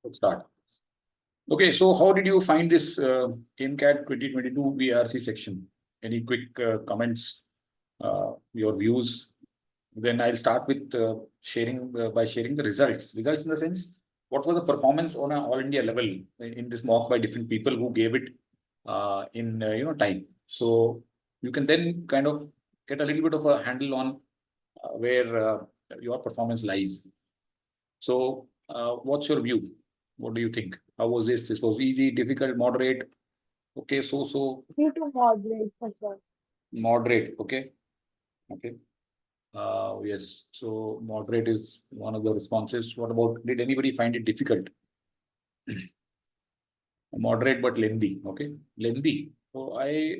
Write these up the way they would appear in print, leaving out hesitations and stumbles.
Let's start. Okay, so how did you find this AIMCAT 2022 VRC section? Any quick comments, your views? Then I'll start with sharing the results. Results in the sense, what was the performance on an all India level in this mock by different people who gave it in time. So you can then kind of get a little bit of a handle on where your performance lies. So what's your view? What do you think? How was this? This was easy, difficult, moderate? Okay, so Due to moderate as well. moderate. Okay. Yes. So moderate is one of the responses. What about, did anybody find it difficult? Moderate but lengthy. Okay, lengthy. So I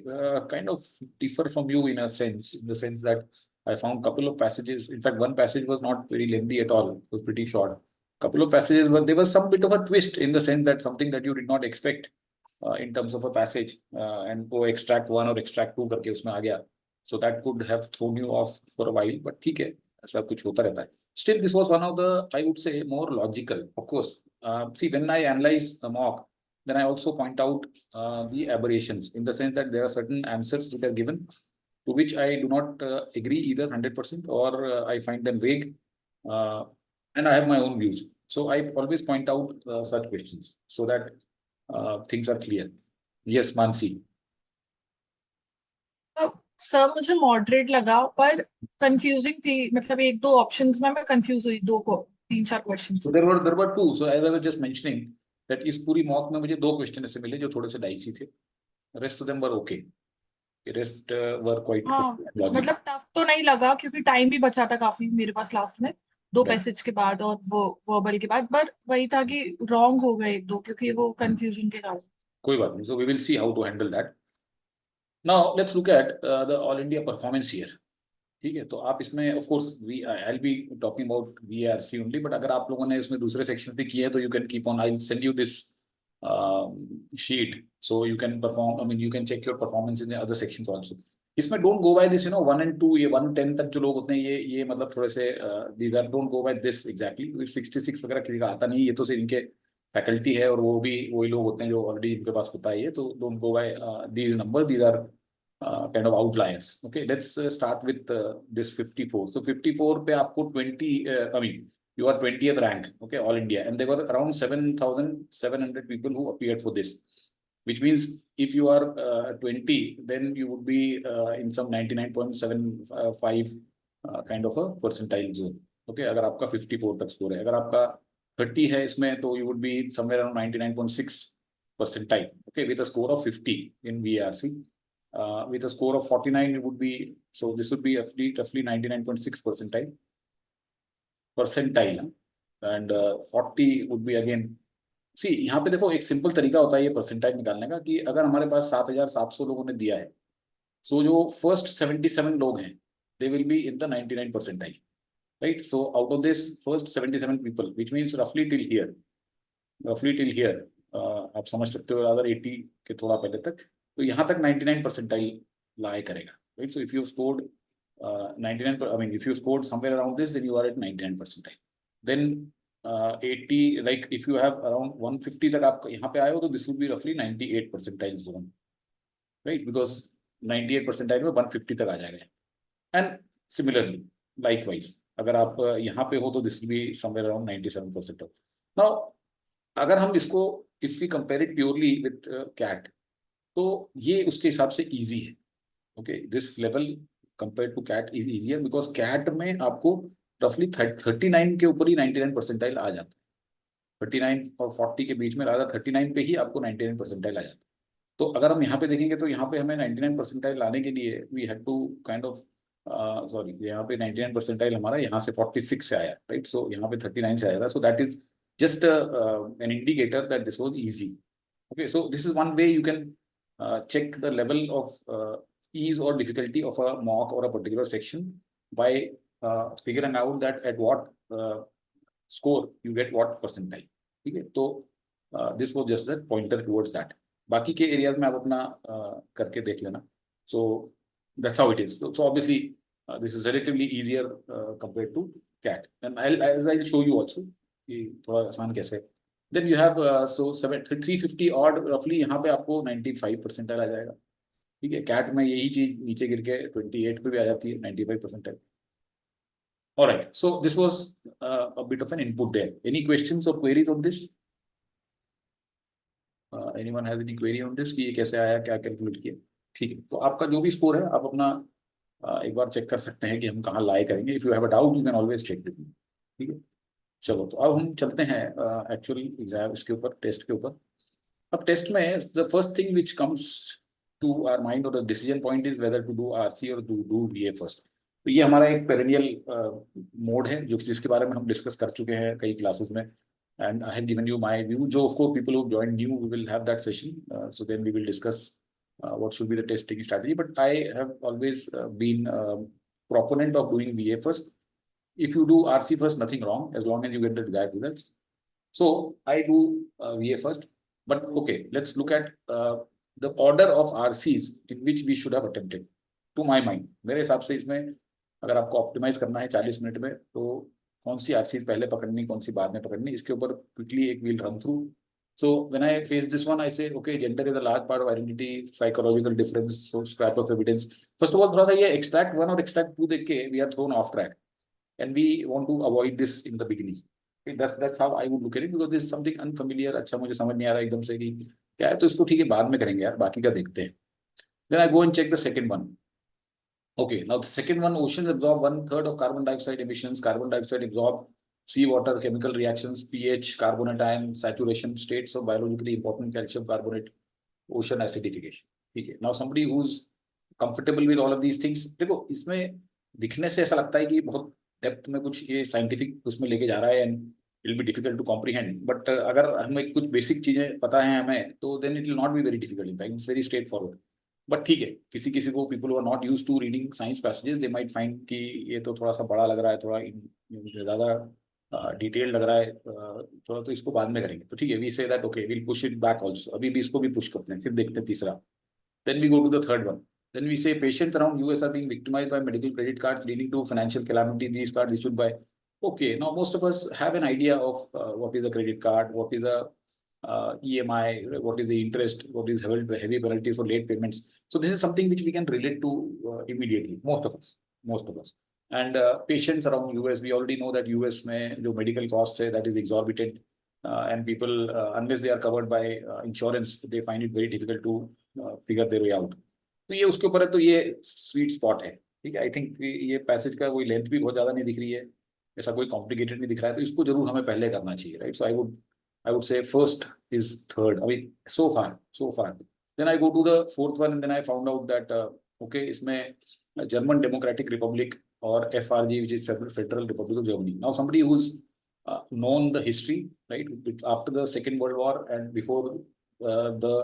kind of differ from you in the sense that I found a couple of passages. In fact, one passage was not very lengthy at all. It was pretty short. Couple of passages, but there was some bit of a twist in the sense that something that you did not expect in terms of a passage and go extract one or extract two करके उसमें आ गया. So that could have thrown you off for a while, but ठीक है, ऐसा कुछ होता रहता है. Still, this was one of the, I would say, more logical. Of course, see, when I analyze a mock, then I also point out the aberrations in the sense that there are certain answers that are given to which I do not agree either 100% or I find them vague and I have my own views. So I always point out such questions so that things are clear. Yes, Mansi. Sir मुझे moderate लगा पर confusing थी, मतलब एक दो options में मैं confuse हुई, दो को तीन चार questions. So there were two. So as I was just mentioning that इस पूरी मॉक में मुझे दो क्वेश्चन ऐसे मिले जो थोड़े से डाइसी थे. Rest of them were okay. Rest were quite logical. मतलब टफ तो नहीं लगा क्योंकि टाइम भी बचा था काफी मेरे पास लास्ट में, दो Right. पैसेज के बाद और वो वर्बल के बाद, बट वही था कि रॉन्ग हो गए एक दो क्योंकि वो कंफ्यूजन के कारण. कोई बात नहीं. So we will see how to handle that. Now let's look at the all India performance here. ठीक है, तो आप इसमें of course I'll be talking about VRC only, but अगर आप लोगों ने इसमें दूसरे सेक्शन पे किए हैं तो you can keep on. I'll send you this sheet so you can perform. I mean you can check your performance in the other sections also. इसमें don't go by this 1 and 2 ये 1 10 तक जो लोग होते हैं ये मतलब थोड़े से these are don't go by this exactly. 66 वगैरह किसी का आता नहीं, ये तो सिर्फ इनके फैकल्टी है और वो भी वही लोग होते हैं जो ऑलरेडी इनके पास होता है ये, तो don't go by these number. These are kind of outliers. Okay, let's start with this 54. So 54 पे आपको 20 I mean you are 20th rank, okay, all India, and there were around 7,700 people who appeared for this, which means if you are 20 then you would be in some 99.75 kind of a percentile zone. Okay, अगर आपका 54 तक score है, अगर आपका 30 है इसमें तो you would be somewhere around 99.6 percentile, okay, with a score of 50 in VRC. With a score of 49 you would be, so this would be roughly 99.6 percentile and 40 would be again. See, यहाँ पे देखो एक simple तरीका होता है ये percentile निकालने का कि अगर हमारे पास 7,700 लोगों ने दिया है, सो जो फर्स्ट 77 लोग हैं they will be in the 99 percentile, right? So out of this first 77 people, which means roughly till here आप समझ सकते हो, अगर 80 के थोड़ा पहले तक, तो यहाँ तक 99 परसेंटाइल लाई करेगा, right? So if you scored 99, I mean if you scored somewhere around this, then you are at 99 percentile. Then 80, like if you have around 150 तक आप यहाँ पे आए हो तो this would be roughly 98 percentile zone, right? Because 98 percentile में 150 तक आ जाएगा. And similarly, likewise, अगर आप यहाँ पे हो तो this will be somewhere around 97%. Now अगर हम इसको if we compare it purely with CAT, तो ये उसके हिसाब से इजी है. Okay, this level compare to CAT is easier because CAT में आपको रफली 39 के ऊपर ही 99 परसेंटाइल आ जाता है. 39 और 40 के बीच में राधा 39 पे ही आपको 99 परसेंटाइल आ जाता है. तो अगर हम यहाँ पे देखेंगे तो यहाँ पे हमें 99 परसेंटाइल लाने के लिए we had to kind of sorry, यहाँ पे 99 परसेंटाइल हमारा यहाँ से 46 से आया, राइट? सो यहाँ पे 39 से आया था. So that is just an indicator that this was easy. Okay, so this is one way you can check the level of ease or difficulty of a mock or a particular section by figuring out that at what score you get what percentile. Okay, so this was just a pointer towards that. बाकी के areas में आप अपना करके देख लेना. So that's how it is. So obviously this is relatively easier compared to CAT, and I'll show you also कि थोड़ा आसान कैसे then you have so 350 odd रफली, यहाँ पे आपको 95 परसेंटाइल आ जाएगा, ठीक है। कैट में यही चीज नीचे गिर के 28 पे भी आ जाती है, 95 percentile. Alright, so this was a bit of an input there. Any questions or queries on this? Anyone has any query on this कि ये कैसे आया, क्या कैलकुलेट किया? ठीक है, तो आपका जो भी स्कोर है आप अपना एक बार चेक कर सकते हैं कि हम कहाँ लाई करेंगे। If you have a doubt you can always check with me, ठीक है। चलो, तो अब हम चलते हैं एक्चुअली एग्जाम इसके ऊपर, टेस्ट के ऊपर। अब टेस्ट में the first thing which comes to our mind और the decision point is whether to do RC or do VA first. तो ये हमारा एक पेरेनियल मोड है जो जिसके बारे में हम डिस्कस कर चुके हैं कई क्लासेस में, and I have given you my view. जो of course people who joined new, we will have that session. So then we will discuss what should be the testing strategy. But I have always been proponent of doing VA first. If you do RC first, nothing wrong as long as you get the desired results. So I do VA first. But okay, let's look at the order of RCs in which we should have attempted. To my mind, मेरे हिसाब से इसमें अगर आपको optimise करना है 40 minute में, तो कौन सी आरसीज पहले पकड़नी, कौन सी बाद में पकड़नी, इसके ऊपर क्विकली एक we'll run through. So when I face this one I say okay, gender is a large part of identity, psychological difference, so scrap of evidence. First of all थोड़ा सा ये एक्सट्रैक्ट 1 और एक्सट्रैक्ट 2 देख के we are thrown off track and we want to avoid this in the beginning. That's how I would look at it, because this is something unfamiliar. अच्छा, मुझे समझ नहीं आ रहा एकदम से कि क्या है, तो इसको ठीक है बाद में करेंगे यार, बाकी का देखते हैं। Then I go and check the second one. Okay, now the second one, oceans absorb 1/3 of carbon dioxide emissions. Carbon dioxide absorb seawater, chemical reactions, pH, carbonate ion, saturation, states of biologically important calcium carbonate, ocean acidification. ठीक है, now somebody who's comfortable with all of these things, देखो इसमें दिखने से ऐसा लगता है कि बहुत डेप्थ में कुछ ये साइंटिफिक उसमें लेके जा रहा है and it will be difficult to comprehend, but अगर हमें कुछ बेसिक चीजें पता है हमें, तो then it will not be very difficult, in fact it's very straightforward. But ठीक है, किसी किसी को, people are not used to reading science passages, they might find कि ये तो थोड़ा सा बड़ा लग रहा है, थोड़ा ज्यादा डिटेल लग रहा है, थोड़ा, तो इसको बाद में करेंगे। तो ठीक है, we say that okay, will push it back also, अभी भी इसको भी पुश करते हैं, फिर देखते हैं तीसरा। Then we go to the third one. Then we say patients around US are being victimized by medical credit cards leading to financial calamity. These cards issued by, okay, now most of us have an idea of what is a credit card, what is a EMI, what is the interest, what is heavy penalties for late payments. So this is something which we can relate to immediately. Most of us. And patients around US, we already know that US में जो medical costs है, that is exorbitant, and people unless they are covered by insurance, they find it very difficult to figure their way out. तो ये उसके ऊपर है, तो ये स्वीट स्पॉट है, ठीक है। आई थिंक ये पैसेज का कोई लेंथ भी बहुत ज्यादा नहीं दिख रही है, ऐसा कोई कॉम्प्लिकेटेड नहीं दिख रहा है, तो इसको जरूर हमें पहले करना चाहिए, right. So I would say first is third, अभी so far. Then I go to the fourth one and then I found out that okay, इसमें जर्मन डेमोक्रेटिक रिपब्लिक और FRG which is Federal Republic of Germany. Now somebody who's known the history, right, after the Second World War and before the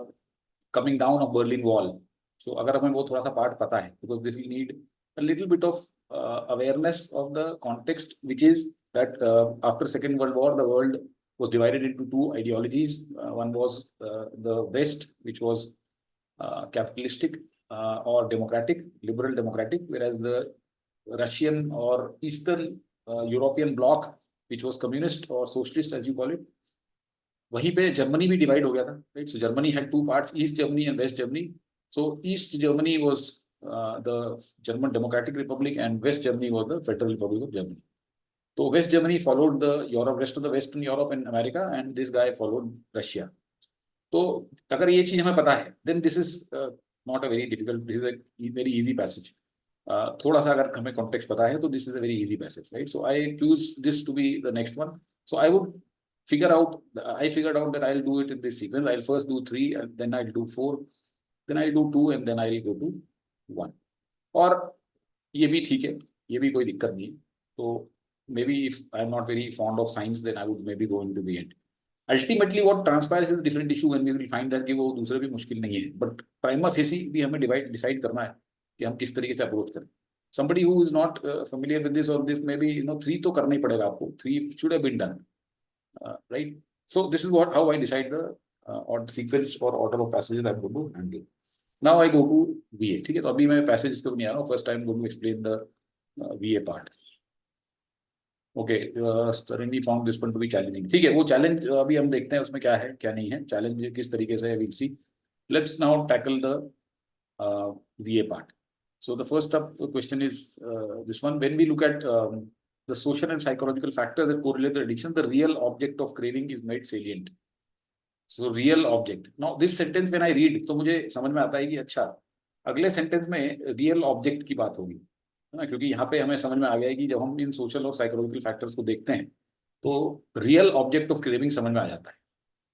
coming down of Berlin Wall. So अगर हमें वो थोड़ा सा part पता है, because this will need a little bit of awareness of the context, which is that after Second World War, the world was divided into two ideologies. One was the West, which was capitalistic or democratic, liberal democratic, whereas the Russian or Eastern European bloc, which was communist or socialist, as you call it, वहीं पे Germany भी divide हो गया था, right. So Germany had two parts, East Germany and West Germany. So East Germany was the German Democratic Republic and West Germany was the Federal Republic of Germany. तो West Germany followed the Europe, rest of the western Europe and America, and this guy followed Russia. तो अगर ये चीज हमें पता है, then this is not a very difficult, this is a very easy passage. थोड़ा सा अगर हमें कॉन्टेक्स्ट पता है, तो this is a very easy passage, right. So I choose this to be the next one. So I would I figured out that I'll do it in this sequence. I'll first do 3, and then I'll do 4, then I'll do 2, and then I'll go to 1. और ये भी ठीक है, ये भी कोई दिक्कत नहीं है। तो maybe if I'm not very fond of science, then I would maybe go into the end. Ultimately, what transpires is a different issue, and we will find that कि वो दूसरे भी मुश्किल नहीं है, but prima facie भी हमें decide करना है कि हम किस तरीके से अप्रोच करें। Somebody who is not familiar with this or this, maybe 3 तो करना ही पड़ेगा आपको, 3 should have been done. Right. So this is how I decide the sequence or order of passages I'm going to handle. Now I go to VA. ठीक है, तो अभी मैं passage इसको नहीं आ रहा हूँ, first I'm going to explain the VA part. Okay, suddenly found this one to be challenging. ठीक है, वो चैलेंज अभी हम देखते हैं उसमें क्या है क्या नहीं है, चैलेंज किस तरीके से है, will see. Let's now tackle the VA part. So the first up question is this one. When we look at the social and psychological factors that correlate the addiction, the real object of craving is made salient. So real object. Now this sentence when I read, तो मुझे समझ में आता है कि अच्छा अगले sentence में रियल ऑब्जेक्ट की बात होगी, है ना, क्योंकि यहाँ पे हमें समझ में आ गया है कि जब हम इन सोशल और साइकोलॉजिकल फैक्टर्स को देखते हैं तो रियल ऑब्जेक्ट ऑफ क्रेविंग समझ में आ जाता है।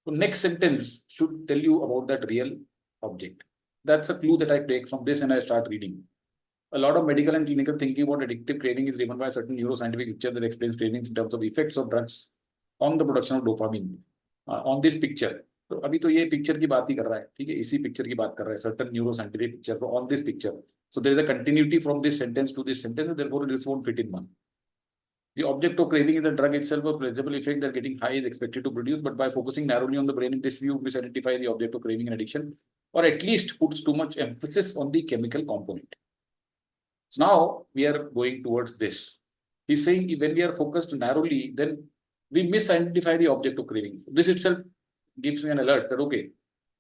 तो next sentence should tell you about that real object. That's a clue that I take from this and I start reading. A lot of medical and clinical thinking about addictive craving is driven by a certain neuroscientific picture that explains cravings in terms of effects of drugs on the production of dopamine. On this picture, तो अभी तो ये picture की बात ही कर रहा है, ठीक है, इसी पिक्चर की बात कर रहा है, certain neuroscientific picture. So on this picture, so there is a continuity from this sentence to this sentence, and therefore this won't fit in one. The object of craving is the drug itself, a pleasurable effect that getting high is expected to produce, but by focusing narrowly on the brain in this view, misidentify the object of craving and addiction, or at least puts too much emphasis on the chemical component. So now we are going towards this. He's saying when we are focused narrowly, then we misidentify the object of craving. This itself gives me an alert that okay,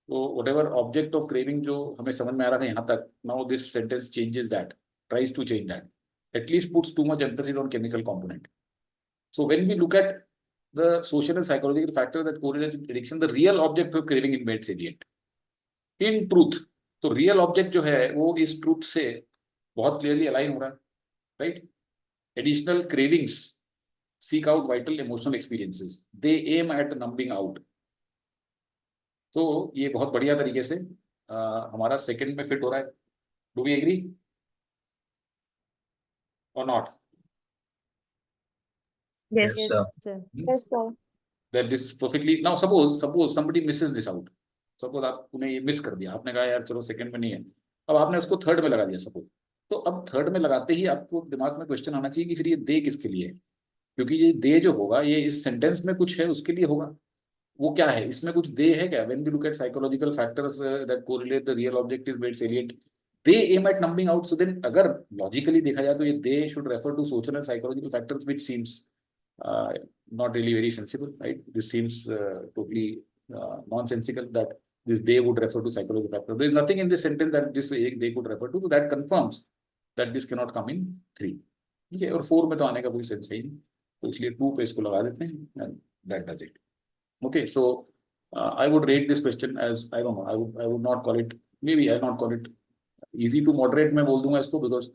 so whatever object of craving जो हमें समझ में आ रहा था यहाँ तक, now this sentence changes that, tries to change that, at least puts too much emphasis on chemical component. So when we look at the social and psychological factors that correlate with addiction, the real object of craving is made salient. In truth, तो real object जो है वो इस truth से बहुत clearly align हो रहा है, right? Additional cravings seek out vital emotional experiences. They aim at numbing out. तो ये बहुत बढ़िया तरीके से हमारा सेकंड में फिट हो रहा है. Do we agree or not? Yes. Yes, sir. sir. Yes, sir. That this is perfectly. Now suppose somebody misses this out. Suppose आपने ये मिस कर दिया, आपने कहा यार चलो सेकंड में नहीं है, अब आपने उसको थर्ड में लगा दिया सपोज. तो अब थर्ड में लगाते ही आपको दिमाग में क्वेश्चन आना चाहिए कि फिर ये दे किसके लिए है, क्योंकि ये दे जो होगा ये इस सेंटेंस में कुछ है उसके लिए होगा. वो क्या है, इसमें कुछ दे है क्या? When we look at psychological factors that correlate the real object is made salient, they aim at numbing out. So then अगर logically देखा जाए तो ये they should refer to social and psychological factors, which seems not really very sensible, right? This seems totally nonsensical that this they would refer to psychological factors. There is nothing in this sentence that this they could refer to, so that confirms that this cannot come in 3. ठीक है, और 4 में तो आने का कोई sense है ही नहीं, तो इसलिए 2 पे इसको लगा देते हैं and that does it. Okay, so I would rate this question as, I don't know, I would not call it, maybe I not call it easy to moderate मैं बोल दूंगा इसको, because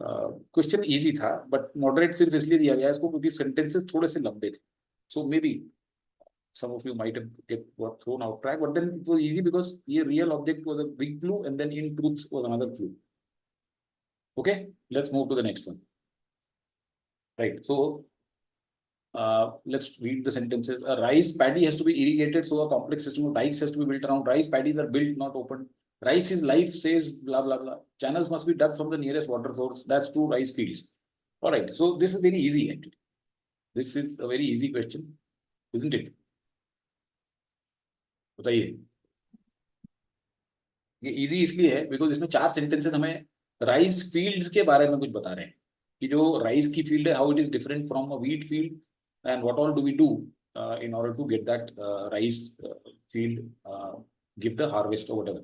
क्वेश्चन इजी था, but moderate सिर्फ इसलिए दिया गया इसको क्योंकि सेंटेंसेस थोड़े से लंबे थे. So maybe some of you might have got thrown out track, but then it was easy because ये real object was a big clue and then in truth was another clue. Okay, let's move to the next one. Right, so let's read the sentences. A rice paddy has to be irrigated, so a complex system of dikes has to be built around. Rice paddies are built, not opened. Rice is life, says blah blah blah. Channels must be dug from the nearest water source. That's true. Rice fields. All right, so this is very easy actually. This is a very easy question, isn't it? बताइए. ये easy इसलिए है because इसमें 4 sentences हमें rice fields के बारे में कुछ बता रहे हैं कि जो राइस की फील्ड है, how it is different from a wheat field and what all do we do in order to get that rice field give the harvest or whatever.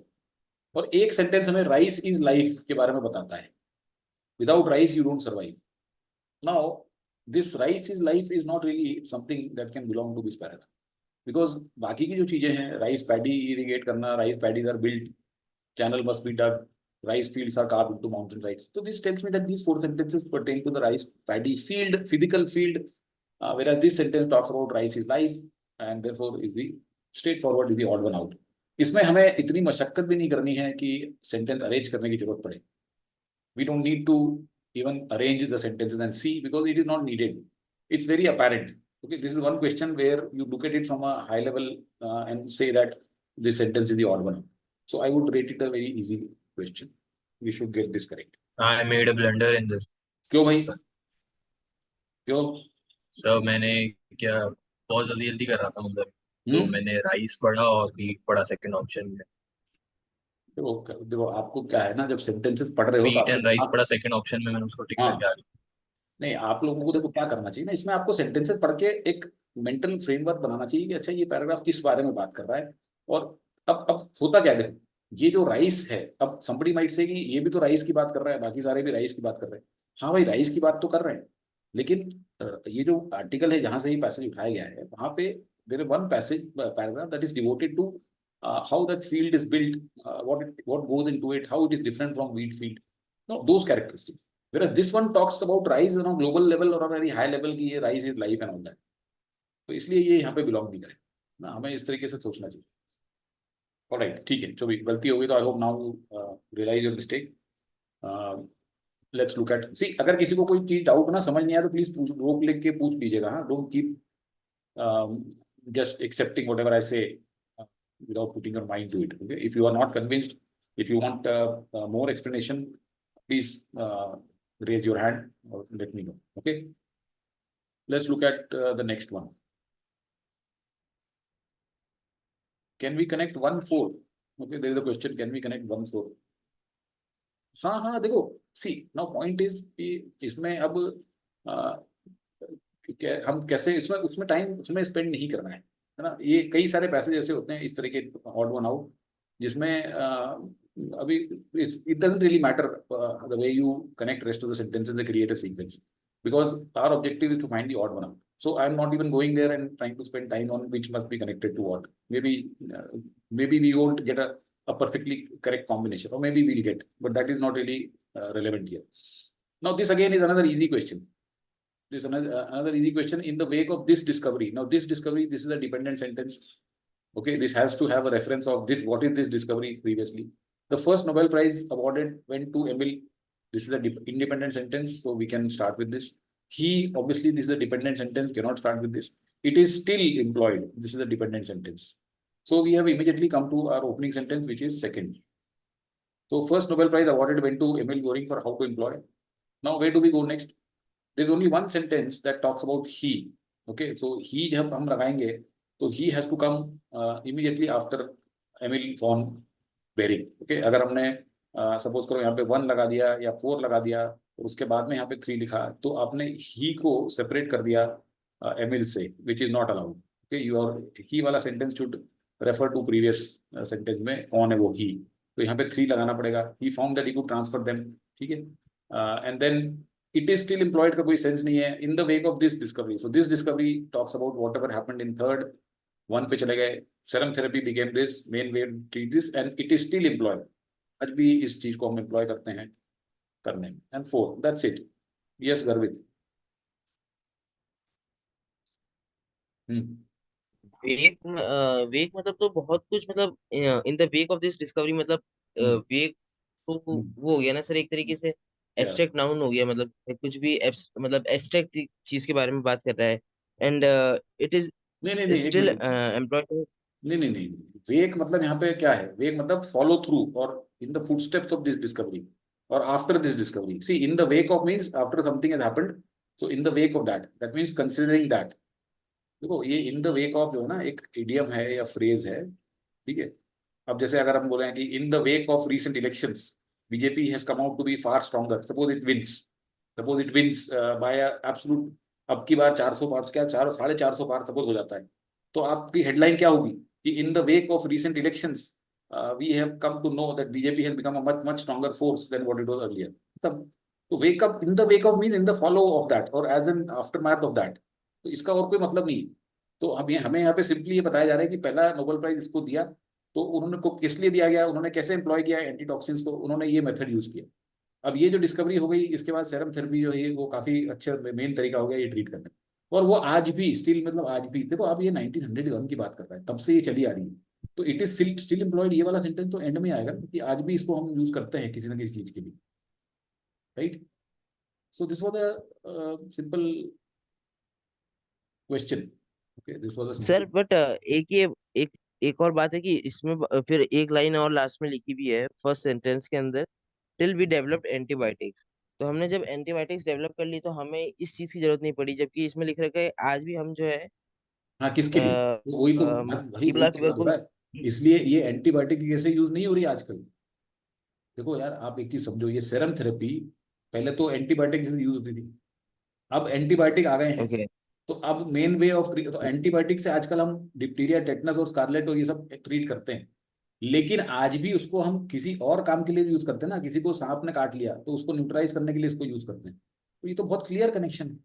और एक सेंटेंस हमें राइस इज लाइफ के बारे में बताता है. Without rice you don't survive. Now this rice is life is not really something that can belong to this paragraph, because बाकी की जो चीजें हैं, राइस पैडी इरिगेट करना, rice paddies are built, channel must be dug, rice fields are carved into mountain sides. So this tells me that these 4 sentences pertain to the rice paddy field, physical field, whereas this sentence talks about rice is life and therefore is the straightforward, is the odd one out. इसमें हमें इतनी मशक्कत भी नहीं करनी है कि sentence arrange करने की जरूरत पड़े. We don't need to even arrange the sentences and see, because it is not needed. It's very apparent. Okay, this is one question where you look at it from a high level and say that this sentence is the odd one out. So I would rate it a very easy question. We should get this correct. I made a blunder in this. क्यों भाई? क्यों? Sir मैंने क्या बहुत जल्दी कर रहा था, मतलब तो मैंने राइस पढ़ा और व्हीट पढ़ा सेकंड ऑप्शन में. देखो आपको क्या है ना, जब सेंटेंसेस पढ़ रहे हो व्हीट एंड राइस तो पढ़ा सेकंड ऑप्शन में, मैंने उसको टिक हाँ. करके आ गया. नहीं, आप लोगों को देखो क्या करना चाहिए ना, इसमें आपको सेंटेंसेस पढ़ के एक मेंटल फ्रेमवर्क बनाना चाहिए कि अच्छा ये पैराग्राफ किस बारे में बात कर रहा है। और अब होता क्या है देखो, ये जो राइस है, अब somebody might say कि ये भी तो राइस की बात कर रहा है, बाकी सारे भी राइस की बात कर रहे हैं। हाँ भाई, राइस की बात तो कर रहे हैं, लेकिन ये जो आर्टिकल है जहां से ये पैसेज उठाया गया है, वहां पे there is one passage paragraph that is devoted to how that field is built, what goes into it, how it is different from wheat field, no those characteristics. Whereas this one talks about rice on a global level or a very high level की ये rice is life and all that. तो इसलिए ये यहाँ पे belong नहीं करे ना, हमें इस तरीके से सोचना चाहिए। ऑलराइट, ठीक है, जो भी गलती होगी तो I hope now realise your mistake. Let's look at, see अगर किसी को कोई चीज डाउट ना समझ नहीं आया तो प्लीज पूछ, रोक लिख के पूछ लीजिएगा। हाँ, don't keep just accepting whatever I say without putting your mind to it. Okay, if you are not convinced, if you want more explanation, please raise your hand or let me know. Okay, let's look at the next one. Can we connect 1-4? Okay, there is a question, can we connect 1-4? हाँ हाँ, देखो, सी now point is कि इसमें अब हम कैसे इसमें उसमें टाइम उसमें स्पेंड नहीं करना है ना। ये कई सारे पैसेज ऐसे होते हैं इस तरह के ऑड वन आउट, जिसमें अभी it doesn't really matter the way you connect rest of the sentence in the creative sequence, because our objective is to find the odd one out. So I'm not even going there and trying to spend time on which must be connected to what. Maybe we won't get a perfectly correct combination, or maybe we'll get, but that is not really relevant here. Now this again is another easy question. This is another easy question. In the wake of this discovery, now this discovery, this is a dependent sentence. Okay, this has to have a reference of this. What is this discovery previously? The first Nobel Prize awarded went to Emil. This is a independent sentence, so we can start with this. He, obviously, this is a dependent sentence, cannot start with this. It is still employed. This is a dependent sentence. So we have immediately come to our opening sentence, which is second. So first Nobel Prize awarded went to Emil Goring for how to employ. Now where do we go next? There's only one sentence that talks about he. Okay, so he जब हम लगाएंगे तो he has to come immediately after Emil von Behring. Okay, अगर हमने suppose करो यहाँ पे 1 लगा दिया या 4 लगा दिया और उसके बाद में यहाँ पे 3 लिखा, तो आपने he को सेपरेट कर दिया एमिल से, which is not allowed. Okay, your he वाला sentence should refer to previous sentence में कौन है वो he, तो यहाँ पे 3 लगाना पड़ेगा. He found that he could transfer them. ठीक है, and then it is still employed का कोई सेंस नहीं है. In the wake of this discovery, so this discovery talks about whatever happened in third. 1 पे चले गए, serum therapy became this main way to treat this and it is still employed. आज भी इस चीज को हम एम्प्लॉय करते हैं करने में. And 4, that's it. Yes, Garvit. वेक वेक मतलब तो बहुत कुछ, मतलब इन the wake of this discovery, मतलब वेक तो वो हो गया ना सर, एक तरीके से Yeah. एब्स्ट्रैक्ट नाउन हो गया, मतलब कुछ भी मतलब एब्स्ट्रैक्ट चीज के बारे में बात कर रहा है, एंड इट इज नहीं नहीं नहीं, एक स्टिल मिनट. एम्प्लॉयड. नहीं नहीं नहीं, वेक मतलब यहाँ पे क्या है? वेक मतलब फॉलो थ्रू और in the footsteps of this discovery और after this discovery. See, in the wake of means after something has happened, so in the wake of that means considering that. देखो, ये इन द वेक ऑफ जो है ना, एक idiom है या phrase है. ठीक है, अब जैसे अगर हम बोले कि in the wake of recent elections BJP has come out to be far stronger, suppose it wins by absolute, अब की बार 400 पार, क्या 450 पार सपोज हो जाता है, तो आपकी हेडलाइन क्या होगी कि in the wake of recent elections we have come to know that BJP has become a much stronger force than what it was earlier. तब तो wake up, in the wake of means in the follow of that और as an aftermath of that. तो इसका और कोई मतलब नहीं. तो हमें यहाँ पे सिंपली ये बताया जा रहा है कि पहला नोबेल प्राइज इसको दिया तो उन्होंने को किस लिए दिया गया, उन्होंने कैसे एम्प्लॉय किया एंटीटॉक्सिन्स को, उन्होंने ये मेथड यूज किया. अब ये जो डिस्कवरी हो गई, इसके बाद सेरम थेरेपी जो है वो काफी अच्छा मेन तरीका हो गया ये ट्रीट करने का. और वो आज भी स्टिल, मतलब आज भी देखो, अब ये 1901 की बात कर रहा है, तब से ये चली आ रही है, तो इट इज स्टिल एम्प्लॉयड. ये वाला सेंटेंस तो एंड में आएगा कि आज भी इसको हम यूज करते हैं किसी ना किसी चीज के लिए, right. So this was a simple question. Okay, this was a sir but एक ये एक एक और बात है कि इसमें फिर एक लाइन और लास्ट में लिखी भी है फर्स्ट सेंटेंस के अंदर, टिल वी डेवलप्ड एंटीबायोटिक्स. तो हमने जब एंटीबायोटिक्स डेवलप कर ली तो हमें इस चीज की जरूरत नहीं पड़ी, जबकि इसमें लिख रखा है आज भी हम जो है हाँ, किसके लिए? वही तो भाई, वही इबोला तो फीवर बात हो को. रहा है. इसलिए ये एंटीबायोटिक कैसे यूज नहीं हो रही आजकल. देखो यार, आप एक चीज समझो, ये सेरम थेरेपी पहले तो एंटीबायोटिक जैसे यूज होती थी. अब एंटीबायोटिक आ गए हैं, ओके तो अब मेन वे ऑफ तो एंटीबायोटिक से आजकल हम डिप्टीरिया, टेटनस और स्कारलेट और ये सब ट्रीट करते हैं, लेकिन आज भी उसको हम किसी और काम के लिए यूज करते हैं ना, किसी को सांप ने काट लिया तो उसको न्यूट्रलाइज करने के लिए इसको यूज करते हैं। तो ये तो बहुत क्लियर कनेक्शन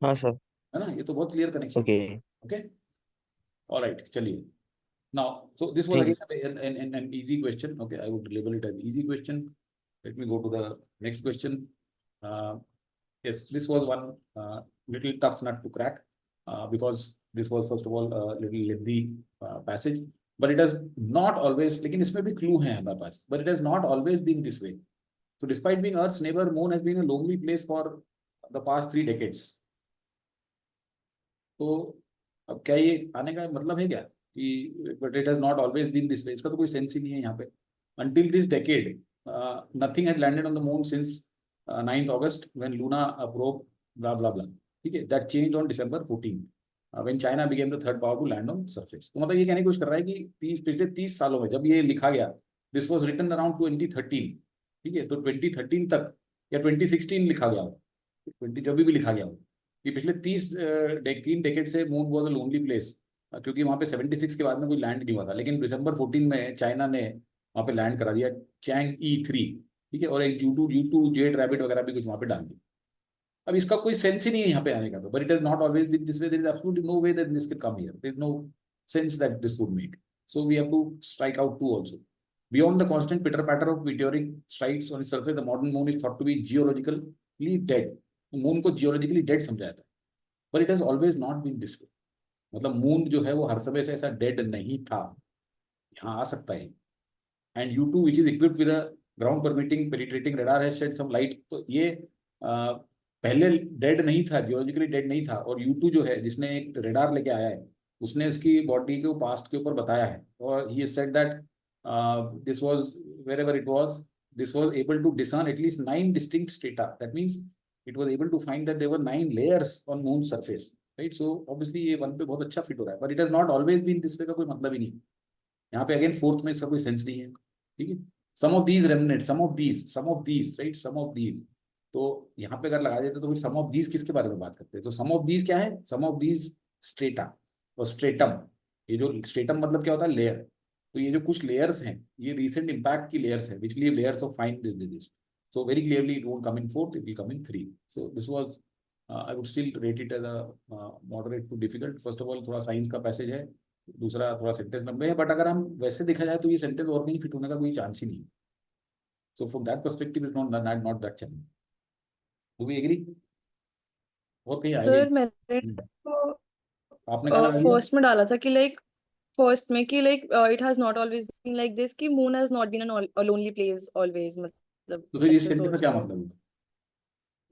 हाँ सर है ना, ये तो बहुत clear connection. Okay okay, alright, चलिए। Now, so this was thank you again an easy question. Okay, I would label it as easy question. Let me go to the next question. Uh, yes, this was one little tough nut to crack because this was first of all a little lengthy passage, but it has not always. लेकिन इसमें भी clue है हमारे पास, but it has not always been this way. So, despite being Earth's neighbor, Moon has been a lonely place for the past 3 decades. तो अब क्या ये आने का मतलब है क्या कि but it has not always been this way, इसका तो कोई सेंस ही नहीं है यहाँ पे। until this decade nothing had landed on the moon since 9th August when Luna probe blah blah blah, ठीक है, that changed on December 14 when China became the third power to land on surface। तो मतलब ये कहने की कोशिश कर रहा है कि पिछले 30 सालों में जब ये लिखा गया, दिस वाज रिटन अराउंड 2013, ठीक है, तो 2013 तक या 2016 लिखा गया हो, 20 जब भी लिखा गया हो कि पिछले 3 डेकेड से moon was a lonely place, क्योंकि वहां पे 76 के बाद में कोई लैंड नहीं हुआ था, लेकिन दिसंबर 14 में चाइना ने वहां पे लैंड करा दिया चैंग E3, ठीक है, और एक U2 जेट रैबिट वगैरह भी कुछ वहां पे डाल दी। अब इसका कोई सेंस ही नहीं है यहाँ पे आने का, तो but it has not always been this way, there is absolutely no way that this can come here, there is no sense that this would make, so we have to strike out two also. Beyond the constant pitter patter of meteoric strikes on its surface, the modern moon is thought to be geologically dead। Moon को geologically dead समझा जाता है, but it has always not been this way। मतलब moon जो है वो हर समय से ऐसा डेड नहीं था, यहाँ आ सकता है। And U2 which is equipped with a ground permitting penetrating radar has shed some light, तो ये पहले डेड नहीं था, जियोलॉजिकली डेड नहीं था, और U2 जो है जिसने एक रेडार लेके आया है, उसने इसकी बॉडी को पास्ट के ऊपर बताया है, और he said that this was wherever it was, this was able to discern at least 9 distinct strata, that means it was able to find that there were 9 layers on moon surface, right? So obviously ये one पे बहुत अच्छा fit हो रहा है, but it has not always been this way का कोई मतलब ही नहीं। यहाँ पे अगेन फोर्थ में इसका कोई सेंस नहीं है, ठीक है। Some of these remnant, some of these right, some of these, तो यहाँ पे अगर लगा देते तो फिर सम ऑफ दीज किसके बारे में बात करते हैं, तो सम ऑफ दीज क्या है, सम ऑफ दीज स्ट्रेटा और स्ट्रेटम। ये जो स्ट्रेटम मतलब क्या होता है, लेयर, तो ये जो कुछ लेयर्स हैं ये रिसेंट इम्पैक्ट की लेयर्स है, which leave layers of fine this, so very clearly it won't come in fourth, it will come in 3। so this was I would still rate it as a moderate to difficult। first of all थोड़ा science का passage है, दूसरा थोड़ा sentence लंबे है, but अगर हम वैसे देखा जाए तो ये सेंटेंस और कहीं फिट होने का कोई चांस ही नहीं है। So from that perspective is not that challenge. Do we agree? और कहीं आएगा सर मैंने आपने कहा लगा दिया? फर्स्ट में डाला था कि लाइक फर्स्ट में कि like it has not always been like this, कि moon has not been a lonely place always, मतलब तो फिर इस ऐसे सेंटेंस का सोच क्या रहे हैं। मतलब है?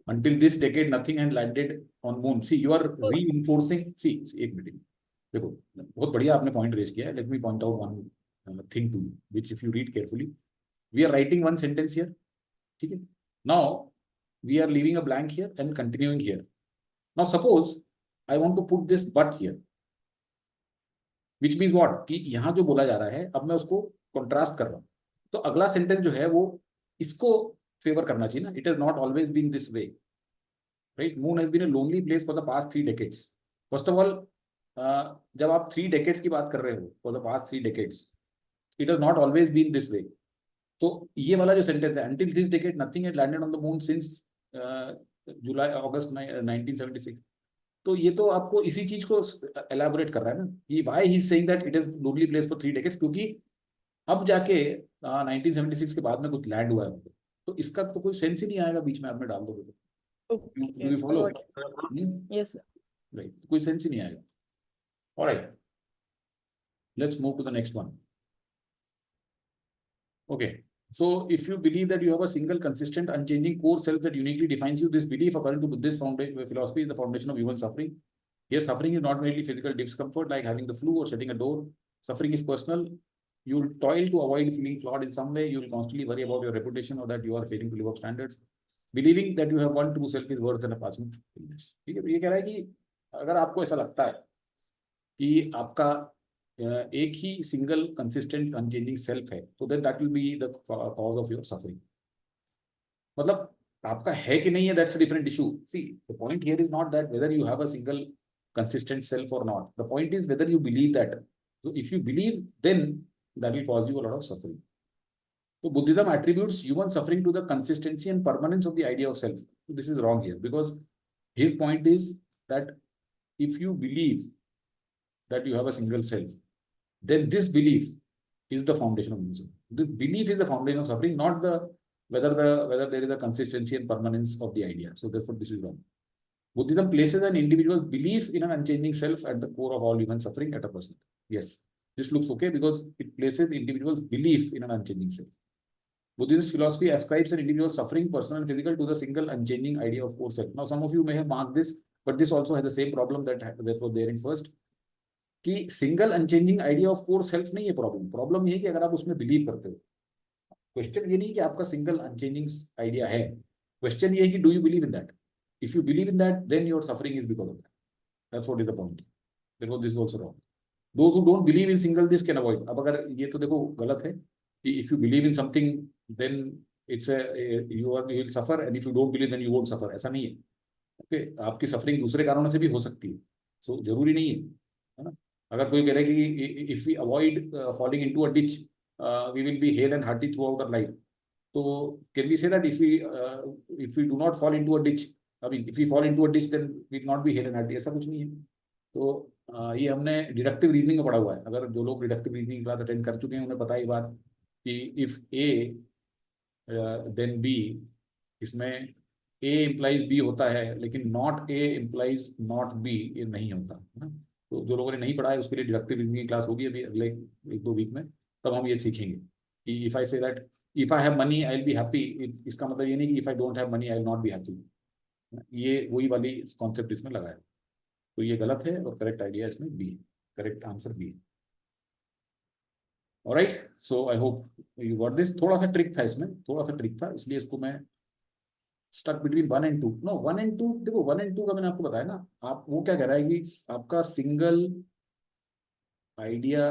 until this decade nothing had landed on moon, see you are reinforcing, see एक मिनट देखो, बहुत बढ़िया आपने पॉइंट रेज किया है, let me point out one thing to you which if you read carefully, we are writing one sentence here, ठीक है, now we are leaving a blank here and continuing here. Now suppose I want to put this but here, which means what, कि यहाँ जो बोला जा रहा है अब मैं उसको कंट्रास्ट कर रहा हूँ, तो अगला सेंटेंस जो है वो इसको फेवर करना चाहिए ना, it has not always been this way, right, moon has been a lonely place for the past 3 decades. First of all जब आप 3 डेकेड्स की बात कर रहे हो, for the past 3 decades, it has not always been this way, तो ये वाला जो सेंटेंस है, until this decade nothing had landed on the moon since जुलाई अगस्त 1976, तो ये तो आपको इसी चीज को एलैबोरेट कर रहा है ना, कि why he is saying that it is lonely place for 3 decades, क्योंकि अब जाके 1976 के बाद में कुछ लैंड हुआ है, तो इसका तो कोई सेंस ही नहीं आएगा बीच में आपने डाल दोगे तो। Do you follow? Yes sir. Right, कोई सेंस ही नहीं आएगा। Alright, let's move to the next one. Okay, so if you believe that you have a single, consistent, unchanging core self that uniquely defines you, this belief, according to Buddhist philosophy, is the foundation of human suffering. Here, suffering is not merely physical discomfort like having the flu or shutting a door. Suffering is personal. You will toil to avoid feeling flawed in some way. You will constantly worry about your reputation or that you are failing to live up standards. Believing that you have one true self is worse than a passing illness. ठीक है, तो ये कह रहा है कि अगर आपको ऐसा लगता है कि आपका एक ही सिंगल कंसिस्टेंट अनचेंजिंग सेल्फ है, तो then that will be the cause of your suffering. मतलब आपका है कि नहीं है, that's a different issue. See the point here is not that whether you have a single consistent self or not. The point is whether you believe that. So if you believe, then that will cause you a lot of suffering. So Buddhism attributes human suffering to the consistency and permanence of the idea of self. So this is wrong here, because his point is that if you believe that you have a single self, then this belief is the foundation of misery. This belief is the foundation of suffering, not whether there is a consistency and permanence of the idea. So therefore, this is wrong. Buddhism places an individual's belief in an unchanging self at the core of all human suffering at a person. Yes, this looks okay because it places the individual's belief in an unchanging self. Buddhist philosophy ascribes an individual's suffering, personal and physical, to the single unchanging idea of core self. Now, some of you may have marked this, but this also has the same problem that was there in first. कि single unchanging idea of core self नहीं है problem ये है कि अगर आप उसमें believe करते हो. क्वेश्चन ये नहीं कि आपका सिंगल अनचेंजिंग आइडिया है, क्वेश्चन ये है कि do you believe in that. If you believe in that, then your suffering is because of that. That's what is the point. देखो this is also wrong. Those who don't believe in single this can avoid. अब अगर ये तो देखो गलत है कि if you believe in something then it's you will suffer, and if you don't believe then you won't सफर. ऐसा नहीं है. ओके, आपकी सफरिंग दूसरे कारणों से भी हो सकती है. सो जरूरी नहीं है ना. अगर कोई कह रहे कि if we avoid falling into a ditch we will be hale and hearty throughout our life, तो can we say that if we do not fall into a ditch, I mean if we fall into a ditch then we will not be hale and hearty? ऐसा कुछ नहीं है. तो ये हमने deductive reasoning में पढ़ा हुआ है. अगर जो लोग डिडक्टिव रीजनिंग क्लास अटेंड कर चुके हैं उन्हें पता है ये बात कि इफ ए देन बी, इसमें ए इम्प्लाइज बी होता है, लेकिन not a implies not be, ये नहीं होता है ना. तो जो लोगों ने नहीं पढ़ा है उसके लिए डिडक्टिव रीजनिंग क्लास होगी अभी अगले 1-2 वीक में, तब हम ये सीखेंगे कि इफ आई से that if I have money I will be happy, इसका मतलब ये नहीं कि if I don't have money I will not be happy. ये वही वाली कॉन्सेप्ट इसमें लगाया. तो ये गलत है और करेक्ट आइडिया इसमें B, correct answer B. Alright, so I hope you got this. थोड़ा सा ट्रिक था इसमें, थोड़ा सा ट्रिक था, इसलिए इसको मैं stuck between 1 and 2. No 1 and 2, देखो 1 and 2 का मैंने आपको बताया ना. आप वो क्या कह रहा है कि आपका single idea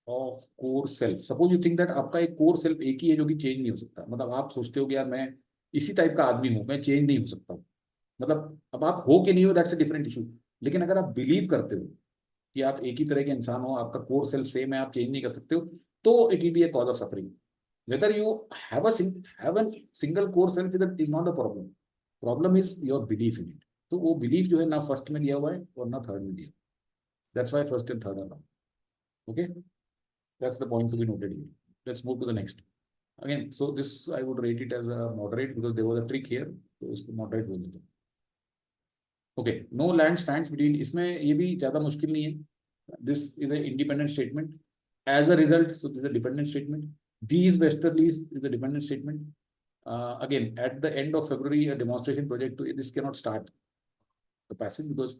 of core self, suppose you think that आपका एक कोर सेल्फ एक ही है जो कि चेंज नहीं हो सकता. मतलब आप सोचते हो कि यार मैं इसी टाइप का आदमी हूं, मैं चेंज नहीं हो सकता. मतलब अब आप हो कि नहीं हो, दैट्स अ डिफरेंट इशू. लेकिन अगर आप बिलीव करते हो कि आप एक ही तरह के इंसान हो, आपका कोर सेल्फ सेम है, आप चेंज नहीं कर सकते हो, तो it will be a cause of suffering. Whether you have a single core self is not the problem. Problem is your belief in it. तो वो belief जो है ना फर्स्ट में दिया हुआ है और ना थर्ड में दिया. That's why first and third are wrong. Okay, that's the point to be noted here. Let's move to the next. Again, so this I would rate it as a moderate because there was a trick here. तो इसको moderate बोल देते हैं. Okay, no land stands between. इसमें ये भी ज़्यादा मुश्किल नहीं है. This is an independent statement. As a result, so this is a dependent statement. These westerlies is a dependent statement. Again, at the end of February, a demonstration project. This cannot start the passage because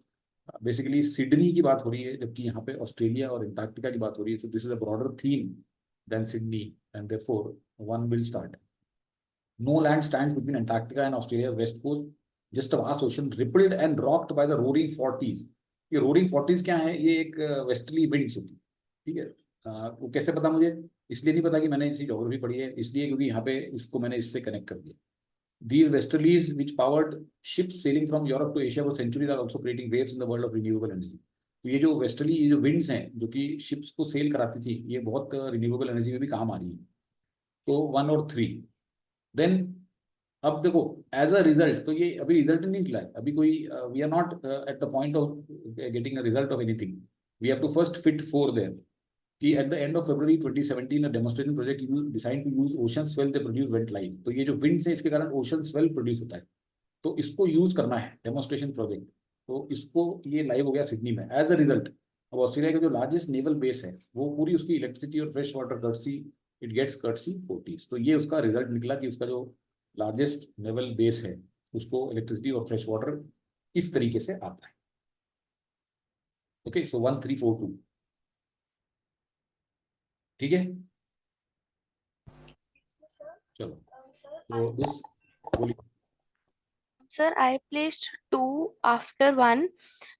basically Sydney की बात हो रही है, जबकि यहाँ पे Australia और Antarctica की बात हो रही है. So this is a broader theme than Sydney, and therefore one will start. No land stands between Antarctica and Australia's west coast. Just a vast ocean rippled and rocked by the roaring 40s. ये roaring 40s क्या है? ये एक westerly winds होती है. ठीक है. वो कैसे पता मुझे? इसलिए नहीं पता कि मैंने इसी ज्योग्राफी पढ़ी है, इसलिए क्योंकि यहाँ पे इसको मैंने इससे कनेक्ट कर दिया. These westerlies which powered ships sailing from Europe to Asia for centuries are also creating waves in the world of renewable energy. तो ये जो वेस्टर्ली, ये जो विंड्स हैं जो कि शिप्स को सेल कराती थी, ये बहुत रिन्यूएबल एनर्जी में भी काम आ रही है. तो 1 और 3. देन अब देखो एज अ रिजल्ट, तो ये अभी रिजल्ट नहीं निकला है अभी कोई. We are not at the point of getting a result of anything. We have to first fit 4 there. कि at the end of February 2017 a demonstration project designed to use ocean swell they produce went live. तो ये जो winds है इसके कारण ocean swell produce होता है, तो इसको यूज करना है डेमोन्स्ट्रेशन प्रोजेक्ट. तो इसको ये लाइव हो गया सिडनी में. एज अ रिजल्ट अब ऑस्ट्रेलिया का जो लार्जेस्ट नेवल बेस है वो पूरी उसकी इलेक्ट्रिसिटी और fresh water courtesy it gets courtesy 40s. तो ये उसका रिजल्ट निकला कि उसका जो लार्जेस्ट नेवल बेस है उसको इलेक्ट्रिसिटी और फ्रेश वाटर इस तरीके से आता है. ओके, सो 1 3 4 2. ठीक है, चलो. तो दिस बोलिए. Sir I placed 2 after 1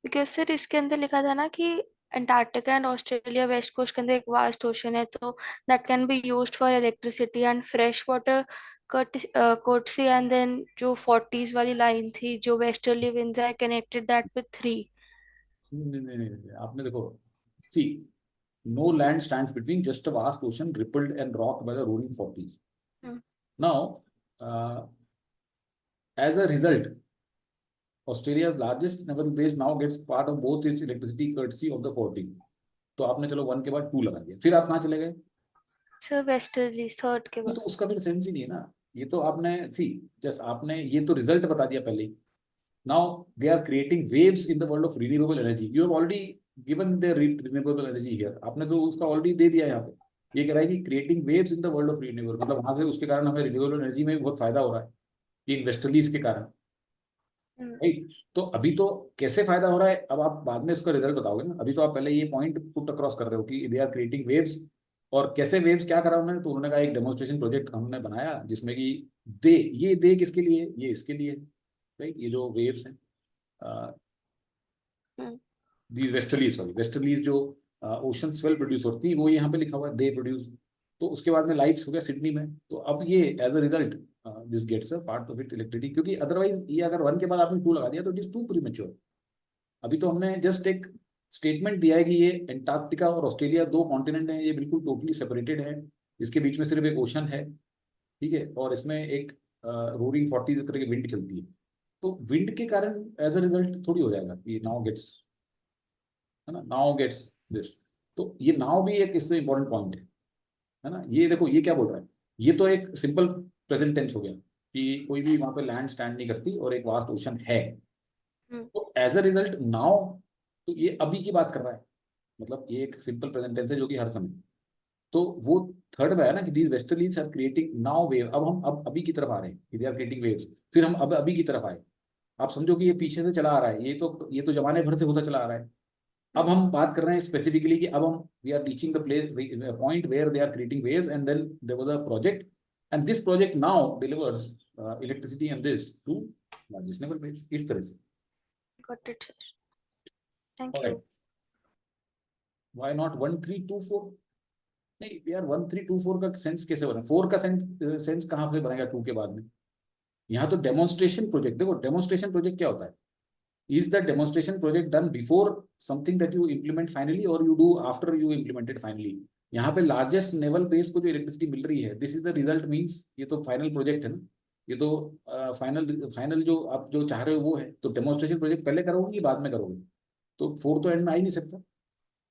because sir इसके अंदर लिखा था ना कि Antarctica and Australia west coast के अंदर एक वास्ट ओशन है, तो that can be used for electricity and fresh water courtesy and then जो 40s वाली लाइन थी जो westerly winds I connected that with 3. नहीं, आपने देखो, सी, no land stands between, just a vast ocean rippled and rocked by the roaring 40s. Now, as a result, Australia's largest naval base now gets part of both its electricity courtesy of the 40. तो आपने चलो 1 के बाद 2 लगा दिया, फिर आप कहाँ चले गए? सर वेस्टर्ली थर्ड के तो बाद. उसका फिर सेंस ही नहीं है ना। ये तो आपने जस्ट आपने ये तो रिजल्ट बता दिया पहले ही। Now they are creating waves in the world of renewable energy. You have already given the renewable energy here, आपने तो उसका ऑलरेडी दे दिया यहाँ पे। ये कह रहा है कि creating waves in the world of renewable, मतलब वहां से उसके कारण हमें रिन्यूएबल एनर्जी में भी बहुत फायदा हो रहा है, ये इन्वेस्टर्लीज के कारण, राइट। तो अभी तो कैसे फायदा हो रहा है, अब आप बाद में इसका रिजल्ट बताओगे ना। अभी तो आप पहले ये पॉइंट पुट अक्रॉस कर रहे हो कि दे आर क्रिएटिंग वेव्स, और कैसे वेव्स क्या करा उन्होंने, तो उन्होंने कहा एक डेमोन्स्ट्रेशन प्रोजेक्ट हमने बनाया जिसमें कि दे किसके लिए, ये इसके लिए, राइट। ये जो वेव्स हैं दीज वेस्टर्लीज जो ओशन स्वेल प्रोड्यूस होती है, वो यहाँ पे लिखा हुआ है दे प्रोड्यूस। तो उसके बाद में लाइट्स हो गया सिडनी में, तो अब ये as a result this gets a part of it electricity, क्योंकि अदरवाइज ये अगर 1 के बाद आपने 2 लगा दिया तो इट इज टू प्रीमेच्योर। अभी तो हमने जस्ट एक स्टेटमेंट दिया है कि ये एंटार्क्टिका और ऑस्ट्रेलिया 2 कॉन्टिनेंट हैं, ये बिल्कुल टोटली सेपरेटेड है, इसके बीच में सिर्फ एक ओशन है, ठीक है, और इसमें एक रोरिंग 40 तरह की विंड चलती है। तो विंड के कारण एज अ रिजल्ट थोड़ी हो जाएगा ये नाउ गेट्स, है ना, नाउ गेट्स दिस। तो ये नाउ भी एक इससे इंपॉर्टेंट पॉइंट है ना। ये देखो ये क्या बोल रहा है, ये तो एक सिंपल प्रेजेंट टेंस हो गया कि कोई भी वहां पे लैंड स्टैंड नहीं करती और एक वास्ट ओशन है। तो एज अ रिजल्ट नाउ, तो ये अभी की बात कर रहा है, मतलब ये एक सिंपल प्रेजेंट टेंस है जो कि हर समय। तो वो थर्ड में है ना कि these westerlies are creating now wave. अब हम अब अभी की तरफ आ रहे हैं, दे आर क्रिएटिंग वेव्स, फिर हम अब अभी की तरफ आए। आप समझो कि ये पीछे से चला आ रहा है, ये तो जमाने भर से होता चला आ रहा है। अब हम बात कर रहे हैं स्पेसिफिकली कि अब हम we are reaching the place point where they are creating waves and then there was a project and this project now delivers electricity and this to largest naval base. इस तरह से Got it, sir. Thank you. Why not 1 3 2 4? नहीं यार 1 3 2 4 का sense कैसे बना, 4 का sense कहाँ पे बनेगा 2 के बाद में? यहाँ तो डेमोन्स्ट्रेशन प्रोजेक्ट, देखो डेमोन्स्ट्रेशन प्रोजेक्ट क्या होता है, is the demonstration project done before something that you implement finally or you do after you implement it finally? यहाँ पे लार्जेस्ट नेवल बेस को जो इलेक्ट्रिसिटी मिल रही है, this is the result means ये तो फाइनल प्रोजेक्ट है ना, ये तो फाइनल जो आप जो चाह रहे हो वो है। तो डेमोन्स्ट्रेशन प्रोजेक्ट पहले करोगे कि बाद में करोगे? तो 4 तो एंड में आ ही नहीं सकता।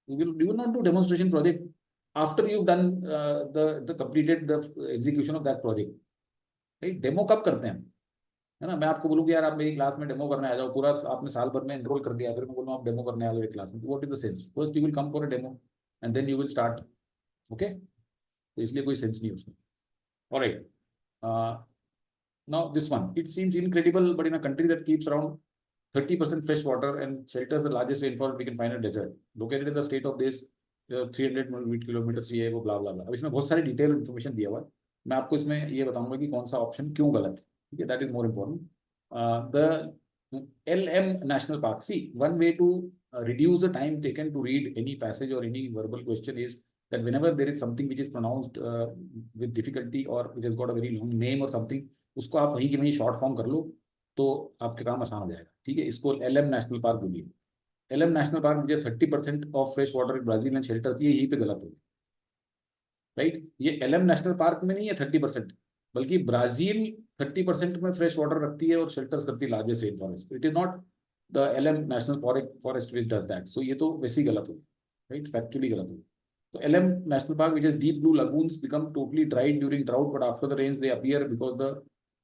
you will not do demonstration project after you've done the completed the execution of that project, right? Demo कब करते हैं, है ना। मैं आपको बोलूँ कि यार आप मेरी क्लास में डेमो करने आ जाओ, पूरा आपने साल भर में एनरोल कर दिया, फिर मैं बोलूँ आप डेमो करने आ जाओ एक क्लास में, what is the sense? First you will come for a demo and then you will start, okay. तो इसलिए कोई सेंस नहीं उसमें। Alright, now this one, it seems incredible but in a country that keeps around 30% fresh water and shelters the largest rainfall we can find a desert located in the state of this 300 kilometers, ये वो ब्ला ब्ला ब्ला। अब इसमें बहुत सारी detail information दिया हुआ है, मैं आपको इसमें ये बताऊंगा कि कौन सा ऑप्शन क्यों गलत है, ठीक है, that is more important. The LM National Park, see, one way to reduce the time taken to read any passage or any verbal question is that whenever there is something which is pronounced with difficulty or which has got a very long name or something, उसको आप वहीं के वहीं short form कर लो तो आपके काम आसान हो जाएगा, ठीक है। इसको LM नेशनल पार्क बोलिए। LM नेशनल पार्क मुझे 30% of fresh water in Brazil and shelter थी, यहीं पे गलत होगी, राइट। ये LM नेशनल पार्क में नहीं है 30%, बल्कि ब्राजील 30% में फ्रेश वाटर रखती है और शेल्टर्स करती है largest rain forest. It is not the LM national forest which does that, so ये तो वैसे ही गलत होगी, राइट, फैक्चुअली गलत होगी। तो LM national park which is deep blue lagoons become totally dried during drought but after the rains they appear because the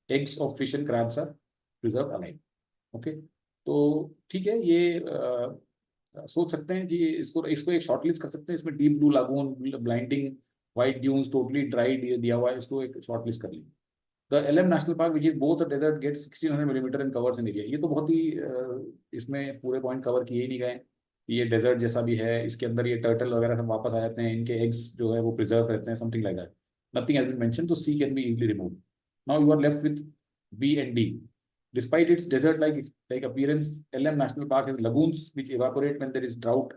eggs of fish and crabs are preserved alive, okay. तो ठीक है, ये सोच सकते हैं कि इसको एक शॉर्ट लिस्ट कर सकते हैं। इसमें डीप ब्लू लागून, blinding white dunes, totally dried ये दिया हुआ है, इसको एक शॉर्ट लिस्ट कर लीजिए। The LM national park which is both a desert gets 1600 millimetre in covers in area. ये तो बहुत ही इसमें पूरे पॉइंट कवर किए ही नहीं गए, ये डेजर्ट जैसा भी है, इसके अंदर ये टर्टल वगैरह सब वापस आ जाते हैं, इनके एग्स जो है वो प्रिजर्व रहते हैं, something like that. Nothing has been mentioned, तो C can be easily removed. Now you are left with B and D. Despite its desert-like appearance, LM National Park has lagoons which evaporate when there is drought.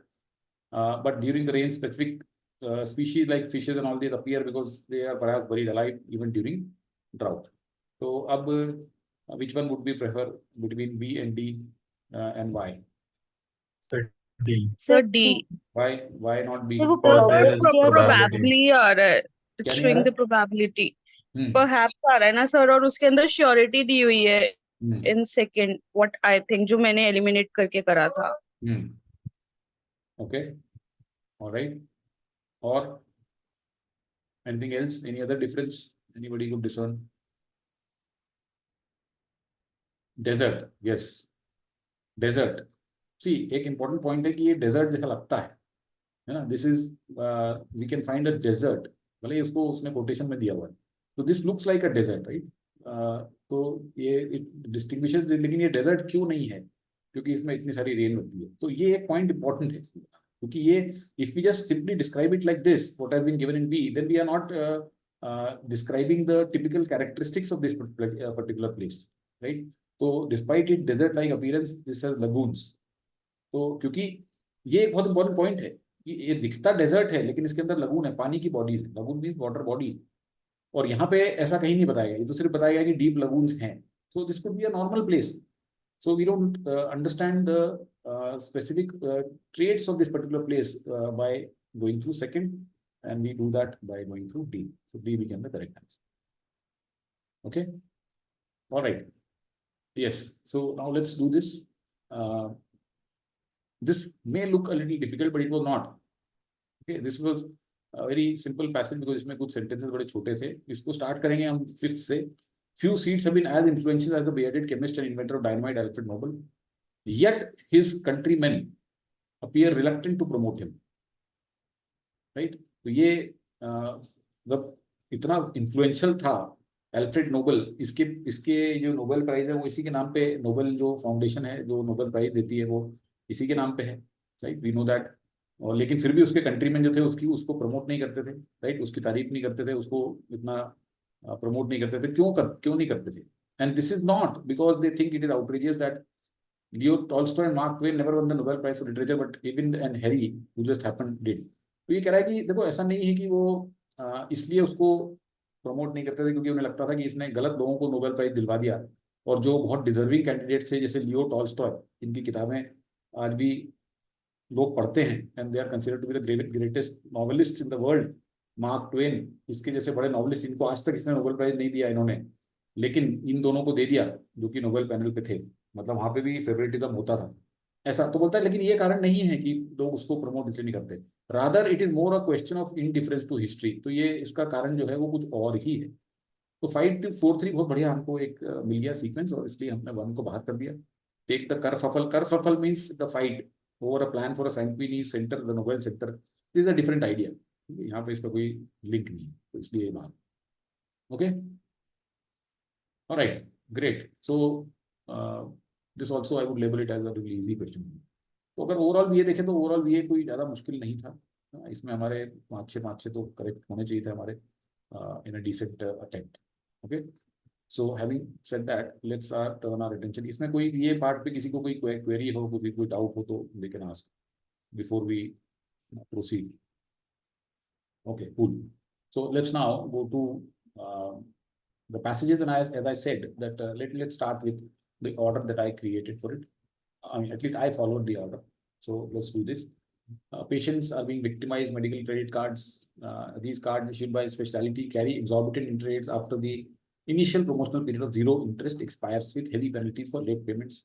But during the rain, specific species like fishes and all these appear because they are perhaps buried alive even during drought. तो अब which one would be prefer between B and D and Y? Sir, D. Sir, Sir, D. Why not B? sir, वो Because there is probability. Probably आ रहा है. क्या It's नहीं आ showing रहा? the probability. Hmm Perhaps आ रहा है ना sir, और उसके अंदर श्योरिटी दी हुई है हम्म in second. What I think जो मैंने एलिमिनेट करके करा था. Okay, alright. और anything else, any other difference anybody could discern? Desert, yes, desert. See, एक important point है कि ये desert जैसा लगता है ना? This is we can find a desert, भले इसको उसने quotation में दिया हुआ है, तो this looks like a desert, right? तो ये it distinguishes, लेकिन ये desert क्यों नहीं है? क्योंकि इसमें इतनी सारी रेन होती है। तो ये एक point important है इसमें, क्योंकि ये if we just simply describe it like this, what has been given in B, then we are not describing the typical characteristics of this particular place, right? तो despite it desert like appearance, this has lagoons. तो क्योंकि ये एक बहुत important point है कि ये दिखता डेजर्ट है लेकिन इसके अंदर लगून है, पानी की बॉडीज है, लगून मींस वाटर बॉडी, और यहाँ पे ऐसा कहीं नहीं बताया गया, ये तो सिर्फ बताया गया कि डीप लगून्स हैं। So this could be a normal place, so we don't understand the specific traits of this particular place by going through second, and we do that by going through D. So D became the correct answer. Okay, all right, yes. So now let's do this. This may look a little difficult, but it was not. Okay, this was a very simple passage because इसमें कुछ sentences बड़े छोटे थे। इसको start करेंगे हम 5th से। Few seeds have been as influential as the bearded chemist and inventor of dynamite Alfred Nobel, yet his countrymen appear reluctant to promote him. Right? तो ये जब इतना influential था एल्फ्रेड नोबल, इसके जो नोबेल प्राइज है वो इसी के नाम पे, नोबेल जो फाउंडेशन है जो नोबेल प्राइज देती है वो इसी के नाम पे है, राइट? We know that. और लेकिन फिर भी उसके कंट्रीमैन जो थे उसको प्रमोट नहीं करते थे, राइट? उसकी तारीफ नहीं करते थे, उसको इतना प्रमोट नहीं करते थे। क्यों नहीं करते थे? And this is not because they think it is outrageous that Leo Tolstoy and Mark Twain never won the Nobel prize for literature, but even and Harry who just happened did. तो ये कह रहा है कि देखो ऐसा नहीं है कि वो इसलिए उसको प्रमोट नहीं करते थे क्योंकि उन्हें लगता था कि इसने गलत लोगों को नोबेल प्राइज दिलवा दिया, और जो बहुत डिजर्विंग कैंडिडेट्स थे जैसे लियो टॉल्स्टॉय, इनकी किताबें आज भी लोग पढ़ते हैं and they are considered to be the greatest novelist in the world. Mark Twain, इसके जैसे बड़े नॉवेलिस्ट, इनको आज तक इसने नोबेल प्राइज नहीं दिया इन्होंने, लेकिन इन दोनों को दे दिया जो कि नोबेल पैनल पे थे, मतलब वहां पे भी फेवरेटिज्म होता था ऐसा। तो बोलता है लेकिन ये कारण नहीं है कि लोग उसको प्रमोट इसलिए नहीं करते, rather it is more a question of indifference to history. तो ये इसका कारण जो है वो कुछ और ही है। तो 5 to 4 3 बहुत बढ़िया हमको एक मिल गया सीक्वेंस, और इसलिए हमने 1 को बाहर कर दिया। Take the kerfuffle, kerfuffle means the fight over a plan for a sanctuary centre, the Nobel centre. This is a different idea, यहाँ पे इसका कोई लिंक नहीं है, तो इसलिए बाहर। Okay, alright, great. So this also I would label it as a really easy question. तो अगर ओवरऑल वीए देखें तो ओवरऑल वीए कोई ज़्यादा मुश्किल नहीं था, इसमें हमारे 5 तो करेक्ट होने चाहिए थे हमारे in a decent attempt. Okay, so having said that, let's turn our attention. इसमें कोई ये पार्ट पे किसी को कोई क्वेरी हो, कोई डाउट हो तो they can ask before we proceed. Okay, cool. So let's now go to the passages, and as I said that let's start with the order that I created for it. I mean, at least I followed the order. So let's do this. Patients are being victimized. Medical credit cards, these cards issued by specialty carry exorbitant interest rates after the initial promotional period of 0 interest expires with heavy penalties for late payments.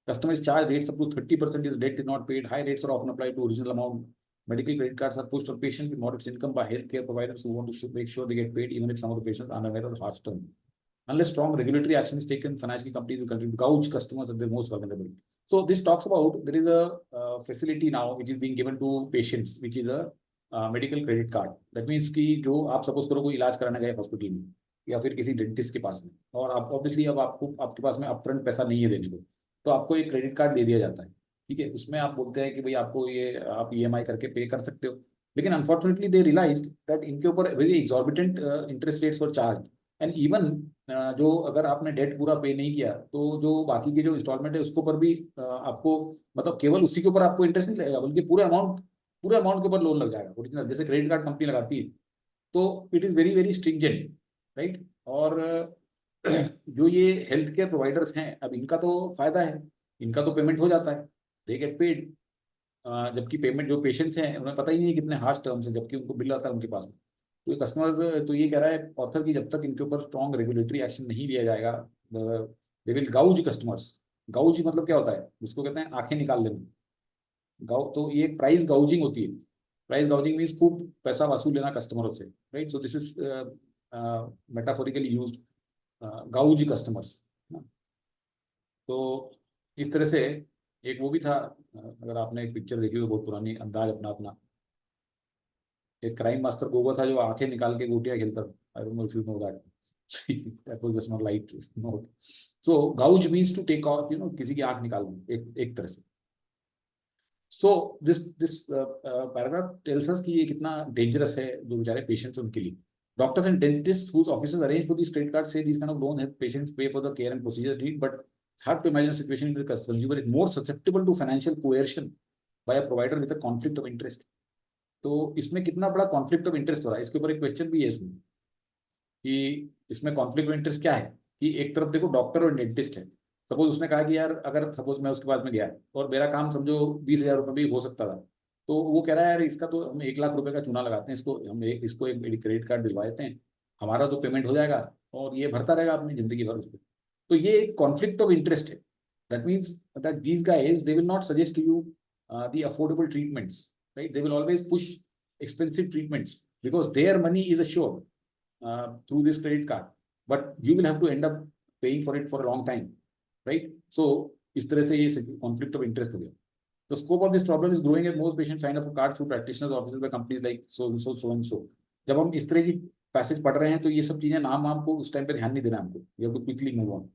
Customers charge rates up to 30% if the debt is not paid. High rates are often applied to original amount. Medical credit cards are pushed on patients with modest income by healthcare providers who want to make sure they get paid, even if some of the patients are unaware of the harsh term. Unless strong regulatory action is taken, financial companies will continue to gouge customers at their most vulnerable. So this talks about there is a facility now which is being given to patients, which is a medical credit card. That means कि जो आप suppose करो कोई इलाज कराने गए hospital में या फिर किसी डेंटिस्ट के पास में, और आप ऑब्वियसली अब आपके पास में अपफ्रंट पैसा नहीं है देने को, तो आपको एक क्रेडिट कार्ड दे दिया जाता है, ठीक है? उसमें आप बोलते हैं कि भाई आपको ये आप EMI करके पे कर सकते हो, लेकिन अनफॉर्चुनेटली दे रियलाइज्ड दैट इनके ऊपर very exorbitant interest rates were charge, and even जो अगर आपने डेट पूरा पे नहीं किया तो जो बाकी के जो इंस्टॉलमेंट है उसके ऊपर भी आपको, मतलब केवल उसी के ऊपर आपको इंटरेस्ट नहीं लगेगा, बल्कि पूरे अमाउंट के ऊपर लोन लग जाएगा ओरिजिनल, जैसे क्रेडिट कार्ड कंपनी लगाती है। तो it is very very stringent, right? और जो ये हेल्थ केयर प्रोवाइडर्स हैं, अब इनका तो फायदा है, इनका तो पेमेंट हो जाता है, दे गेट पेड। जबकि पेमेंट जो पेशेंट्स हैं उन्हें पता ही नहीं है कितने हार्श टर्म्स है, जबकि उनको बिल आता है उनके पास। तो ये कस्टमर तो ये कह रहा है ऑथर की जब तक इनके ऊपर स्ट्रॉन्ग रेगुलेटरी एक्शन नहीं लिया जाएगा, दे विल गाउज कस्टमर्स। गाउज मतलब क्या होता है, जिसको कहते हैं आंखें निकाल लेना। गाउ तो ये एक प्राइस गाउजिंग होती है। प्राइस गाउजिंग मीन्स खूब पैसा वसूल लेना कस्टमरों से, right. So this is metaphorically used, gouge customers. तो इस तरह से एक वो भी था, अगर आपने एक पिक्चर देखी हो बहुत पुरानी, अंदाज अपना अपना, एक क्राइम मास्टर गोगा था जो आंखें निकाल के गोटियां खेलता था। I don't know if you know that. that was just not light note. So gouge means to take out, you know, किसी की आंख निकालना एक तरह से। So this paragraph tells us कि ये कितना dangerous है जो बेचारे patients उनके लिए। Doctors and dentists whose offices arrange for these credit cards say these kind of loans help patients pay for the care and procedure need, but it's hard to imagine a situation in which the consumer is more susceptible to financial coercion by a provider with a conflict of interest। तो इसमें कितना बड़ा conflict of interest हो रहा है, इसके ऊपर एक क्वेश्चन भी है इसमें कि इसमें कॉन्फ्लिक्ट ऑफ इंटरेस्ट क्या है। कि एक तरफ देखो डॉक्टर और डेंटिस्ट है, सपोज उसने कहा कि यार अगर सपोज मैं उसके पास में गया और मेरा काम समझो 20,000 रुपये भी हो सकता था, तो वो कह रहा है यार इसका तो हम 1 लाख रुपए का चूना लगाते हैं, इसको हम इसको एक क्रेडिट कार्ड दिलवा देते हैं, हमारा तो पेमेंट हो जाएगा और ये भरता रहेगा अपनी जिंदगी भर उसको। तो ये एक कॉन्फ्लिक्ट ऑफ इंटरेस्ट है। That means that these guys they will not suggest to you the affordable treatments, right? They will always push expensive treatments because their money is assured through this credit card, but you will have to end up paying for it for a long time, right? So इस तरह से ये conflict of interest हो गया। The scope of this problem is growing as most patients sign up for cards through practitioners offices by companies like so and so so and so। जब हम इस तरह की पैसेज पढ़ रहे हैं तो ये सब चीजें नाम आपको उस टाइम पे ध्यान नहीं देना हमको, you have to quickly move on।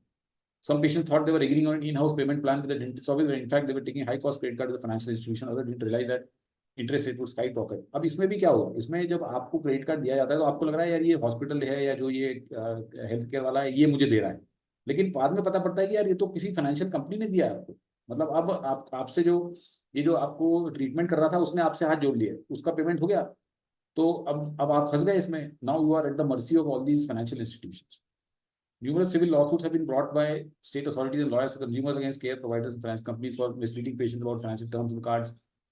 Some patients thought they were agreeing on an in-house payment plan with the dentist office, but in fact they were taking high-cost credit card with a financial institution। Others didn't realize that interest rate sky rocket. अब इसमें भी क्या होगा, इसमें जब आपको credit card दिया जाता है तो आपको लग रहा है यार ये हॉस्पिटल है या जो ये हेल्थ केयर वाला है ये मुझे दे रहा है, लेकिन बाद में पता पड़ता है कि यार ये तो किसी फाइनेंशियल कंपनी ने दिया है आपको। मतलब अब आपसे जो ये जो आपको ट्रीटमेंट कर रहा था उसने आपसे हाथ जोड़ लिया, उसका पेमेंट हो गया, तो अब आप फंस गए इसमें। Now you are at the mercy of all these financial institutions. Numerous civil lawsuits have been brought by state authorities and lawyers for consumers against care providers and finance companies for misleading patients about financial terms of the cards,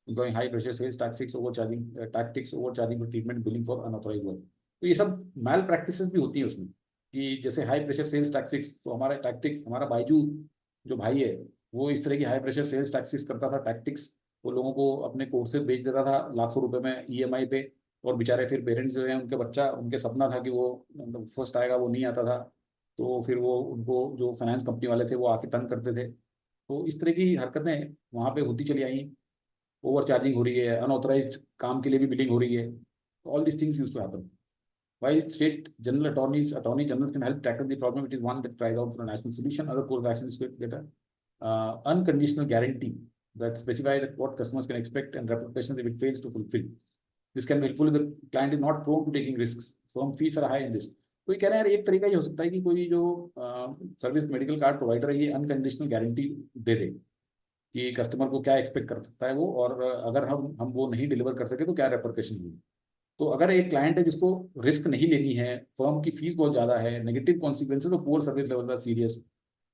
employing high pressure sales tactics, overcharging for treatment, billing for unauthorized work। तो ये सब मैल practices भी होती है उसमें, कि जैसे high pressure sales tactics, तो हमारा बायजू जो भाई है वो इस तरह की हाई प्रेशर सेल्स टैक्टिक्स करता था। टैक्टिक्स वो लोगों को अपने कोर्स से बेच देता था लाखों रुपए में EMI पे, और बेचारे फिर पेरेंट्स जो है उनके बच्चा, उनके सपना था कि वो फर्स्ट आएगा, वो नहीं आता था, तो फिर वो उनको जो फाइनेंस कंपनी वाले थे वो आके तंग करते थे। तो इस तरह की हरकतें वहाँ पे होती चली आई। ओवर चार्जिंग हो रही है, अनऑथराइज्ड काम के लिए भी बिलिंग हो रही है। All this things used to happen. While state general attorney generals can help tackle the problem, it is one that tries out for a national solution. Other course of action is to get a unconditional guarantee that specify that what customers can expect and repercussions if it fails to fulfill. This can be helpful if the client is not prone to taking risks. Firm fees are high in this। कोई कह रहा है यार एक तरीका ये हो सकता है कि कोई जो सर्विस मेडिकल कार्ड प्रोवाइडर है ये अनकंडीशनल गारंटी दे दे कि कस्टमर को क्या एक्सपेक्ट कर सकता है वो, और अगर हम वो नहीं डिलीवर कर सके तो क्या रेपरकशन होगी। तो अगर एक क्लाइंट है जिसको रिस्क नहीं लेनी है, फर्म की फीस बहुत ज्यादा है, नेगेटिव कॉन्सिक्वेंसेज, तो पुअर सर्विस लेवल का सीरियस,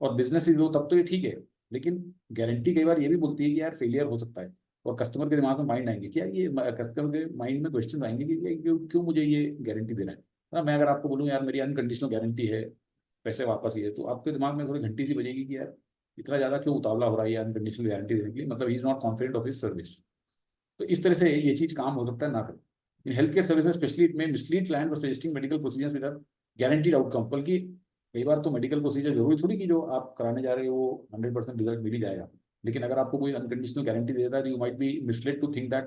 और बिजनेस इज लो, तब तो ये ठीक है। लेकिन गारंटी कई बार ये भी बोलती है कि यार फेलियर हो सकता है, और कस्टमर के दिमाग में माइंड आएंगे कि यार ये कस्टमर के माइंड में क्वेश्चन आएंगे कि क्यों मुझे ये गारंटी देना है। मैं अगर आपको बोलूँ यार मेरी अनकंडीशनल गारंटी है, पैसे वापस ही है, तो आपके दिमाग में थोड़ी घंटी सी बजेगी कि यार इतना ज्यादा क्यों उतावला हो रहा है अनकंडीशनल गारंटी देने के लिए, मतलब he is not confident of his service. तो इस तरह से ये चीज काम हो सकता है ना करें। In healthcare services, especially, it may mislead client by suggesting medical procedures with a guaranteed outcome। बल्कि कई बार तो मेडिकल प्रोसीजर जरूरी थोड़ी कि जो आप कराने जा रहे हो वो 100% रिजल्ट मिल ही जाएगा, लेकिन अगर आपको कोई अनकंडीशनल गारंटी देता है तो you might be misled to think that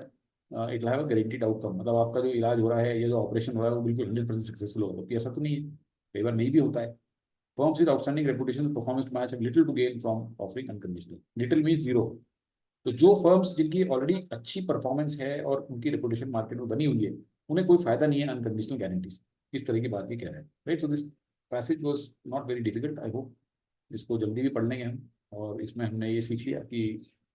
it have a guaranteed outcome. मतलब आपका जो इलाज हो रहा है या जो ऑपरेशन हो रहा है वो बिल्कुल 100% सक्सेसफुल होगा, जबकि ऐसा तो नहीं है, कई बार नहीं भी होता है। Firms with outstanding reputation performance match have little to gain from offering unconditional। Little means zero। तो जो फर्म्स जिनकी ऑलरेडी अच्छी परफॉर्मेंस है और उनकी रेपुटेशन मार्केट में बनी हुई है, उन्हें कोई फायदा नहीं है अनकंडीशनल गारंटीज। इस तरह की बात ये कह रहे हैं, right. So this passage was not very difficult. I hope इसको जल्दी भी पढ़ लेंगे हम, और इसमें हमने ये सीख लिया कि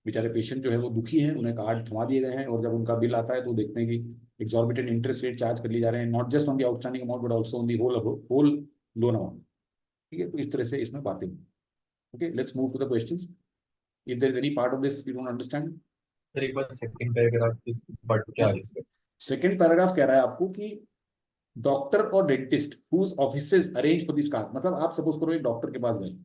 बेचारे पेशेंट जो है वो दुखी हैं, उन्हें कार्ड थमा दिए गए हैं, और जब उनका बिल आता है तो देखते हैं कि एक्सॉर्बिटेंट इंटरेस्ट रेट चार्ज कर लिए जा रहे हैं, not just on the outstanding amount but also on the whole loan amount, ठीक है। तो इस तरह से इसमें बातें। Okay, let's move to the questions. If there is any part of this you don't understand. Sir एक बार सेकंड पैराग्राफ पढ़ क्या है इसका? सेकंड पैराग्राफ कह रहा है आपको कि डॉक्टर और dentist whose offices arrange for this card, मतलब आप सपोज करो एक डॉक्टर के पास गए,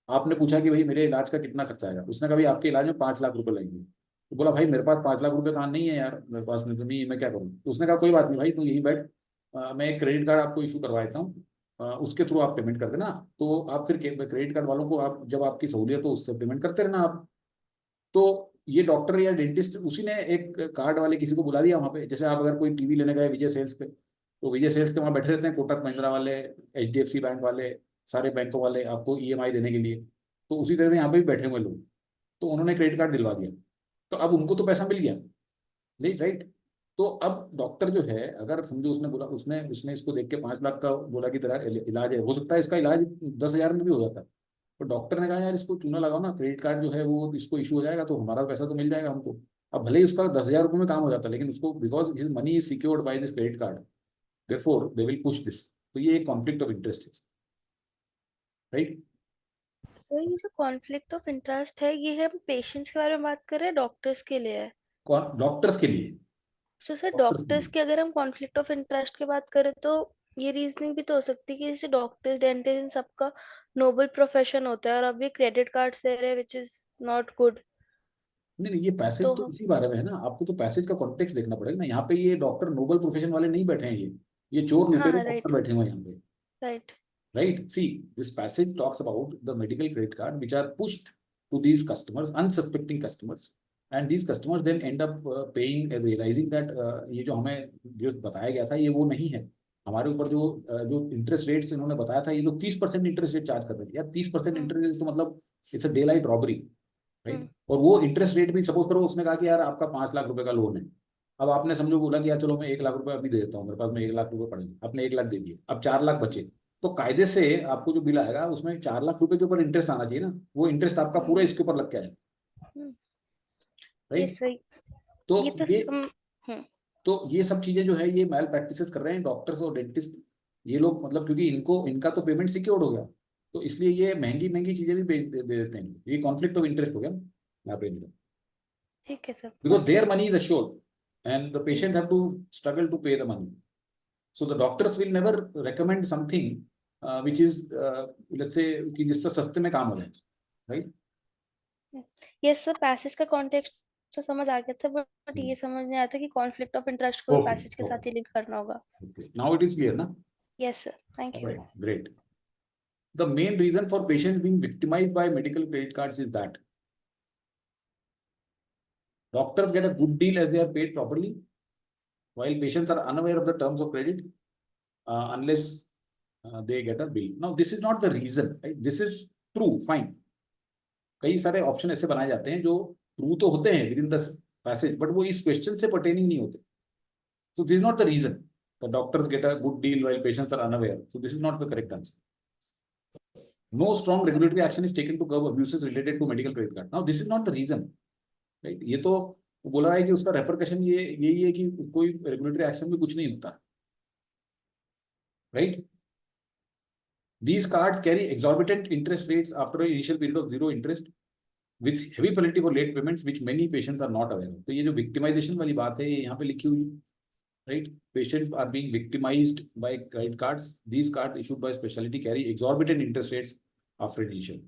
आपने पूछा कि भाई मेरे इलाज का कितना खर्चा आएगा, उसने कहा भाई आपके इलाज में 5 लाख रुपए लगेंगे। तो बोला भाई मेरे पास 5 लाख रुपए कहाँ नहीं है यार, मेरे पास में तो नहीं है, मैं क्या करूँ। तो उसने कहा कोई बात नहीं भाई, तू यहीं बैठ, मैं एक क्रेडिट कार्ड आपको इशू करवा देता हूँ, उसके थ्रू आप पेमेंट कर देना। तो आप फिर क्रेडिट कार्ड वालों को आप जब आपकी सहूलियत हो उससे पेमेंट करते रहना आप। तो ये डॉक्टर या डेंटिस्ट उसी ने एक कार्ड वाले किसी को बुला दिया वहाँ पे। जैसे आप अगर कोई टीवी लेने गए विजय सेल्स पे, तो विजय सेल्स के वहाँ बैठे रहते हैं कोटक महिंद्रा वाले, HDFC बैंक वाले, सारे बैंकों वाले आपको EMI देने के लिए। तो उसी तरह से यहाँ पे भी बैठे हुए लोग, तो उन्होंने क्रेडिट कार्ड दिलवा दिया, तो अब उनको तो पैसा मिल गया, नहीं राइट। तो अब डॉक्टर जो है, अगर समझो उसने बोला, उसने उसने इसको देख के 5 लाख का बोला कि तेरा इलाज है, हो सकता है इसका इलाज 10,000 में भी हो जाता है। तो डॉक्टर ने कहा यार इसको चूना लगाओ ना, क्रेडिट कार्ड जो है वो इसको इशू हो जाएगा, तो हमारा पैसा तो मिल जाएगा हमको। अब भले ही उसका 10,000 रुपये में काम हो जाता है, लेकिन उसको because his money is secured by this credit card, therefore they will push this. तो ये एक कॉन्फ्लिक्ट ऑफ इंटरेस्ट है, राइट। सर ये जो कॉन्फ्लिक्ट ऑफ इंटरेस्ट है ये हम पेशेंट्स के बारे में बात कर रहे हैं, डॉक्टर्स के लिए है? डॉक्टर्स के लिए, सो सर डॉक्टर्स के डॉक्टर्स लिए। की अगर हम कॉन्फ्लिक्ट ऑफ इंटरेस्ट की बात करें तो ये रीजनिंग भी तो हो सकती है कि जैसे डॉक्टर्स डेंटिस्ट इन सबका नोबल प्रोफेशन होता है और अभी क्रेडिट कार्ड दे रहे हैं विच इज नॉट गुड। नहीं नहीं, ये पैसेज तो तो हम इसी बारे में है ना, आपको तो पैसेज का कॉन्टेक्स्ट देखना पड़ेगा ना। यहाँ पे ये डॉक्टर नोबल प्रोफेशन वाले नहीं बैठे हैं, ये चोर लुटेरे हाँ डॉक्टर राइट बैठे हुए हैं यहाँ पे, right. right? See, this passage talks about the medical credit card which are pushed to these customers, unsuspecting customers, and these customers then end up paying, realizing that ये जो हमें जो बताया गया था ये वो नहीं है। हमारे ऊपर जो इंटरेस्ट रेट्स इन्होंने बताया था, ये लोग 30% इंटरेस्ट रेट चार्ज कर रहे हैं यार। 30% इंटरेस्ट रेट तो मतलब it's a day light robbery, right. और वो इंटरेस्ट रेट भी सपोज करो उसने कहा कि यार आपका 5 लाख रुपए का लोन है, अब आपने समझो बोला कि यार चलो मैं 1 लाख रुपए अभी दे देता हूँ, मेरे पास में 1 लाख रुपए पड़ेंगे, आपने 1 लाख दे दिए, अब 4 लाख बचे। तो कायदे से आपको जो बिल आएगा उसमें 4 लाख रुपए के ऊपर इंटरेस्ट आना चाहिए ना, वो इंटरेस्ट आपका पूरा इसके ऊपर लग के आएगा, ये राइट। सही। तो ये तो ये हम्म तो ये सब चीजें जो है ये मैल प्रैक्टिसेस कर रहे हैं डॉक्टर्स और डेंटिस्ट, ये लोग, मतलब क्योंकि इनका तो पेमेंट सिक्योर्ड हो गया, तो इसलिए ये महंगी महंगी चीजें भी दे देते हैं। ये कॉन्फ्लिक्ट ऑफ इंटरेस्ट हो गया यहाँ पे, ठीक है sir. because their money is assured and the patient have to struggle to pay the money. So the doctors will never recommend something which is let's say कि जिससे सस्ते में काम हो जाए, right? यस सर पैसेज का context तो समझ आ गया था बट ये समझ नहीं आया था कि कॉन्फ्लिक्ट ऑफ इंटरेस्ट को Okay, पैसेज के साथ ही लिंक करना होगा। okay. Now it is clear, ना? Yes sir thank you. Right, great. The main reason for patients being victimized by medical credit cards is that doctors get a good deal as they are paid properly, while patients are unaware of the terms of credit unless they get a bill. Now this is not the reason, right? This is true, fine. कई सारे option ऐसे बनाए जाते हैं जो true तो होते हैं within the passage, but वो इस क्वेश्चन से पर्टेनिंग नहीं होते। So this is not the reason the doctors get a good deal while patients are unaware, so this is not the correct answer. No strong regulatory action is taken to curb abuses related to medical credit card. Now this is not the reason, right. ये तो बोला है कि उसका repercussion ये यही है कि कोई रेगुलेटरी एक्शन में कुछ नहीं होता, right. These cards carry exorbitant interest rates after an initial period of zero interest, with heavy penalty for late payments, which many patients are not aware of. तो ये जो victimization वाली बात है ये यहाँ पे लिखी हुई है, right? Patients are being victimized by credit cards. These cards issued by specialty carry exorbitant interest rates after initial,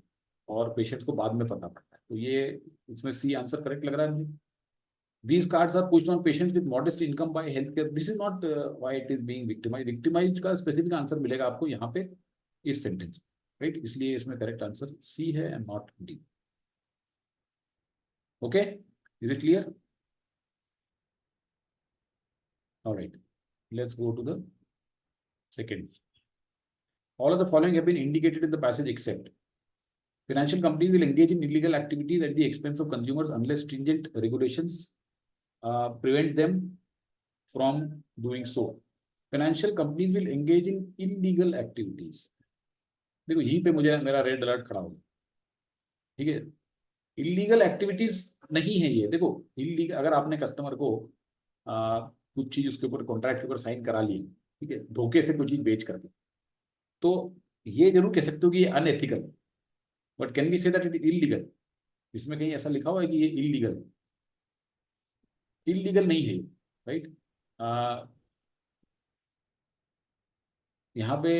और patients को बाद में पता पड़ता है। तो ये इसमें C आंसर करेक्ट लग रहा है मुझे। These cards are pushed on patients with modest income by healthcare. This is not why it is being victimized. Victimized का specific आंसर मिलेगा आपको यहाँ पे इस सेंटेंस, राइट। इसलिए इसमें करेक्ट आंसर सी है and not D. Okay, is it clear? Alright, let's go to the second. All of the following have been indicated in the passage except financial companies will engage in illegal activities at the expense of consumers unless stringent regulations prevent them from doing so. Financial companies will engage in illegal activities. देखो यहीं पे मुझे मेरा red alert खड़ा हो, ठीक है। Illegal activities नहीं है ये। देखो इलीगल, अगर आपने कस्टमर को कुछ चीज उसके ऊपर कॉन्ट्रैक्ट के ऊपर साइन करा ली, ठीक है, धोखे से कोई चीज बेच करके, तो ये जरूर कह सकते हो कि ये unethical, but can be say that it is illegal? इसमें कहीं ऐसा लिखा हुआ है कि ये इलीगल? इलीगल नहीं है, राइट? यहाँ पे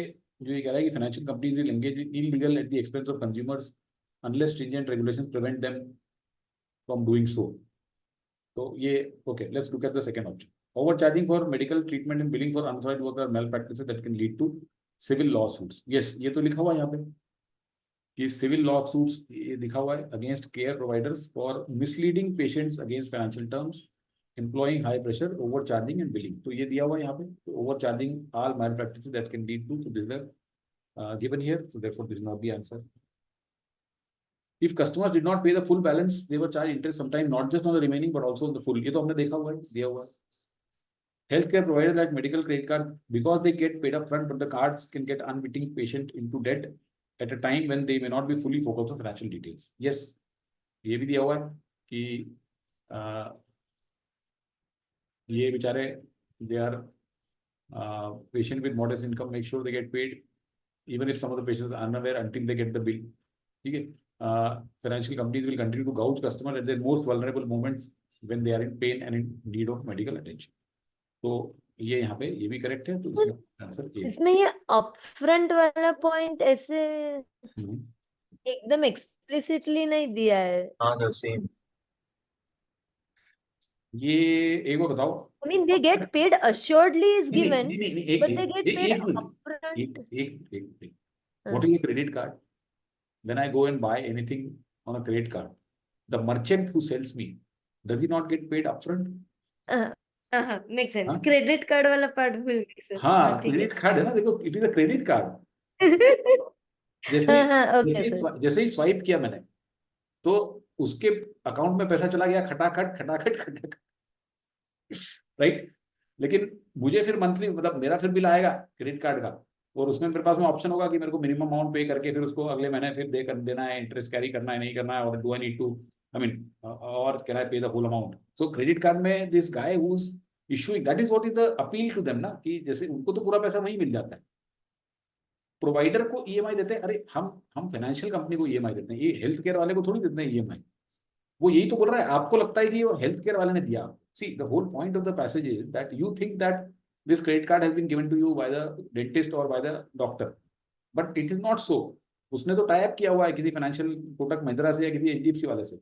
जो ये कह रहा है कि financial company will engage in illegal at the expense of consumers unless stringent regulations prevent them from doing so. तो ये okay, let's look at the second option. Overcharging for medical treatment and billing for unauthorised work और malpractices that can lead to civil lawsuits. Yes, ये तो लिखा हुआ है यहाँ पे कि सिविल लॉ सूट्स, ये लिखा हुआ है against care providers for misleading patients against financial terms, employing high pressure, overcharging and billing। तो ये दिया हुआ है यहाँ पे, तो overcharging all malpractices that can lead to, so this is given here, so therefore this is not the answer। If customers did not pay the full balance, they were charged interest sometime not just on the remaining but also on the full। ये तो हमने देखा हुआ है, दिया हुआ है। Healthcare providers like medical credit card, because they get paid up front, but the cards can get unwitting patient into debt at a time when they may not be fully focused on financial details। Yes, ये भी दिया हुआ है कि ये बेचारे they are patient with modest income, make sure they get paid even if some of the patients are unaware until they get the bill। ठीक है, financial companies will continue to gouge customer at their most vulnerable moments when they are in pain and in need of medical attention। तो ये यहाँ पे ये भी correct है, तो इसका आंसर ए। इसमें ये अपफ्रंट वाला पॉइंट ऐसे एकदम एक्सप्लिसिटली नहीं दिया है। हाँ द सेम। ये एक बार बताओ। I mean, they get paid assuredly is नहीं, given, नहीं, नहीं, नहीं, एक but मिनट, they get एक- paid एक मिनट, upfront. एक what is a credit card? When I go and buy anything on a credit card, the merchant who sells me, does he not get paid upfront? Makes sense. हाँ? Credit card वाला part भूल गई sir. हाँ, ठीक है। Credit card है ना, देखो it is a credit card. Okay sir. जैसे ही स्वाइप किया मैंने, तो उसके अकाउंट में पैसा चला गया खटाखट खटाखट खटाखट, राइट? लेकिन मुझे फिर मंथली, मतलब मेरा फिर बिल आएगा क्रेडिट कार्ड का, और उसमें मेरे पास में ऑप्शन होगा कि मेरे को मिनिमम अमाउंट पे करके फिर उसको अगले महीने फिर दे कर देना है, इंटरेस्ट कैरी करना है नहीं करना है, और do I need to, I mean, और can I pay the whole amount. So credit card में this guy who is issuing, that is what is the appeal to them ना, कि जैसे उनको तो पूरा पैसा वही मिल जाता है, प्रोवाइडर को ईएमआई देते हैं। अरे हम फाइनेंशियल कंपनी को ईएमआई देते हैं, ये हेल्थ केयर वाले को थोड़ी देते हैं ईएमआई। वो यही तो बोल रहा है, आपको लगता है कि वो हेल्थ केयर वाले ने दिया। See the whole point of the passage is that you think that this credit card has been given to you by the dentist और by the doctor, but it is not so. उसने तो tie up किया हुआ है किसी financial Kotak Mahindra से या किसी एचडीएफसी वाले से।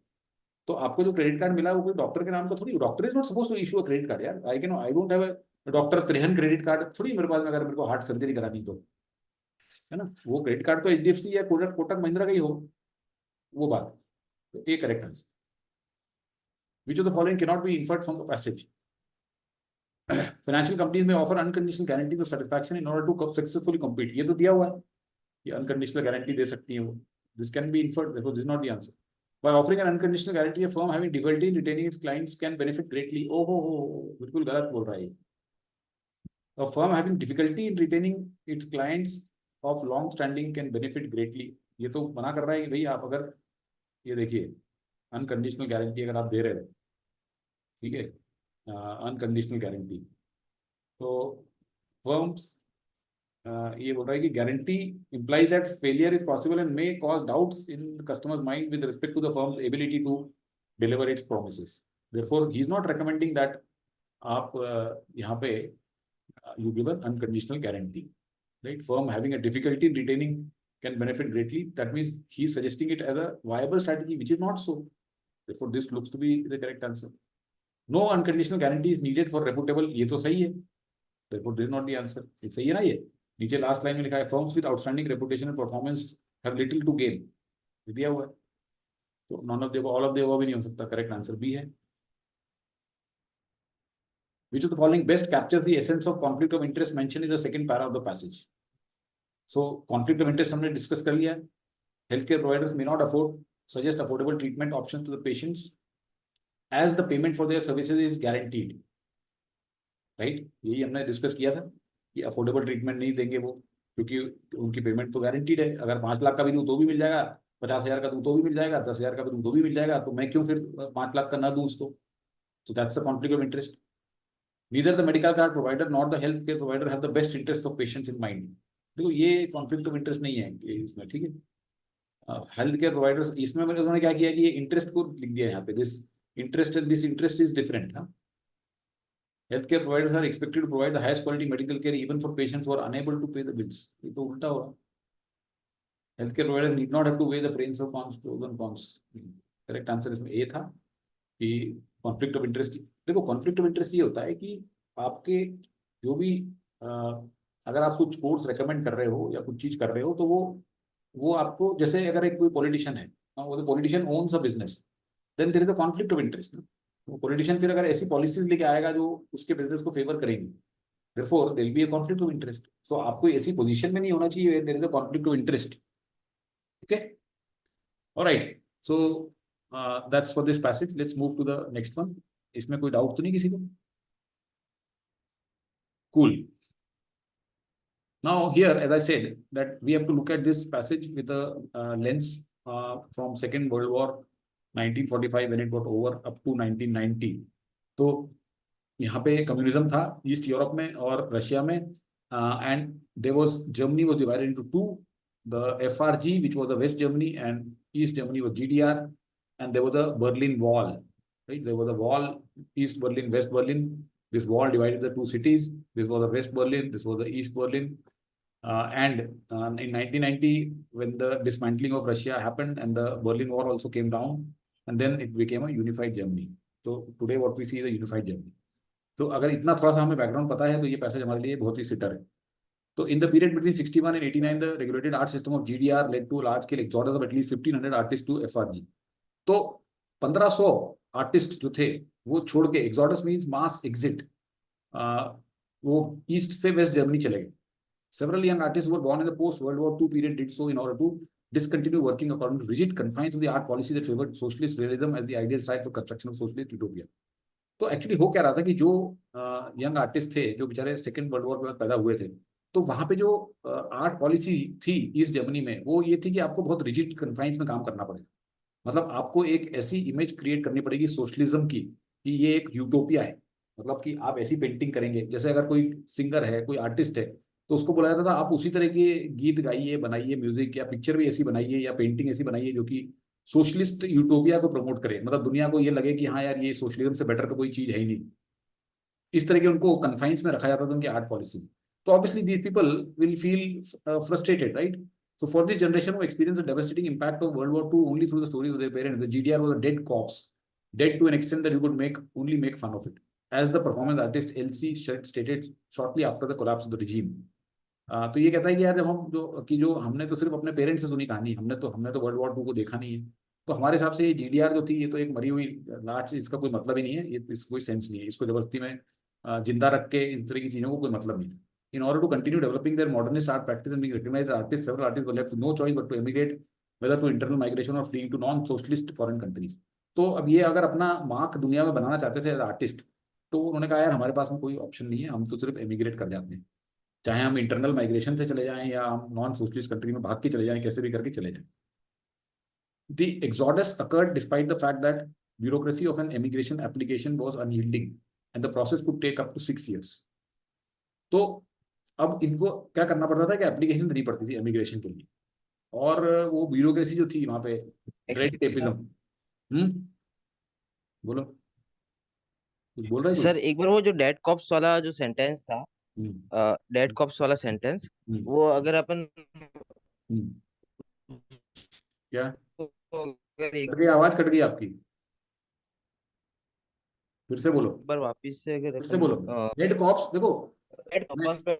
तो आपको जो क्रेडिट कार्ड मिला है वो कोई डॉक्टर के नाम का थोड़ी, doctor is not suppose to issue a credit card यार। I don't have a doctor Trehan credit card थोड़ी मेरे पास में, अगर मेरे को हार्ट सर्जरी करानी तो, है ना? वो क्रेडिट कार्ड तो एचडीएफसी या कोटक महिंद्रा का ही हो, वो बात। तो ये correct answer. Which of the following cannot be inferred from the passage? Financial companies may offer unconditional guarantee of satisfaction in order to successfully compete। ये तो दिया हुआ है, ये unconditional guarantee दे सकती है वो। This can be inferred, therefore this is not the answer। By offering an unconditional guarantee, a firm having difficulty in retaining its clients can benefit greatly। ओहो, बिल्कुल गलत बोल रहा है। A firm having difficulty in retaining its clients of long standing can benefit greatly। ये तो मना कर रहा है कि भाई आप अगर, ये देखिए, अनकंडीशनल गारंटी अगर आप दे रहे हो, ठीक है, अनकंडीशनल गारंटी, तो फर्म्स ये बोल रहा है कि guarantee implies that failure is possible and may cause doubts in the customer's mind with respect to the firm's ability to deliver its promises। Therefore, he is not recommending that आप यहाँ पे you give an unconditional guarantee, right? Firm having a difficulty in retaining can benefit greatly. That means he is suggesting it as a viable strategy, which is not so। Therefore, this looks to be the correct answer। No unconditional guarantee is needed for reputable, ये तो सही है। Therefore, this is not the answer। ये सही है ना? ये नीचे लास्ट लाइन में लिखा है firms with outstanding reputation and performance have little to gain, दिया हुआ है। तो none of the above, all of the above भी नहीं हो सकता। करेक्ट आंसर बी है। Which of the following best captures the essence of conflict of interest mentioned in the second para of the passage? So conflict of interest हमने discuss कर लिया है। Healthcare providers may not suggest affordable treatment options to the patients as the payment for their services is guaranteed, right? यही हमने discuss किया था कि affordable treatment नहीं देंगे वो, क्योंकि उनकी पेमेंट तो गारंटीड है। अगर 5 लाख का भी दूं तो भी मिल जाएगा, 50,000 का दूं तो भी मिल जाएगा, 10,000 का भी दूं तो भी मिल जाएगा, तो मैं क्यों फिर 5 लाख का ना दूं उसको? So that's the conflict of interest। Neither the medical card provider nor the healthcare provider have the best interest of patients in mind। देखो ये कॉन्फ्लिक्ट ऑफ इंटरेस्ट नहीं है ये इसमें, ठीक है। हेल्थ केयर प्रोवाइडर्स, इसमें मैंने उन्होंने क्या किया कि ये इंटरेस्ट को लिख दिया यहाँ पे, दिस इंटरेस्ट इज डिफरेंट। हाँ, healthcare providers are expected to provide the highest quality medical care even for patients who are unable to pay the bills। ये तो उल्टा हो रहा। healthcare providers need not have to weigh the pros and cons। Correct answer इसमें ए था कि conflict of interest. देखो conflict of interest ये होता है कि आपके जो भी अगर आप कुछ कोर्स रेकमेंड कर रहे हो या कुछ चीज कर रहे हो, तो वो आपको, जैसे अगर एक कोई पॉलिटिशियन है, वो politician owns a business, then there is a conflict of interest. वो पॉलिटिशियन फिर अगर ऐसी पॉलिसीज लेके आएगा जो उसके बिजनेस को फेवर करेंगी, therefore there will be a conflict of interest। so आपको ऐसी पोजीशन में नहीं होना चाहिए there is a conflict of interest। okay, all right, so that's for this passage। let's move to the next one। इसमें कोई doubt तो नहीं किसी को? cool। now here as I said that we have to look at this passage with a lens from Second World War 1945 when it got over up to 1990। तो यहाँ पे communism था ईस्ट यूरोप में और रशिया में, and there was Germany was divided into two, the FRG which was the West Germany and East Germany was GDR, and there was the Berlin Wall, right? There was the wall, East Berlin, West Berlin. This wall divided the two cities, this was the West Berlin, this was the East Berlin. And in 1990 when the dismantling of Russia happened and the Berlin Wall also came down, and then it became a unified Germany। so today what we see is a unified Germany। तो अगर इतना थोड़ा सा हमें background पता है तो ये पैसेज हमारे लिए बहुत ही सिटर है। तो in the period between 61 and 89 the regulated art system of GDR led to large scale exodus of at least 1500 artist to FRG. तो 1500 आर्टिस्ट जो थे वो छोड़ के, एक्सोडस मींस मास एग्जिट, वो ईस्ट से वेस्ट जर्मनी चले गए। Several young artists who were born in the post-World War II period did so in order to discontinue working according to rigid confines of the art policy that favored socialist realism as the ideal site for construction of socialist utopia। तो actually हो क्या रहा था कि जो young artist थे जो बेचारे सेकेंड वर्ल्ड वॉर में पैदा हुए थे, तो वहां पे जो आर्ट पॉलिसी थी ईस्ट जर्मनी में, वो ये थी कि आपको बहुत रिजिड कन्फाइंस में काम करना पड़ेगा। मतलब आपको एक ऐसी इमेज क्रिएट करनी पड़ेगी सोशलिज्म की कि ये एक यूटोपिया है। मतलब कि आप ऐसी पेंटिंग करेंगे, जैसे अगर कोई सिंगर है, कोई आर्टिस्ट है, तो उसको बोला जाता था आप उसी तरह के गीत गाइए, बनाइए म्यूजिक, या पिक्चर भी ऐसी बनाइए या पेंटिंग ऐसी बनाइए जो कि सोशलिस्ट यूटोपिया को प्रमोट करे। मतलब दुनिया को ये लगे कि हाँ यार, ये सोशलिज्म से बेटर तो कोई चीज है ही नहीं। इस तरह के उनको कन्फाइंस में रखा जाता था उनकी आर्ट पॉलिसी। तो obviously these people will feel frustrated, right? So for this generation who experienced the devastating impact of World War II only through the stories of their parents, the GDR was a dead corpse, dead to an extent that you could only make fun of it, as the performance artist Elsie stated shortly after the collapse of the regime। तो ये कहता है कि यार जब हम जो हमने तो सिर्फ अपने पेरेंट्स से सुनी कहानी, हमने तो वर्ल्ड वॉर 2 को देखा नहीं है, तो हमारे हिसाब से ये जीडीआर जो थी ये तो एक मरी हुई लाश, इसका कोई मतलब ही नहीं है, ये इसका कोई सेंस नहीं है, इसको जबरदस्ती में जिंदा रख के इन तरह की चीजों को कोई मतलब नहीं था। In order to continue developing their modernist art practice and being recognized artists, several artists were left with no choice but to emigrate, whether to internal migration or fleeing to non-socialist foreign countries। तो अब ये अगर अपना mark दुनिया में बनाना चाहते थे artist, तो उन्होंने कहा यार हमारे पास में कोई ऑप्शन नहीं है, हम तो सिर्फ एमिग्रेट कर जाते हैं, चाहे हम इंटरनल माइग्रेशन से चले जाएं या हम नॉन सोशलिस्ट कंट्री में भाग के चले जाएं, कैसे भी करके चले जाएं। The exodus occurred despite the fact that bureaucracy of an emigration application was unyielding and the process could take up to 6 years। तो अब इनको क्या करना पड़ता था कि एप्लीकेशन देनी पड़ती थी इमिग्रेशन के लिए, और वो ब्यूरोक्रेसी जो थी वहां पे, रेड टेपिज्म। बोलो, कुछ बोल रहे थे? सर एक बार वो जो डेड कॉप्स वाला जो सेंटेंस था, डेड कॉप्स वाला सेंटेंस, वो अगर अपन क्या अगर ये आवाज कट गई आपकी, फिर से बोलो, बार वापिस से अगर फिर से बोलो। डेड कॉप्स, देखो डेड कॉप्स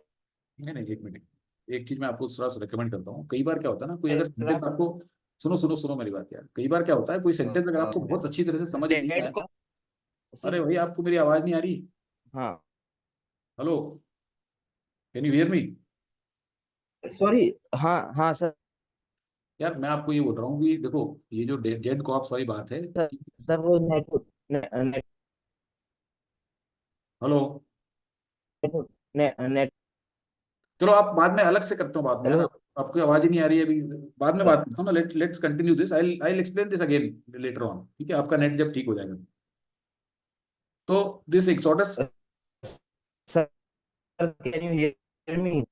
नहीं, एक मिनट, एक चीज मैं आपको थोड़ा सा रिकमेंड करता हूँ। कई बार क्या होता है ना, कोई अगर सेंटेंस आपको, सुनो मेरी बात यार, कई बार क्या होता है कोई सेंटेंस अगर आपको बहुत अच्छी तरह से समझ नहीं आया, अरे भाई आपको मेरी आवाज नहीं आ रही? हाँ, hello, can you hear me? Sorry, हाँ सर। यार मैं आपको ये बोल रहा हूँ कि देखो ये जो डेड कॉप्स वाली बात है, सर वो नेट हेलो, नेट चलो आप बाद में अलग से करता हूँ, बाद में यार, आपको आवाज ही नहीं आ रही है अभी, बाद में बात करता हूँ ना। Let's continue this, I explain this again later on, ठीक है? आपका नेट जब ठीक हो जाएगा। तो this exodus, sir can you hear me?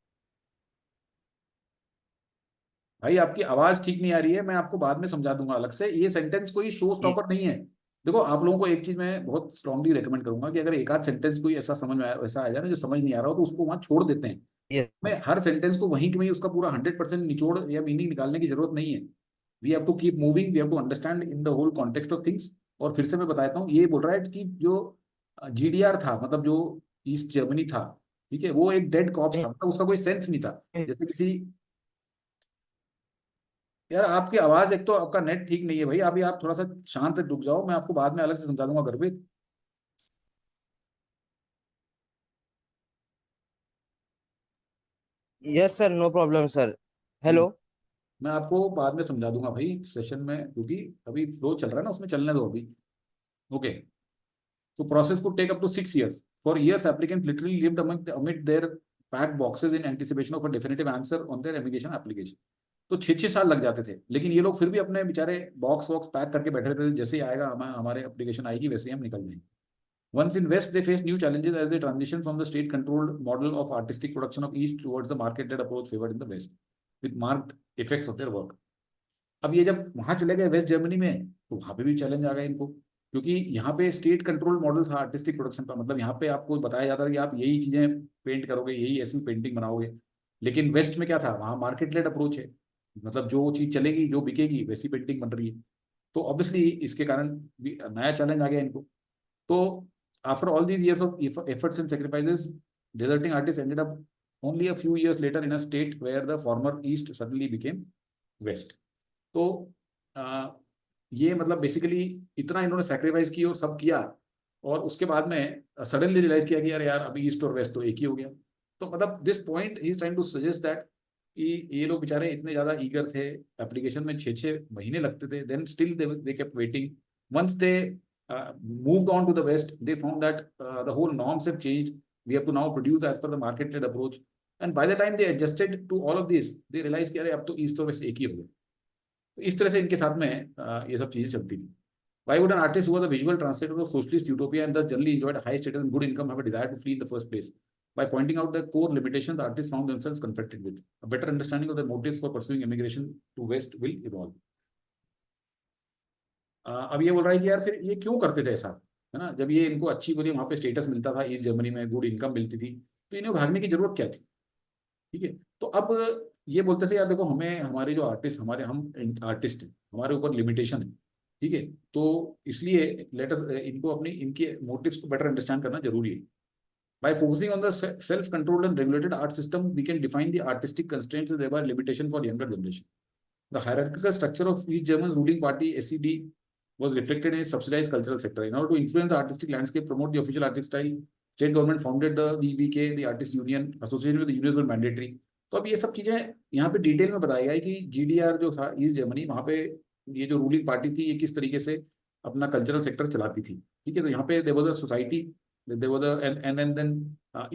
भाई आपकी आवाज ठीक नहीं आ रही है, मैं आपको बाद में समझा दूंगा अलग से। ये सेंटेंस कोई शो स्टॉपर नहीं है। देखो आप लोगों को एक चीज मैं बहुत स्ट्रांगली रेकमेंड करूंगा कि अगर एक आध सेंटेंस कोई ऐसा समझ में आया, ऐसा आ जाए ना जो समझ नहीं आ रहा हो, तो उसको वहां छोड़ देते हैं। Yes. हमें हर सेंटेंस को वहीं के वहीं उसका पूरा 100% निचोड़ या मीनिंग निकालने की जरूरत नहीं है। We have to keep moving, we have to understand in the whole context of things. और फिर से मैं बताता हूँ, ये बोल रहा है कि जो GDR था, मतलब जो ईस्ट जर्मनी था, ठीक है, वो एक डेड कॉप्स था, मतलब उसका कोई सेंस नहीं था। जैसे किसी, यार आपकी आवाज, एक तो आपका नेट ठीक नहीं है भाई, अभी आप थोड़ा सा शांत रुक जाओ, मैं आपको बाद में अलग से समझा दूंगा घर पे। Yes sir, no problem sir. Hello. मैं आपको बाद में समझा दूंगा भाई सेशन में, क्योंकि अभी फ्लो चल रहा है ना, उसमें चलने दो अभी। ओके, तो process could take up to 6 years. For years, applicants literally lived amid their packed boxes in anticipation of a definitive answer on their immigration application. तो 6-6 साल लग जाते थे, लेकिन ये लोग फिर भी अपने बेचारे बॉक्स वॉक्स पैक करके बैठे रहते थे, जैसे ही आएगा हमारे एप्लीकेशन आएगी वैसे ही हम निकल जाएंगे। Once in West, they face new challenges as they transition from the state-controlled model of artistic production of East towards the market-led approach favored in the West, with marked effects of their work. अब ये जब वहां चले गए waste Germany में, तो वहां पे भी चैलेंज आ गया इनको, क्योंकि यहाँ पे स्टेट कंट्रोल मॉडल था आर्टिस्टिक प्रोडक्शन का। मतलब यहाँ पे आपको बताया जाता है कि आप यही चीजें पेंट करोगे, यही ऐसी पेंटिंग बनाओगे। लेकिन वेस्ट में क्या था, वहाँ मार्केट लेड अप्रोच है, मतलब जो चीज चलेगी, जो बिकेगी, वैसी पेंटिंग बन रही है। तो ऑब्वियसली इसके कारण भी नया चैलेंज आ गया इनको। तो after all these years of efforts and sacrifices, deserting artists ended up only a few years later in a state where the former East suddenly became West. तो ये मतलब बेसिकली इतना इन्होंने सेक्रीफाइस की और सब किया, और उसके बाद में सडनली रियलाइज किया कि यार यार अभी ईस्ट और वेस्ट तो एक ही हो गया। तो मतलब this point he is trying to suggest that कि ये लोग बेचारे इतने ज्यादा ईगर थे, एप्लीकेशन में 6-6 महीने लगते थे, then still they kept waiting. Once they moved on to the west, they found that the whole norms have changed. We have to now produce as per the market led approach, and by the time they adjusted to all of this, they realized कि अरे अब तो east और waste एक ही हो गए। तो इस तरह से इनके साथ में ये सब चीजें चलती थी। Why would an artist who was a visual translator of socialist utopia and thus generally enjoyed a high status and good income have a desire to flee in the first place? By pointing out the core limitations the artists found themselves confronted with, a better understanding of the motives for pursuing immigration to West will evolve. अब ये बोल रहा है कि यार फिर ये क्यों करते थे ऐसा, है ना, जब ये इनको अच्छी बोली वहां पे स्टेटस मिलता था, ईस्ट जर्मनी में गुड इनकम मिलती थी, तो इन्हें भागने की जरूरत क्या थी। ठीक है, तो अब ये बोलते थे यार देखो, हमें हमारे जो आर्टिस्ट, हम आर्टिस्ट हैं, हमारे ऊपर लिमिटेशन है। ठीक है, तो इसलिए लेट अस इनको अपनी इनके मोटिव्स को बेटर अंडरस्टैंड करना जरूरी है। By focusing on the self-controlled and regulated art system, we can define the artistic constraints and thereby limitation for younger generation. The hierarchical structure of East German's ruling party, SED, was reflected in its subsidized cultural sector. In order to influence the artistic landscape, promote the official artistic style, state government founded the VBK, the Artist Union, associated with the unions were mandatory. तो अब ये सब चीजें यहाँ पे detail में बताई गई कि GDR जो था ईस्ट जर्मनी, वहाँ पे ये जो रूलिंग पार्टी थी, ये किस तरीके से अपना कल्चरल सेक्टर चलाती थी। ठीक है, तो यहाँ पे there was a society, there was a and then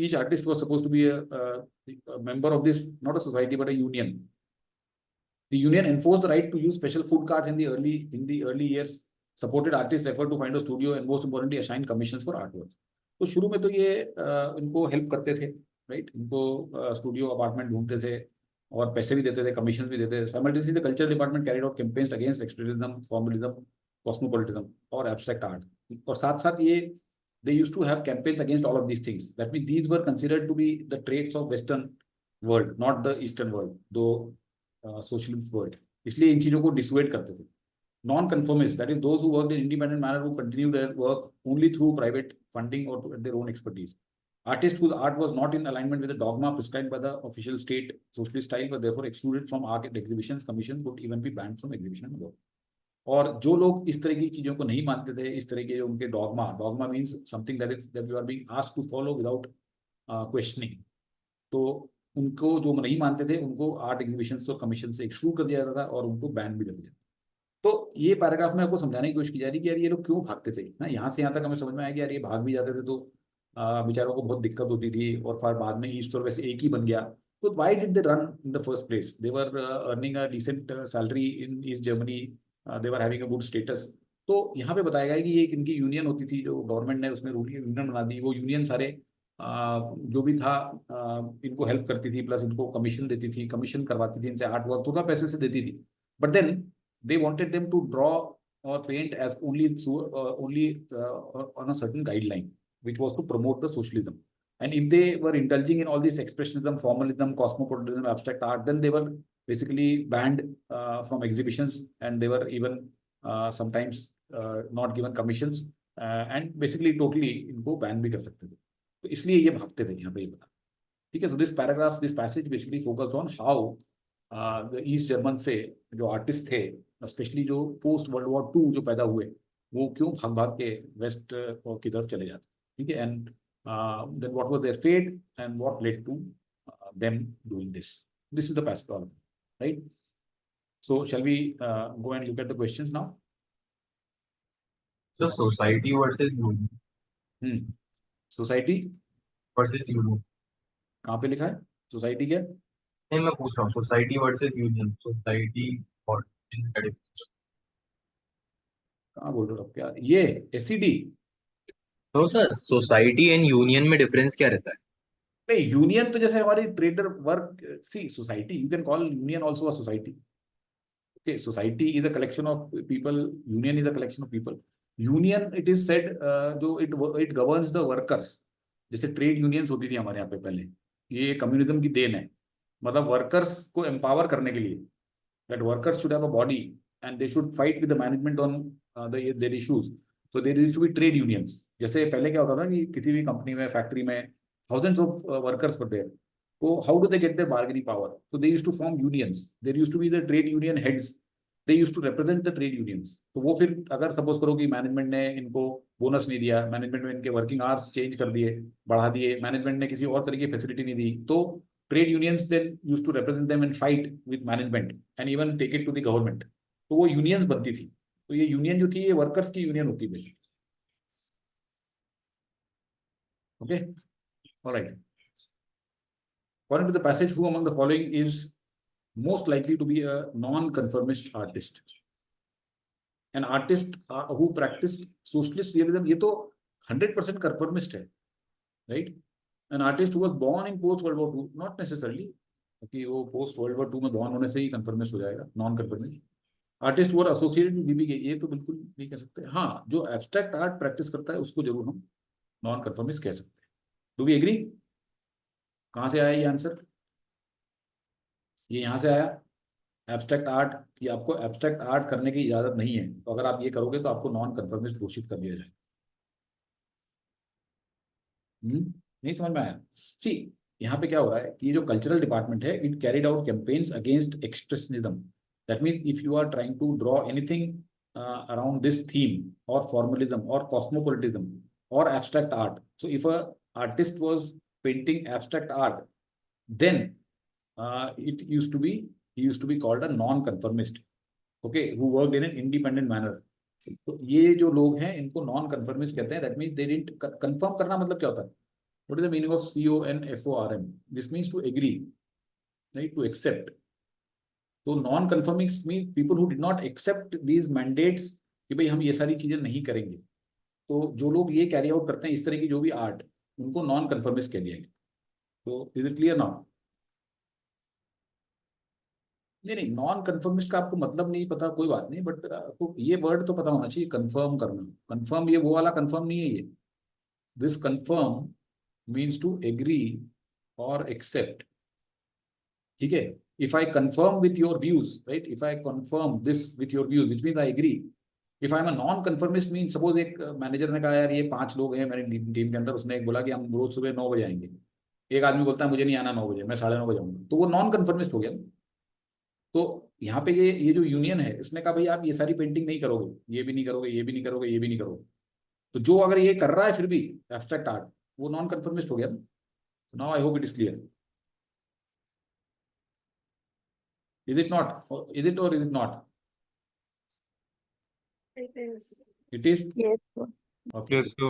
each artist was supposed to be a member of this, not a society but a union. The union enforced the right to use special food cards in the early years, supported artists' effort to find a studio, and most importantly, assigned commissions for artwork. तो शुरू में तो ये इनको help करते थे, right, इनको studio apartment ढूंढते थे और पैसे भी देते थे, कमीशन भी देते थे। Simultaneously, the culture department carried out campaigns against extremism, formalism, cosmopolitanism, और abstract art. और साथ साथ ये they used to have campaigns against all of these things. That means these were considered to be the traits of Western world, not the Eastern world, though socialist world. इसलिए इन चीजों को dissuade करते थे। Non-conformists, that is those who worked in independent manner, who continue their work only through private funding or their own expertise. Artists whose art was not in alignment with the dogma prescribed by the official state socialist style were therefore excluded from art exhibitions. Commissions could even be banned from exhibition and work. और जो लोग इस तरह की चीजों को नहीं मानते थे, इस तरह के जो उनके dogma means something that you are being asked to follow without questioning, तो उनको जो नहीं मानते थे उनको आर्ट एग्जीबिशंस और कमीशन से एक्सक्लूड कर दिया जाता था और उनको बैन भी कर दिया। तो ये पैराग्राफ में आपको समझाने की कोशिश की जा रही है कि यार ये लोग क्यों भागते थे ना, यहाँ से यहाँ तक हमें समझ में आया कि यार ये भाग भी जाते थे तो बेचारों को बहुत दिक्कत होती थी, और फिर बाद में ईस्ट और वेस्ट एक ही बन गया। तो why did they run in the first place? They were earning a decent salary in East Germany, they were having a good status. तो यहाँ पे बताया गया कि ये इनकी यूनियन होती थी, जो गवर्नमेंट ने उसमें रूल यूनियन बना दी, वो यूनियन सारे जो भी था इनको हेल्प करती थी, प्लस इनको कमीशन देती थी, कमीशन करवाती थी इनसे, आर्ट वर्क थोड़ा पैसे से देती थी. But then they wanted them to draw और paint as only on a certain guideline, which was to promote the socialism. And if they were indulging in all this expressionism, formalism, cosmopolitanism, abstract art, then they were basically banned from exhibitions, and they were even sometimes not given commissions, and basically totally इनको ban भी कर सकते थे. तो इसलिए ये भागते थे यहाँ पे, ये बता. ठीक है. So this paragraph, this passage basically focused on how the east German से जो आर्टिस्ट थे, स्पेशली जो पोस्ट वर्ल्ड वॉर 2 जो पैदा हुए, वो क्यों भाग भाग के वेस्ट की तरफ चले जाते. ठीक है. And then what was their fate and what led to them doing this. This is the passage, right? So shall we go and look at the questions now? So society versus union. Society versus union. कहाँ पे लिखा है? Society क्या? नहीं, मैं पूछ रहा हूँ सोसाइटी वर्सेस यूनियन. सोसाइटी और कहाँ बोल रहे हो क्या? ये एससीडी. तो सर सोसाइटी एंड यूनियन में डिफरेंस क्या रहता है? नहीं, यूनियन तो जैसे हमारी trader work. See society, you can call union also a society. Okay. Society is a collection of people, union is a collection of people. Union it is said जो it governs the workers. जैसे trade unions होती थी हमारे यहाँ पे पहले, ये communism की देन है. मतलब वर्कर्स को एम्पावर करने के लिए, that workers should have a body and they should fight with the management on their issues. So there used to be trade unions. जैसे पहले क्या होता था कि किसी भी कंपनी में, फैक्ट्री में thousands of workers were there. So how do they get their bargaining power? So they used to form unions. There used to be the trade union heads. They used to represent the trade unions. तो वो फिर अगर suppose करो कि management ने इनको bonus नहीं दिया, मैनेजमेंट ने इनके वर्किंग आवर्स चेंज कर दिए, बढ़ा दिए, मैनेजमेंट ने किसी और तरीके की फैसिलिटी नहीं दी, तो trade unions then used to represent them and fight with management and even take it to the government. तो वो यूनियंस बनती थी. तो ये यूनियन जो थी, ये वर्कर्स की यूनियन होती है basically. Okay, all right. According to the passage, who among the following is most likely to be a non-conformist artist? An artist who practiced socialist realism. ये तो 100% conformist है, right? An artist who was born in post World War II, not necessarily कि वो post World War II में born होने से ही conformist हो जाएगा, non-conformist. Artist who are associated with BBK, ये तो बिल्कुल नहीं कह सकते. हाँ, जो abstract art practice करता है उसको जरूर हम non-conformist कह सकते हैं. Do we agree? कहाँ से आया ये आंसर? ये यहाँ से आया. एब्स्ट्रैक्ट आर्ट, कि आपको एब्स्ट्रैक्ट आर्ट करने की इजाजत नहीं है, तो अगर आप ये करोगे तो आपको नॉन कन्फर्मिस्ट घोषित कर दिया जाए. नहीं समझ में आया? सी यहाँ पे क्या हो रहा है कि ये जो कल्चरल डिपार्टमेंट है, it carried out campaigns against expressionism. That means if you are trying to draw anything around this theme और फॉर्मलिज्म और कॉस्मोपोलिटिज्म और abstract art, so if a artist was painting abstract art, then he used to be called a non-conformist, okay, who worked in an independent manner. तो ये जो लोग हैं इनको non-conformist कहते हैं. That means they didn't confirm करना. मतलब क्या होता है? What is the meaning of CONFORM? This means to agree, right? To accept. तो non-conformist means people who did not accept these mandates कि भाई हम ये सारी चीजें नहीं करेंगे. तो जो लोग ये कैरी आउट करते हैं इस तरह की जो भी आर्ट, उनको नॉन कन्फर्मिस्ट कह दिया गया. तो इज इट क्लियर नाउ? नहीं, नॉन कन्फर्मिस्ट का आपको मतलब नहीं पता, कोई बात नहीं, बट आपको ये वर्ड तो पता होना चाहिए, कंफर्म करना. कंफर्म ये वो वाला कंफर्म नहीं है. ये this confirm means to agree और एक्सेप्ट. ठीक है. If I confirm with your views, right, if I confirm this with your views, which means I agree. If I am a non conformist mean, suppose एक manager ने कहा यार ये 5 लोग हैं मेरी टीम के अंदर, उसने एक बोला कि हम रोज सुबह 9 बजे आएंगे. एक आदमी बोलता है मुझे नहीं आना 9 बजे, मैं 9:30 बजे आऊंगा, तो वो नॉन कन्फर्मिस्ट हो गया. तो यहाँ पे ये जो यूनियन है, इसने कहा भाई आप ये सारी पेंटिंग नहीं करोगे, ये भी नहीं करोगे, ये भी नहीं करोगे, ये भी नहीं करोगे. तो जो अगर ये कर रहा है फिर भी एब्स्ट्रैक्ट आर्ट, वो नॉन कन्फर्मिस्ट हो गया. Now I hope it is clear. Is it not? Is it और is it not? It is. Yes. Okay. Yes, sir.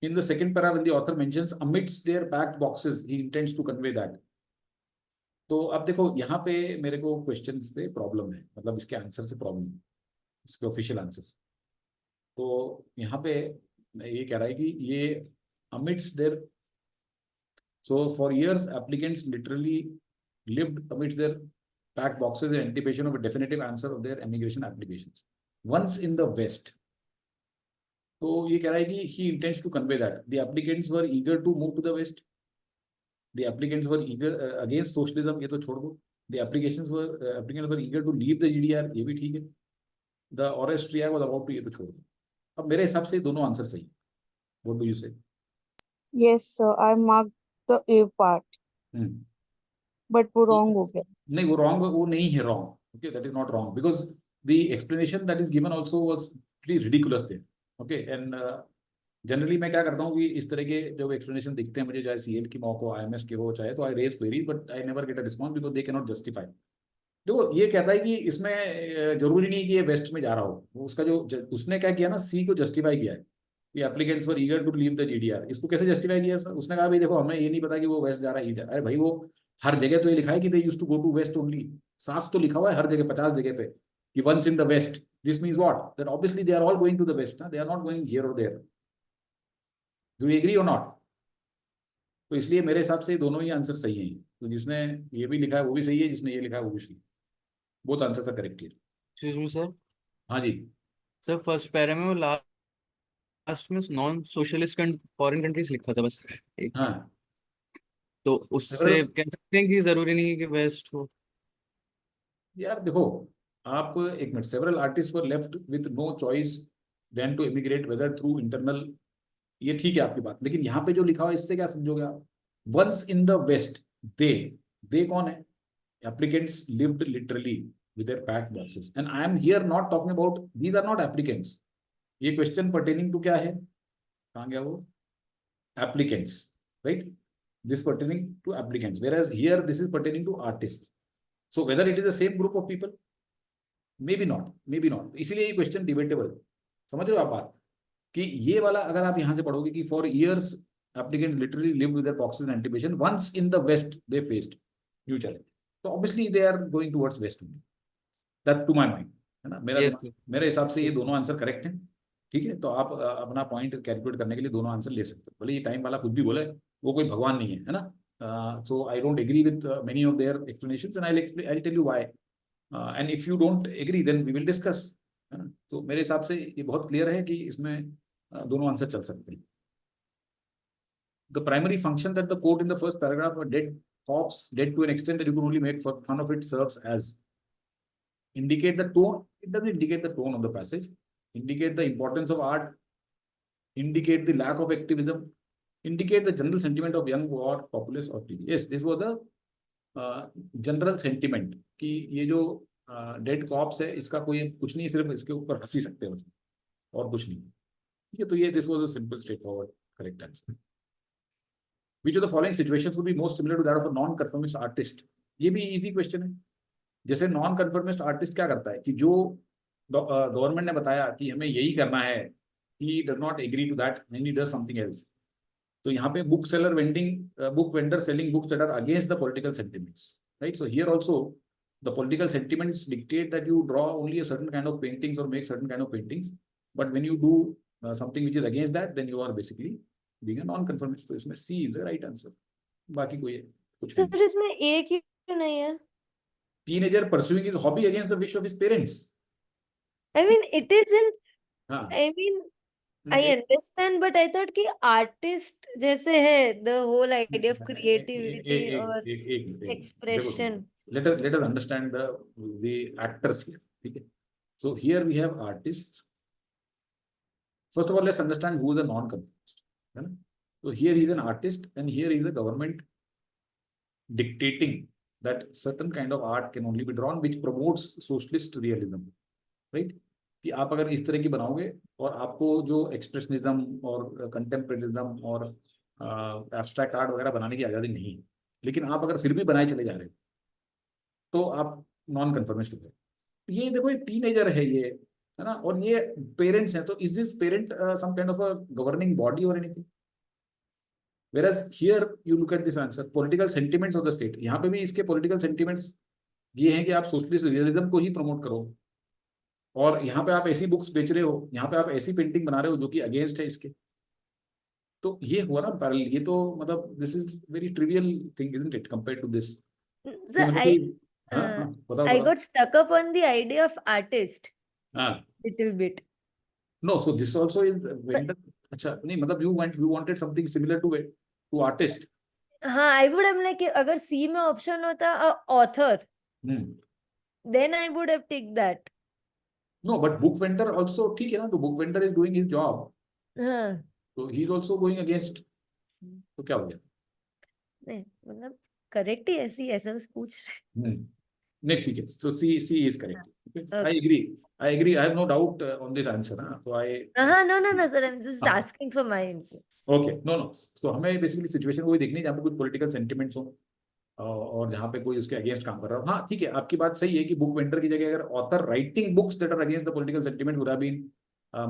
In the second paragraph, when the author mentions amidst their packed boxes, he intends to convey that. तो अब देखो यहाँ पे मेरे को question पे problem है, मतलब इसके आंसर से प्रॉब्लम है, इसके ऑफिशियल आंसर से. तो यहाँ पे ये कह रहा है कि ये amidst their, so for years applicants literally lived amidst their packed boxes in anticipation of a definitive answer of their immigration applications. Once in the West. तो ये कह रहा है कि he intends to convey that the applicants were eager to move to the West. The applicants were eager against socialism, ये तो छोड़ दो. The applicants were eager to leave the GDR, ये भी ठीक है. The arrest trial was about to, ये तो छोड़ दो. अब मेरे हिसाब से दोनों आंसर सही. What do you say? Yes, sir. I marked the A part, but वो wrong हो गया. नहीं, वो wrong, वो नहीं है wrong. Okay, that is not wrong because the explanation that is given also was pretty ridiculous there. Okay, and generally मैं क्या करता हूँ कि इस तरह के जो एक्सप्लेनेशन दिखते हैं मुझे, चाहे सीएल की मॉक हो, आईएमएस के हो, चाहे, तो I raise query but I never get a response because they can not justify. देखो ये कहता है कि इसमें जरूरी नहीं कि ये वेस्ट में जा रहा हो. उसका जो उसने क्या किया ना, सी को जस्टिफाई किया है कि applicants were eager to leave the GDR. इसको कैसे जस्टिफाई किया सर? उसने कहा भाई देखो हमें ये नहीं पता कि वो वेस्ट जा रहा है. अरे भाई वो हर जगह तो ये लिखा है कि they used to go to west only. साफ तो लिखा हुआ है हर जगह, 50 जगह पे कि once in the West. This means what? That obviously they are all going to the West ना, they are not going here और देयर. डू यू एग्री और नॉट? तो इसलिए मेरे हिसाब से दोनों ही आंसर सही हैं. तो जिसने ये भी लिखा है वो भी सही है, जिसने ये लिखा है वो भी सही है. Both answers are correct here. Excuse me sir. हाँ जी. सर फर्स्ट पैरा में वो लास्ट में नॉन सोशलिस्ट फॉरेन कंट्रीज लिखा था बस. हाँ, तो उससे कह सकते हैं कि जरूरी नहीं है कि वेस्ट हो. यार देखो आप एक minute. Several artist were left with no choice then to emigrate whether through internal. ये ठीक है आपकी बात, लेकिन यहाँ पे जो लिखा हुआ है इससे क्या समझोगे आप? वंस इन द वेस्ट, दे कौन है? Applicants lived literally with their packed boxes, and I am here not talking about, these are not applicants. ये question pertaining to क्या है? कहाँ गया वो? Applicants, right? This pertaining to applicants, whereas here this is pertaining to artists. So whether it is the same group of people, maybe not. इसीलिए ये question debatable. समझ रहे हो आप बात? कि ये वाला अगर आप यहाँ से पढ़ोगे कि for years applicants literally lived with their boxes in anticipation, once in the west they faced new challenge. So obviously they are going towards west only. That to my mind, है ना. मेरे हिसाब से ये दोनों आंसर करेक्ट हैं. ठीक है, तो आप अपना पॉइंट कैलकुलेट करने के लिए दोनों आंसर ले सकते हो. भले ये टाइम वाला कुछ भी बोले, वो कोई भगवान नहीं है ना. So I don't agree with many of their explanations and I tell you why, and if you don't agree then we will discuss, है ना. तो मेरे हिसाब से ये बहुत क्लियर है कि इसमें दोनों आंसर चल सकते हैं. The primary function that the quote in the first paragraph of dead cops, dead to an extent that you can only make fun of it, serves as indicate the tone. It doesn't indicate the tone of the passage. Indicate the importance of art. Indicate the lack of activism. Indicate the general sentiment of young or populace or TV. Yes, this was the general sentiment कि ये जो dead cops है इसका कोई कुछ नहीं, सिर्फ इसके ऊपर हंसी सकते हैं और कुछ नहीं. ठीक है, तो ये this was a simple, straightforward, correct answer. Which of the following situations would be most similar to that of a non-conformist artist? ये भी easy question है. जैसे नॉन कन्फर्मिस्ट आर्टिस्ट क्या करता है कि जो गवर्नमेंट ने बताया कि हमें यही करना है, he does not agree to that and he does something else. तो यहाँ पे book vendor selling books that are against the political sentiments, right? So here also the political sentiments dictate that you draw only a certain kind of paintings or make certain kind of paintings, but when you do something which is against that, then you are basically being a non-conformist. तो इसमें C is the right answer. बाकी कोई कुछ नहीं. Sir इसमें A क्यों नहीं है? Teenager pursuing his hobby against the wish of his parents. I mean it isn't. हाँ. I mean I understand, but I thought कि artist जैसे है the whole idea of creativity और expression. Let us understand the actors here. ठीक है. So here we have artists. First of all, let's understand who is the non-conformist. है ना. So here he is an artist and here is the government dictating that certain kind of art can only be drawn which promotes socialist realism, right? कि आप अगर इस तरह की बनाओगे और आपको जो एक्सप्रेशनिज्म और कंटेम्परेरिज्म और एब्स्ट्रैक्ट आर्ट वगैरह बनाने की आज़ादी नहीं, लेकिन आप अगर फिर भी बनाए चले जा रहे हो तो आप नॉन कन्फर्मिस्ट हो गए. ये देखो एक टीनेजर है ये, है ना, और ये पेरेंट्स हैं. तो is this parent some kind of a governing body और anything? Whereas here you look at this answer, political sentiments of the state. यहाँ पे भी इसके political sentiments ये हैं कि आप सोशलिस्ट रियलिज्म को ही प्रमोट करो, और यहाँ पे आप ऐसी बुक्स बेच रहे हो, यहाँ पे आप ऐसी पेंटिंग बना रहे हो जो कि अगेंस्ट है इसके. तो ये हुआ ना पैरेलल, ये तो मतलब this is very trivial thing isn't it compare to this. So मतलब I कि हाँ बताओ I बताओ। got stuck up on the idea of artist हाँ little bit. No, so this also is vendor. अच्छा नहीं, मतलब you wanted something similar to artist. हाँ, I would have like अगर C में option होता author, then I would have ticked that. No, but book vendor also ठीक है ना, तो book vendor is doing his job, हाँ, so he is also going against, तो क्या हो गया? नहीं मतलब करेक्ट ही ऐसी ऐसा बस पूछ रहे। नहीं ठीक है, so C is correct. Okay. I agree, I have no doubt on this answer ना, तो हाँ, no sir, I'm just हाँ asking for my input. Okay no, so हमें बेसिकली सिचुएशन वही देखनी है जहाँ पे कुछ पॉलिटिकल सेंटिमेंट्स हो और जहाँ पे कोई उसके अगेंस्ट काम कर रहा हो। हाँ ठीक है, आपकी बात सही है कि बुक वेंडर की जगह अगर author writing books that are against the political sentiment would have been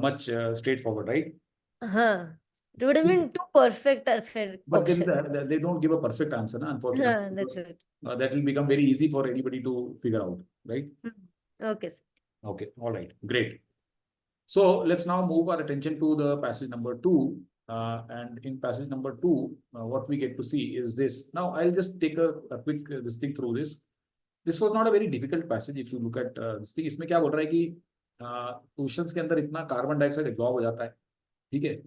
much straightforward, right? हाँ, it would have been too perfect a fair But then option. they don't give a perfect answer, na, unfortunately. हाँ, that's because, right. that will become very easy for anybody to figure out, right? Okay, sir. Okay, all right, great. So let's now move our attention to the passage number 2. And in passage number 2, what we get to see is this. Now, I'll just take a quick this thing through this. This was not a very difficult passage if you look at this thing. इसमें क्या बोल रहा है कि oceans के अंदर इतना carbon dioxide absorb हो जाता है, ठीक है,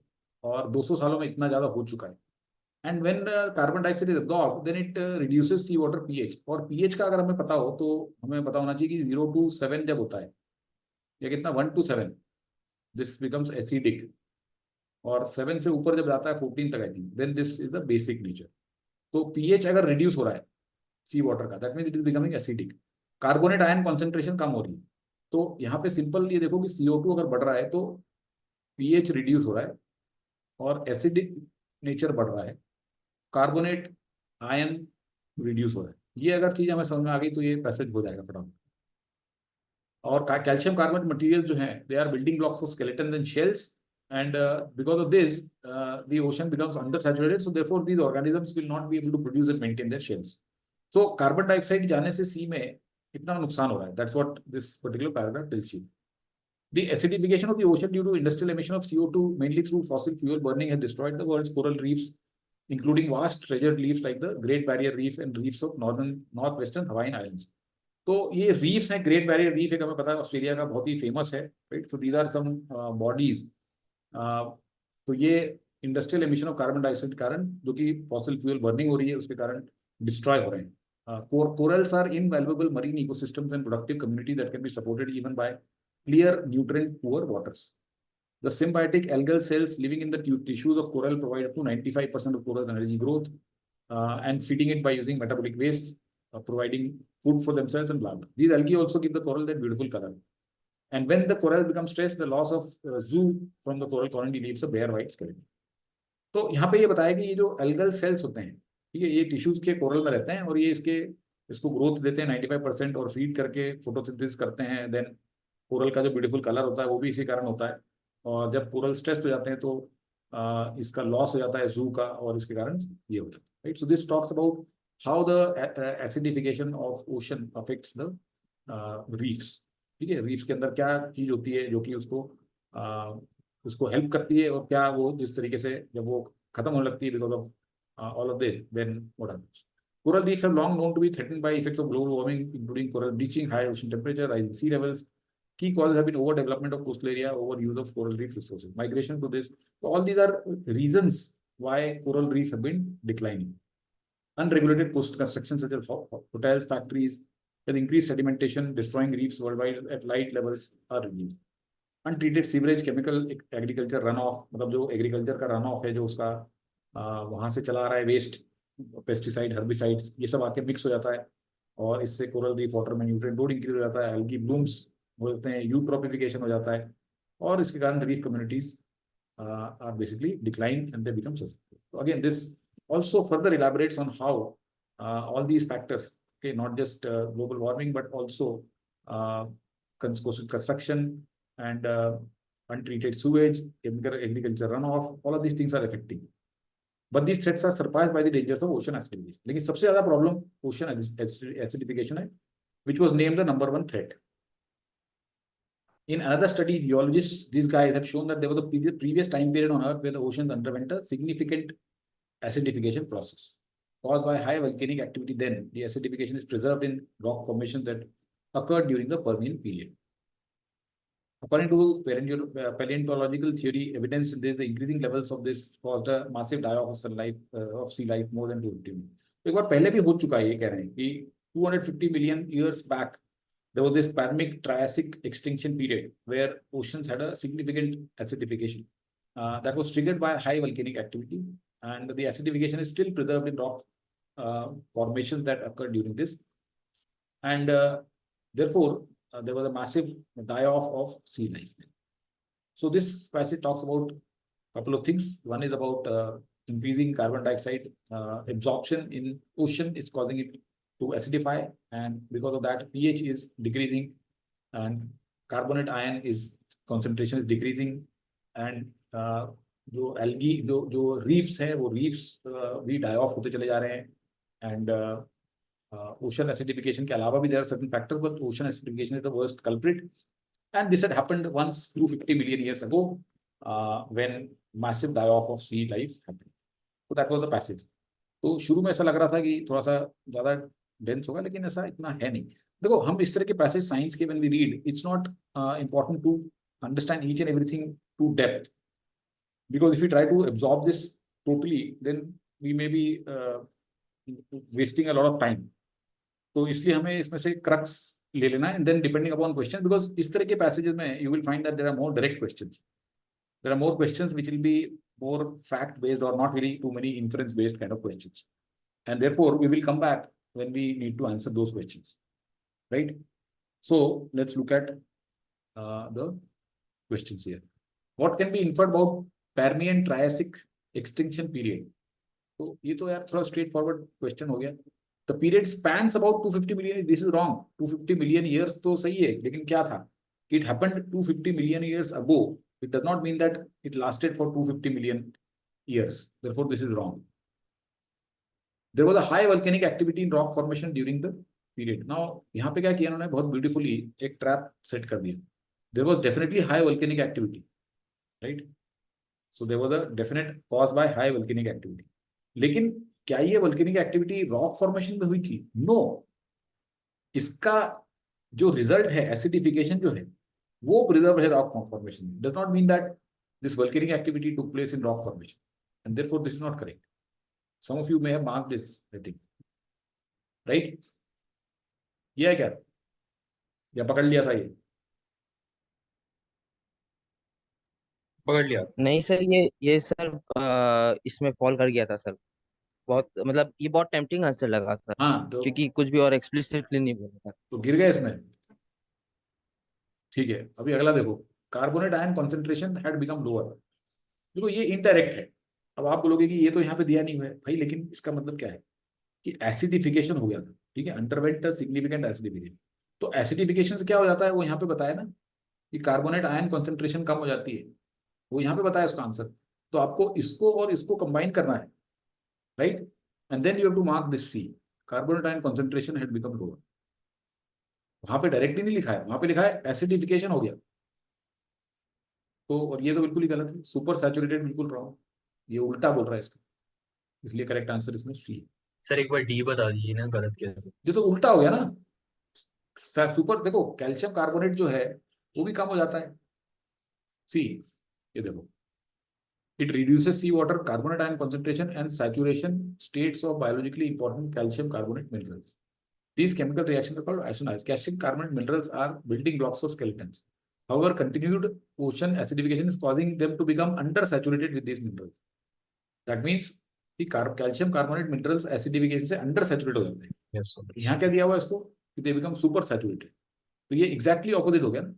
और 200 सालों में इतना ज्यादा हो चुका है। And when carbon dioxide is absorbed, then it reduces seawater pH. और pH का अगर हमें पता हो तो हमें पता होना चाहिए कि 0 to 7 जब होता है, या कितना 1 to 7, this becomes acidic, और 7 से ऊपर जब जाता है 14 तक I think, then this is the basic nature. तो pH अगर reduce हो रहा है सी वाटर का, that means it is becoming acidic. Carbonate ion concentration कम हो रही है, तो यहाँ पे सिंपल ये देखो कि CO2 अगर बढ़ रहा है तो pH रिड्यूस हो रहा है और एसिडिक नेचर बढ़ रहा है, कार्बोनेट आयन रिड्यूस हो रहा है। ये अगर चीज हमें समझ में आ गई तो ये पैसेज हो जाएगा फटाफट। और कैल्शियम कार्बोनेट मटेरियल जो है, they are building blocks for skeleton and shells, and because of this the ocean becomes undersaturated, so therefore these organisms will not be able to produce and maintain their shells. So carbon dioxide जाने से सी में इतना नुकसान हो रहा है, that's what this particular paragraph tells you. The acidification of the ocean due to industrial emission of CO2 mainly through fossil fuel burning has destroyed the world's coral reefs, including vast treasured reefs like the Great Barrier Reef and reefs of northwestern Hawaiian Islands. तो ये reefs हैं, great barrier reef एक हमें पता है Australia का बहुत ही फेमस है, right? So these are some bodies. तो ये industrial emission of carbon dioxide के कारण, जो कि फॉसिल फ्यूल बर्निंग हो रही है उसके कारण डिस्ट्रॉय हो रहे हैं। Corals are invaluable marine ecosystems and productive community that can be supported even by clear nutrient poor waters. The symbiotic algal cells living in the tissues of coral provide up to 95% of coral's energy growth, and feeding it by using metabolic waste, providing food for themselves and blah blah. These algae also give the coral that beautiful color. And when the coral becomes stressed, the loss of zoo from the coral colony leaves a bare white skeleton. तो यहाँ पे ये बताया कि ये जो algal sales होते हैं, ठीक है, ये टिश्यूज के कोरल में रहते हैं और ये इसको ग्रोथ देते हैं 95% और फीड करके फोटोसिंथेसिस करते हैं। देन कोरल का जो ब्यूटीफुल कलर होता है वो भी इसी कारण होता है, और जब कोरल स्ट्रेस्ड हो जाते हैं तो इसका लॉस हो जाता है जू का, और इसके कारण ये हो जाता है, right? So this talks about how the acidification of ocean affects the reefs, ठीक है। रीफ्स के अंदर क्या चीज होती है जो कि उसको हेल्प करती है, और क्या वो जिस तरीके से जब वो खत्म होने लगती है because of all of this, then what happens? Coral reefs are long known to be threatened by effects of global warming, including coral bleaching, high ocean temperature, rising sea levels. Key causes have been overdevelopment of coastal area, overuse of coral reef resources, migration to this. So all these are reasons why coral reefs have been declining. Unregulated coastal construction such as hotels, factories, with increased sedimentation, destroying reefs worldwide at light levels are reduced. Untreated sewerage, chemical agriculture runoff, मतलब जो agriculture का runoff है जो उसका वहां से चला रहा है वेस्ट, पेस्टिसाइड, हर्बिसाइड्स, ये सब आके मिक्स हो जाता है और इससे कोरल रीफ वाटर में न्यूट्रिएंट लोड इंक्रीज हो जाता है, एल्गी ब्लूम्स बोलते हैं, यूट्रोफिकेशन हो जाता है, और इसके कारण reef communities are basically decline and they become sustainable. So again, this also further elaborates on how all these factors, okay, not just global warming but also coastal construction and untreated sewage, chemical agriculture runoff, all of these things are affecting. But these threats are surpassed by the dangers of ocean acidification. लेकिन सबसे ज्यादा problem ocean acidification है, which was named the number 1 threat. In another study, geologists, these guys have shown that there was a previous time period on Earth where the oceans underwent a significant acidification process caused by high volcanic activity. Then the acidification is preserved in rock formations that occurred during the Permian period. According to paleontological theory, evidence that the increasing levels of this caused a massive die-off of sunlight of sea life more than 250 million. एक बार पहले भी हो चुका है, ये कह रहे हैं कि 250 million years back there was this Permic Triassic extinction period where oceans had a significant acidification that was triggered by high volcanic activity, and the acidification is still preserved in rock formations that occurred during this, and therefore there was a massive die-off of sea life. So this passage talks about a couple of things. One is about increasing carbon dioxide absorption in ocean is causing it to acidify, and because of that pH is decreasing and carbonate ion is concentration is decreasing, and जो algae जो reefs हैं वो reefs भी die off होते चले जा रहे हैं, and ocean acidification के अलावा भी there are certain factors, but ocean acidification is the worst culprit, and this had happened once 250 million years ago when massive die off of sea life happened. So that was the passage. तो शुरू में ऐसा लग रहा था कि थोड़ा सा ज्यादा डेंस होगा, लेकिन ऐसा इतना है नहीं. देखो हम इस तरह के पैसेज साइंस के when we read, it's not important to understand each and everything to depth, because if we try to absorb this totally, then we may be wasting a lot of time. तो इसलिए हमें इसमें से crux ले लेना है, and then depending upon question, because इस तरह के passages में you will find that there are more direct questions. There are more questions which will be more fact based or not really too many inference based kind of questions, and therefore we will come back when we need to answer those questions, right? So let's look at the questions here. What can be inferred about Permian Triassic extinction period? तो ये तो यार थोड़ा straight forward question हो गया. The period spans about 250 million. This is wrong. 250 million years तो सही है, लेकिन क्या था? It happened 250 million years ago. It does not mean that it lasted for 250 million years. Therefore, this is wrong. There was a high volcanic activity in rock formation during the period. Now, यहाँ पे क्या किया उन्होंने बहुत beautifully एक trap set कर दिया. There was definitely high volcanic activity, right? So there was a definite caused by high volcanic activity. लेकिन क्या ये volcanic activity rock formation में हुई थी? No. इसका जो result है acidification जो है वो preserved है rock formation. Does not mean that this volcanic activity took place in rock formation, and therefore this is not correct. Some of you may have marked this, I think, right? ये है क्या? या पकड़ लिया था ये? पकड़ लिया. नहीं सर, ये सर इसमें फॉल कर गया था सर. बहुत मतलब ये बहुत टेम्पटिंग आंसर लगा सर, हाँ, तो क्योंकि कुछ भी और एक्सप्लिसिटली नहीं बोला था. तो गिर गए इसमें. ठीक है, अभी अगला देखो. Carbonate ion concentration had become lower. देखो ये इनडायरेक्ट है. अब आप बोलोगे कि ये तो यहाँ पे दिया नहीं हुआ है भाई, लेकिन इसका मतलब क्या है कि एसिडिफिकेशन हो गया था. ठीक है, अंडरवेंट सिग्निफिकेंट एसिडिफिकेशन. तो एसिडिफिकेशन से क्या हो जाता है वो यहाँ पे बताया ना कि कार्बोनेट आयन कॉन्सेंट्रेशन कम हो जाती है. वो यहाँ पे बताया इसका आंसर. तो आपको इसको और इसको कंबाइन करना है, right? And then you have to mark this C. Carbonate ion concentration had become lower. वहां पे डायरेक्टली नहीं लिखा है, वहां पे लिखा है एसिडिफिकेशन हो गया. तो और ये तो बिल्कुल ही गलत है. सुपर सैचुरेटेड बिल्कुल रॉन्ग. ये उल्टा बोल रहा है इसका, इसलिए करेक्ट आंसर इसमें सी. सर एक बार डी बता दीजिए ना, गलत कैसे? जो तो उल्टा हो गया ना. सुपर देखो कैल्शियम कार्बोनेट जो है वो भी कम हो जाता है. सी ये देखो, it reduces seawater carbonate ion concentration and saturation states of biologically important calcium carbonate minerals. These chemical reactions are called isonides. Calcium carbonate minerals are building blocks of skeletons. However, continued ocean acidification is causing them to become undersaturated with these minerals. That means कि calcium carbonate minerals acidification से undersaturated हो जाते हैं. Yes, sir. यहाँ क्या दिया हुआ है इसको कि they become super saturated. तो ये exactly opposite हो गया ना,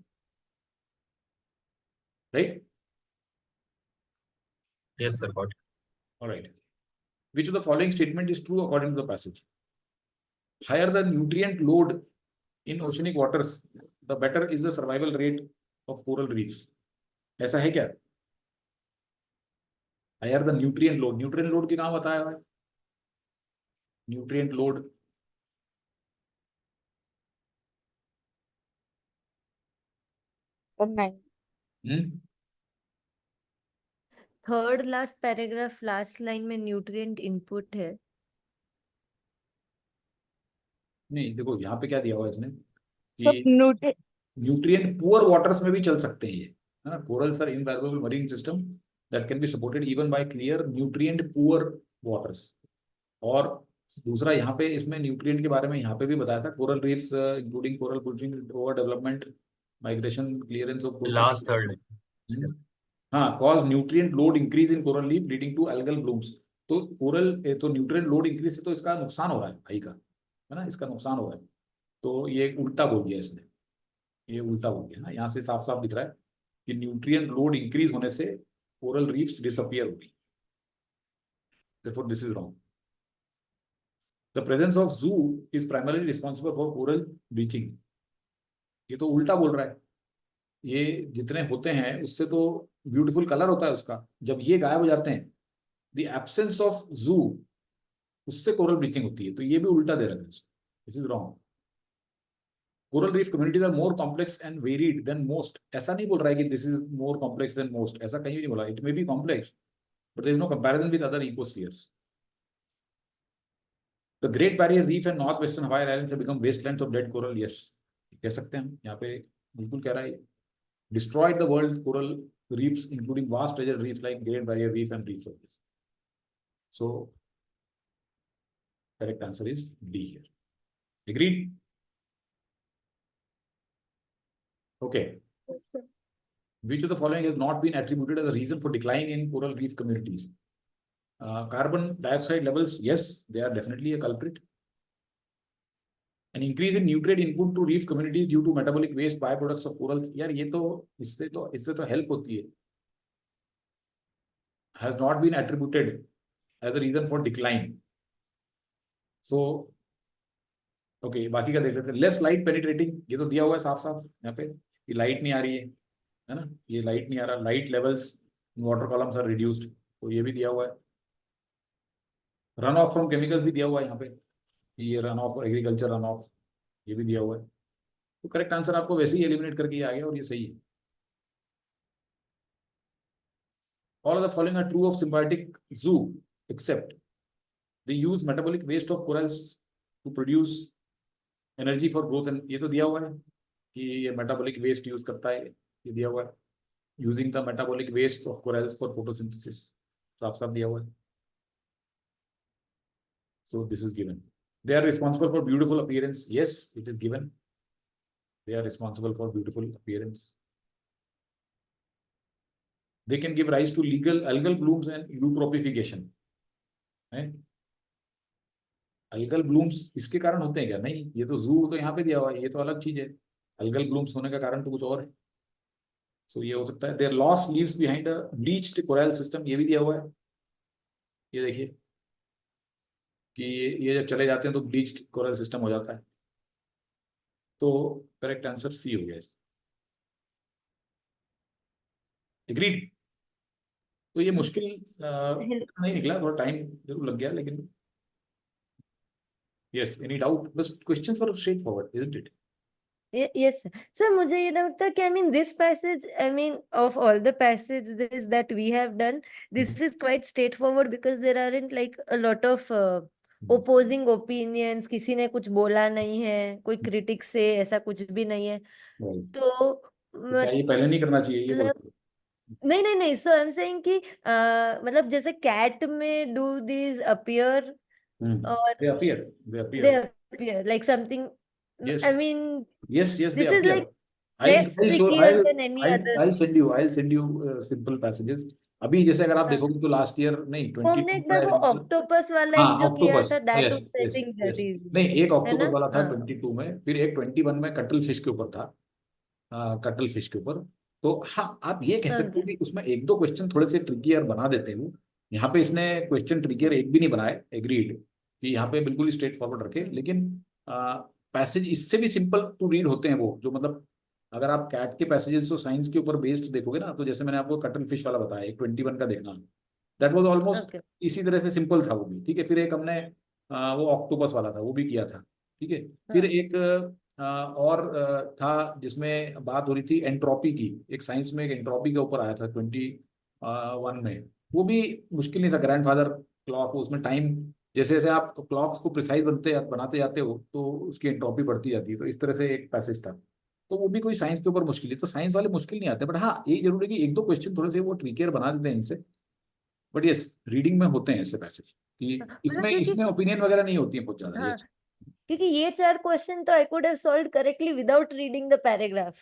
right? Yes, sir. Got it. All right. Which of the following statement is true according to the passage? Higher the nutrient load in oceanic waters, the better is the survival rate of coral reefs. ऐसा है क्या? Higher the nutrient load. Nutrient load की कहाँ बताया हुआ है? Nutrient load. chapter 9. Third last paragraph last line में nutrient input है। नहीं देखो यहाँ पे क्या दिया हुआ है इसने So कि nutrient न्यूट्रिएंट पुअर वाटर्स में भी चल सकते हैं ये, है ना। Corals are invaluable marine system that can be supported even by clear nutrient poor waters. और दूसरा यहाँ पे इसमें न्यूट्रिएंट के बारे में यहाँ पे भी बताया था, coral reefs including coral bleaching, over development, migration, clearance of last third हाँ, cause nutrient load increase in coral reef leading to algal blooms. तो कोरल तो न्यूट्रिएंट लोड इंक्रीज से तो इसका नुकसान हो रहा है भाई का, है ना, इसका नुकसान हो रहा है। तो ये उल्टा बोल दिया इसने, ये उल्टा बोल दिया ना, यहाँ से साफ साफ दिख रहा है कि न्यूट्रिएंट लोड इंक्रीज होने से कोरल रीफ्स डिसअपियर होगी, therefore this is wrong. The presence of zoo is primarily responsible for coral bleaching. ये तो उल्टा बोल रहा है, ये जितने होते हैं उससे तो ब्यूटीफुल कलर होता है उसका, जब ये गायब हो जाते हैं the absence of zoo उससे कोरल ब्लीचिंग होती है, तो ये भी उल्टा दे रहा है। This is wrong. Coral reef communities are more complex and varied than most. ऐसा नहीं बोल रहा है कि this is more complex than most, ऐसा कहीं भी नहीं बोला। It may be complex, but there is no comparison with other ecospheres. The Great Barrier Reef and Northwestern Hawaiian Islands have become wastelands of dead coral. Yes, कह सकते हैं हम, यहाँ पे बिल्कुल कह रहा है, destroyed the world coral reefs, including vast treasure reefs like Great Barrier Reef and reefs of this. So, correct answer is D here. Agreed? Okay. Which of the following has not been attributed as a reason for decline in coral reef communities? Carbon dioxide levels, yes, they are definitely a culprit. An increase in nutrient input to reef communities due to metabolic waste byproducts of corals. यार ये तो इससे तो help होती है. Has not been attributed as a reason for decline. So, okay, बाकी का देख लेते हैं. Less light penetrating, ये तो दिया हुआ है साफ साफ यहाँ पे, ये लाइट नहीं आ रही है ना, ये लाइट नहीं आ रहा. Light levels in water columns are reduced, तो ये भी दिया हुआ है. रन ऑफ फ्रॉम केमिकल्स भी दिया हुआ है यहाँ पे, ये run of agriculture run of, ये भी दिया हुआ है. तो करेक्ट आंसर आपको वैसे ही एलिमिनेट करके आ गया और ये सही है. All of the following are true of symbiotic zoo except they use metabolic waste of corals to produce energy for growth. And ये तो दिया हुआ है कि ये metabolic waste use करता है, ये दिया हुआ है. Using the metabolic waste of corals for photosynthesis, साफ साफ दिया हुआ है. So this is given. They are responsible for beautiful appearance. Yes, it is given. They are responsible for beautiful appearance. They can give rise to legal algal blooms and eutrophication. Algal blooms इसके कारण होते हैं क्या? नहीं, ये तो zoo तो यहाँ पे दिया हुआ है, ये तो अलग चीज है. Algal blooms होने का कारण तो कुछ और है. So ये हो सकता है. Their loss leaves behind a bleached coral system. ये भी दिया हुआ है. ये देखिए कि ये जब चले जाते हैं तो ब्लीच्ड कोरल सिस्टम हो जाता है. तो करेक्ट आंसर सी हो गया इसका. एग्रीड? तो ये मुश्किल नहीं निकला, थोड़ा टाइम जरूर लग गया, लेकिन यस, एनी डाउट? बस questions were straight forward, isn't it? Yes, sir. मुझे ये डाउट था कि I mean this passage, I mean of all the passages that we have done, this is quite straightforward because there aren't like a lot of opposing opinions. किसी ने कुछ बोला नहीं है, कोई क्रिटिक्स से ऐसा कुछ भी नहीं है. तो क्या ये पहले नहीं करना चाहिए ये? नहीं. So I'm saying कि मतलब जैसे कैट में do these appear or they appear like something. Yes. I mean, yes, this they is appear. like less trickier than any other. I'll send you simple passages. अभी जैसे अगर आप देखोगे तो लास्ट ईयर नहीं, हमने एक बार वो ऑक्टोपस वाला एक जो किया था, that was I think that is नहीं, एक ऑक्टोपस वाला था हाँ. 22 में, फिर एक 21 में कटल फिश के ऊपर था, कटल फिश के ऊपर. तो हाँ, आप ये कह सकते हो कि उसमें एक दो क्वेश्चन थोड़े से ट्रिकियर बना देते हैं. यहाँ पे इसने क्वेश्चन ट्रिकियर एक भी नहीं बनाए. एग्रीड कि यहाँ पे बिल्कुल स्ट्रेट फॉरवर्ड रखे, लेकिन पैसेज इससे भी सिंपल टू रीड होते हैं वो, जो मतलब अगर आप कैट के पैसेजेस तो साइंस के ऊपर बेस्ड देखोगे ना, तो जैसे मैंने आपको कटल फिश वाला बताया, एक 21 का देखना, दैट वाज ऑलमोस्ट इसी तरह से सिंपल था वो भी. ठीक है. फिर एक हमने वो ऑक्टोपस वाला था, वो भी किया था. ठीक है. फिर एक और था जिसमें बात हो रही थी एंट्रोपी की, एक साइंस में एक एंट्रोपी के ऊपर आया था 21 में, वो भी मुश्किल नहीं था। ग्रैंडफादर क्लॉक, उसमें टाइम जैसे जैसे आप क्लॉक्स को प्रिसाइज बनाते जाते हो तो उसकी एंट्रोपी बढ़ती जाती है, तो इस तरह से एक पैसेज था। तो वो भी कोई साइंस के ऊपर मुश्किल है, तो साइंस वाले मुश्किल नहीं आते, बट हाँ ये जरूर है कि एक दो क्वेश्चन थोड़े से वो ट्रिकियर बना देते हैं इनसे। बट यस, रीडिंग में होते हैं ऐसे पैसेज कि मतलब इसमें क्योंकि इसमें ओपिनियन वगैरह नहीं होती है बहुत ज्यादा। हाँ, yes. क्योंकि ये 4 क्वेश्चन तो I could have solved correctly without reading the paragraph,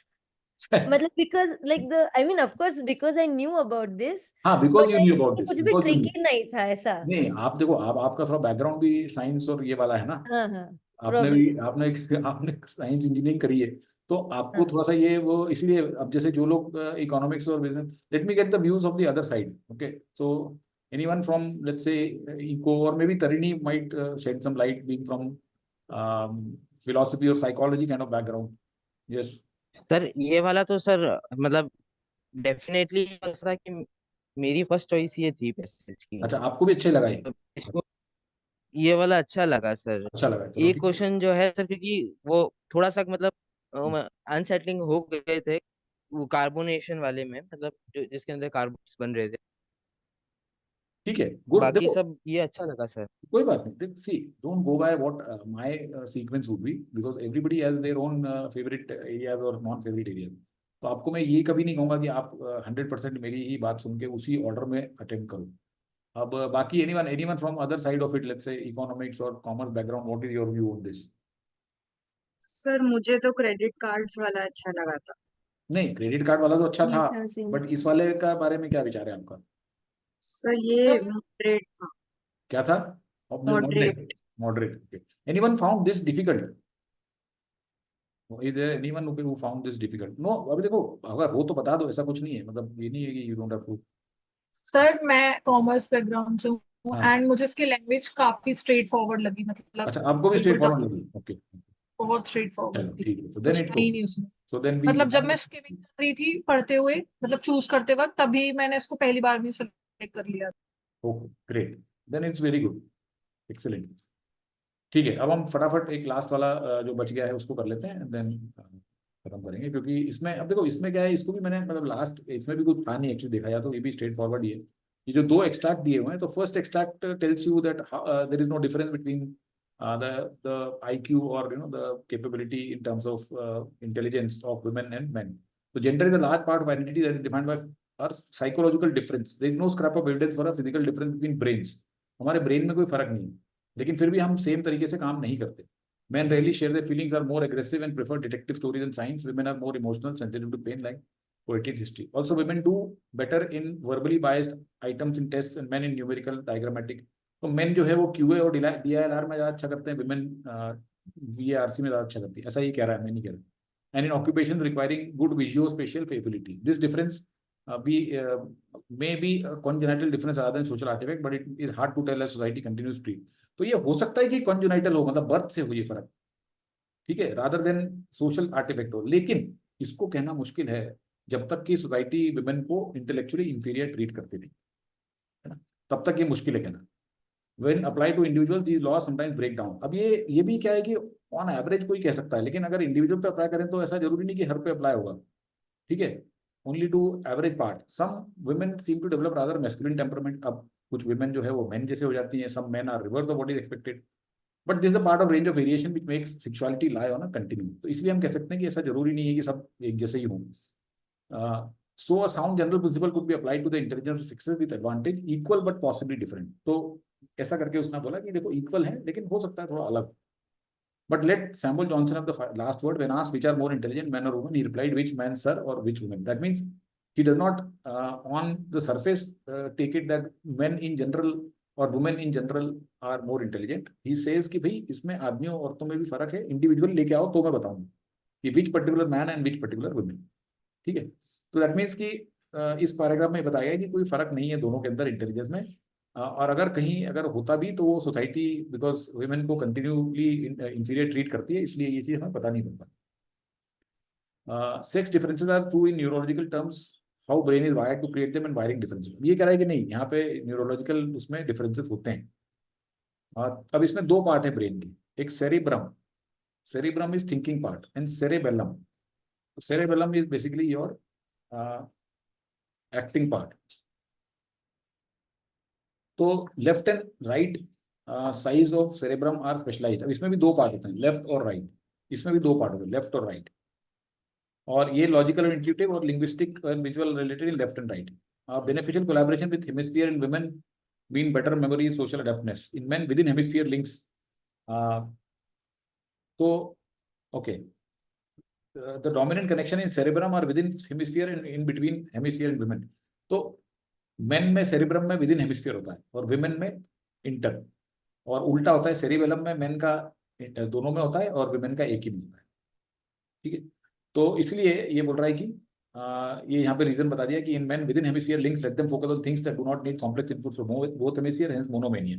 मतलब because like the I mean of course because I knew about this, हाँ, because but you knew about this, कुछ भी बिकॉज यू न्यू। ट्रिकी नहीं था ऐसा। नहीं, आप देखो, आप आपका थोड़ा बैकग्राउंड भी साइंस और ये वाला है ना, हाँ हाँ, आपने भी प्रोबेबली। आपने साइंस इंजीनियरिंग करी है, तो आपको हाँ थोड़ा सा ये वो इसीलिए, अब जैसे जो लोग इकोनॉमिक्स और business, let me get the views of the other side, okay. So anyone from let's say eco, और maybe Tarini might shed some light being from philosophy और psychology kind of background. Yes. Sir ये वाला तो sir मतलब definitely ऐसा कि मेरी first choice ये थी पैसेज की। अच्छा, आपको भी अच्छे लगा ये? तो इसको ये वाला अच्छा लगा सर। अच्छा लगा, चलो एक ठीक है। क्वेश्चन जो है सर, क्योंकि वो थोड़ा सा मतलब अनसेटलिंग हो गए थे वो कार्बोनेशन वाले में, मतलब जो जिसके अंदर कार्बन्स बन रहे थे। ठीक है, गुड। बाकी देखो, सब ये अच्छा लगा सर। कोई बात नहीं, देखो, see don't go by what my sequence would be, because everybody has their own favourite areas और नॉन फेवरेट एरियाज। तो आपको मैं ये कभी नहीं कहूंगा कि आप 100% मेरी ही बात सुन के उसी ऑर्डर में अटेम्प्ट करो। अब बाकी anyone from other side of it, let's say economics और commerce background, what is your view on this? Sir मुझे तो क्रेडिट कार्ड्स वाला अच्छा लगा था। नहीं, क्रेडिट कार्ड वाला तो अच्छा था, Yes, sir, same. बट इस वाले का बारे में क्या विचार है आपका? सर ये मॉडरेट था। क्या था? Moderate. Moderate. Moderate. Anyone found this difficult? Is there anyone who found this difficult? No, अभी देखो, अगर हो तो बता दो, ऐसा कुछ नहीं है, मतलब ये नहीं है कि you don't have to. Sir मैं कॉमर्स बैकग्राउंड से हूँ हाँ, एंड मुझे इसकी लैंग्वेज काफी स्ट्रेट फॉरवर्ड लगी, मतलब अच्छा, आपको भी स्ट्रेट बिल्कुल टफ, फॉरवर्ड लगी? ओके, बहुत स्ट्रेट फॉरवर्ड चलो थी, ठीक है, तो देन कुछ इट था गो। ही नहीं उसमें। सो देन वी, मतलब जब मैं स्किमिंग कर रही थी पढ़ते हुए, मतलब चूज करते वक्त, तभी मैंने इसको पहली बार में सेलेक्ट कर लिया। Okay great, then it's very good, excellent. ठीक है, अब हम फटाफट एक लास्ट वाला जो बच गया है उसको कर लेते हैं, देन खत्म करेंगे, क्योंकि इसमें अब देखो, इसमें क्या है, इसको भी मैंने मतलब लास्ट, इसमें भी कुछ था नहीं एक्चुअली देखा जाए तो, ये भी स्ट्रेट फॉरवर्ड ही है। ये जो दो एक्सट्रैक्ट दिए हुए हैं, तो first extract tells you that there is no difference between the IQ or the capability in terms of intelligence of women and men. So gender is a large part of identity that is defined by our psychological difference. There is no scrap of evidence for a physical difference between brains. हमारे brain में कोई फर्क नहीं है, लेकिन फिर भी हम सेम तरीके से काम नहीं करते। Men rarely share their feelings, are more aggressive and prefer detective stories and science. Women are more emotional, sensitive to pain, like poetry and history. Also, women do better in verbally biased items in tests and men in numerical, diagrammatic. तो main जो है वो QA और DILR में ज्यादा अच्छा करते हैं, विमेन VARC में ज्यादा अच्छा करती है, ऐसा ही कह रहा है, मैं नहीं कह रहा। And in occupation requiring good visual special ability, this difference may be a congenital difference rather than social artifact, but it is hard to tell as society continues to treat. तो ये हो सकता है कि congenital हो, मतलब birth से हो ये फर्क, ठीक है, rather than social artifact हो, लेकिन इसको कहना मुश्किल है जब तक कि सोसाइटी विमेन को इंटेलेक्चुअली इंफीरियर ट्रीट करती थी, है ना, तब तक ये मुश्किल है कहना। When applied to individuals, these laws sometimes break down. अब ये भी क्या है कि ऑन एवरेज कोई कह सकता है, लेकिन अगर इंडिविजुअल पे अप्लाई करें तो ऐसा जरूरी नहीं कि हर पे अप्लाई होगा, ठीक है, only to average part. Some women seem to develop rather masculine temperament, अब कुछ वुमेन जो है वो मेन जैसे हो जाती हैं, some men are reverse of what is expected, but this the part of range of variation which makes sexuality lie on a continue. तो इसलिए हम कह सकते हैं कि ऐसा जरूरी नहीं है कि सब एक जैसे ही हों। So a sound general principle could be applied to the intelligence of sexes with advantage equal but possibly different. तो ऐसा करके उसने बोला कि देखो इक्वल है लेकिन हो सकता है थोड़ा अलग। But let Samuel Johnson have the last word. When asked which are more intelligent, men or women, he replied, which man, sir, or which woman. That means he does not on the surface take it that men in general or women in general are more intelligent. He says कि भाई इसमें आदमियों और औरतों में भी फर्क है, इंडिविजुअल लेके आओ तो मैं बताऊंगा कि which particular man and which particular women, ठीक है। तो दैट मीन्स कि इस पैराग्राफ में बताया गया कि कोई फर्क नहीं है दोनों के अंदर इंटेलिजेंस में, और अगर कहीं अगर होता भी तो वो सोसाइटी बिकॉज वुमेन को कंटिन्यूली इंफीरियर ट्रीट करती है, इसलिए ये चीज हमें पता नहीं बनता। Sex differences are true in neurological terms, how brain is wired to create them and wiring differences. ये कह रहा है कि नहीं, यहाँ पे न्यूरोलॉजिकल उसमें डिफरेंसेस होते हैं। अब इसमें दो पार्ट है ब्रेन की, एक cerebrum cerebrum is thinking part, and cerebellum is basically your acting part. तो left and right size of cerebrum are specialised. अब इसमें भी दो पार्ट होते हैं, लेफ्ट और राइट. इसमें भी दो पार्ट होते हैं, लेफ्ट और राइट. और ये लॉजिकल और इंट्यूटिव और linguistic and visual related in left and right. Beneficial collaboration with hemisphere in women mean better memory, social adeptness. In men within hemisphere links. तो okay, the dominant connection in cerebrum or within hemisphere and in between hemisphere and women. तो men में cerebrum में within hemisphere होता है और women में inter, और उल्टा होता है cerebellum में men का दोनों में होता है और women का एक ही में होता है. ठीक है, तो इसलिए ये बोल रहा है कि ये यहाँ पे रीजन बता दिया कि in men within hemisphere links let them focus on things that do not need complex inputs from both hemisphere, hence monomania.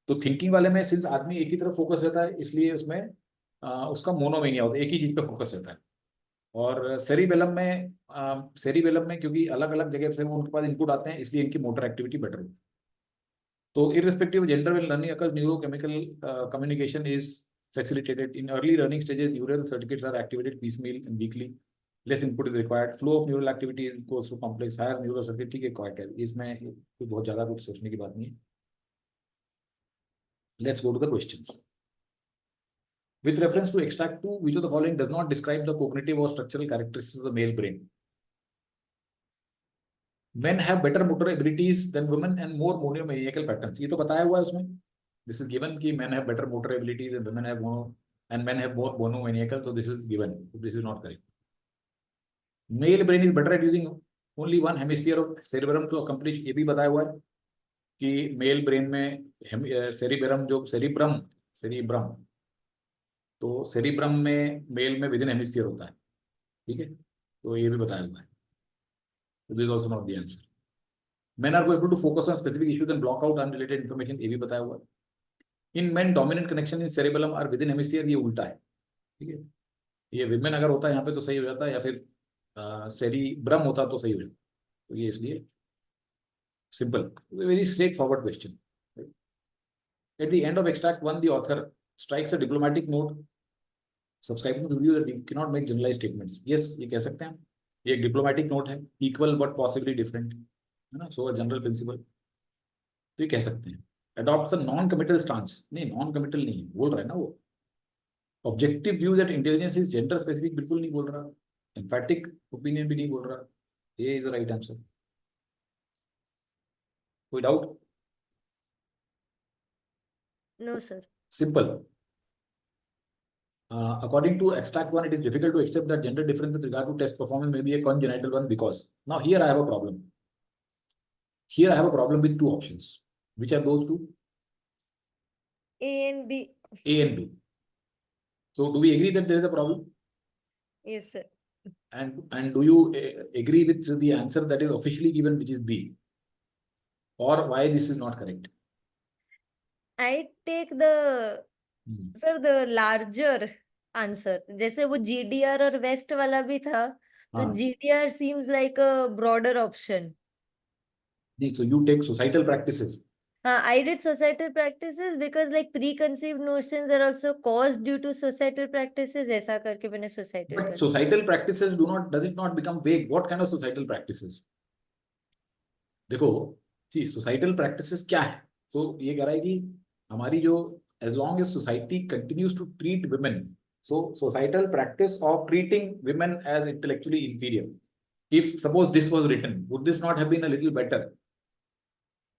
तो थिंकिंग वाले में सिंस आदमी एक ही तरफ फोकस रहता है, इसलिए उसमें उसका मोनोमेनिया होता है, एक ही चीज पे फोकस रहता है. और सेरिबेलम में क्योंकि अलग अलग जगह से वो उनके पास इनपुट आते हैं, इसलिए इनकी मोटर एक्टिविटी बेटर होती है. तो irrespective gender when learning occurs, neurochemical communication is facilitated. In early learning stages neural circuits are activated piecemeal and weekly. Less input is required. Flow of neural activity goes to complex. Higher neural circuit. ठीक है, correct है, इसमें कोई बहुत ज्यादा कुछ सोचने की बात नहीं है. Let's go to the questions. With reference to extract 2, which of the following does not describe the cognitive or structural characteristics of the male brain? Men have better motor abilities than women and more monomaniacal patterns. ये तो बताया हुआ है उसमें. This is given कि men have better motor abilities and women have men have more monomaniacal. So this is given. This is not correct. Male brain is better at using only one hemisphere of cerebrum to accomplish. ये भी बताया हुआ है कि mail brain में cerebrum तो cerebrum में mail में विदिन हेमिस्फीयर होता है. ठीक है, तो ये भी बताया हुआ है. This is also not the answer. Men are able to focus on specific issues and block out unrelated information, ये भी बताया हुआ है. In men dominant connection in cerebellum are within hemisphere, ये उल्टा है. ठीक है, ये विमेन अगर होता है यहाँ पे तो सही हो जाता है, या फिर सेरिब्रम होता तो सही हो जाता. तो ये इसलिए simple, very straight forward question. At the end of extract 1, the author strikes a diplomatic note subscribing to the view that we cannot make generalized statements. Yes, ये कह सकते हैं, ये एक डिप्लोमेटिक नोट है, equal but possibly different, है ना, so a general principle. तो ये कह सकते हैं. Adopts a non-committal stance. नहीं, non-committal नहीं बोल रहा है ना वो. Objective view that intelligence is gender specific बिल्कुल नहीं बोल रहा. Emphatic opinion भी नहीं बोल रहा. ये is the right answer. कोई doubt? No, sir. Simple. According to extract 1, it is difficult to accept that gender difference with regard to test performance may be a congenital one because. Now here I have a problem. Here I have a problem with two options. Which are those two? A and B. A and B. So do we agree that there is a problem? Yes, sir. And do you agree with the answer that is officially given, which is B? Or why this is not correct? I take the the larger answer. जैसे वो GDR और West वाला भी था, तो GDR seems like a broader option. So you take societal practices. I did societal practices because like preconceived notions are also caused due to societal practices. ऐसा करके मैंने societal. But societal practices does it not become vague? What kind of societal practices? देखो, see, societal practices क्या है? So ये कह रहा है कि हमारी जो as long as society continues to treat women, so societal practice of treating women as intellectually inferior. If suppose this was written, would this not have been a little better?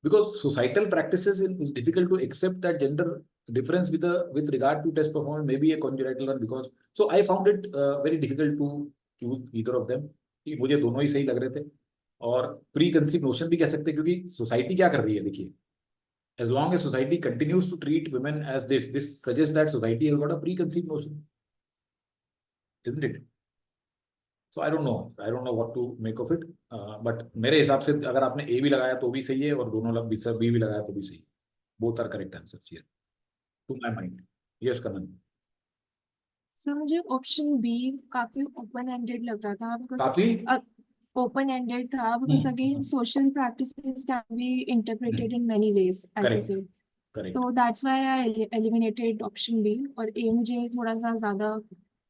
Because societal practices is difficult to accept that gender difference with regard to test performance may be a congenital one because. So I found it very difficult to choose either of them. मुझे दोनों ही सही लग रहे थे और pre-conceive notion भी कह सकते हैं क्योंकि सोसाइटी क्या कर रही है, देखिए. As long as society continues to treat women as this suggests that society has got a preconceived notion, isn't it? So I don't know what to make of it. But मेरे हिसाब से अगर आपने A भी लगाया तो भी सही है और दोनों B भी लगाया तो भी सही. Both are correct answers here, to my mind. Yes, Kanan. Sir मुझे ऑप्शन बी काफी ओपन एंडेड लग रहा था काफी open ended था because again social practices can be interpreted in many ways as you Correct. said. Correct. तो that's why I eliminated option B और A मुझे थोड़ा सा ज़्यादा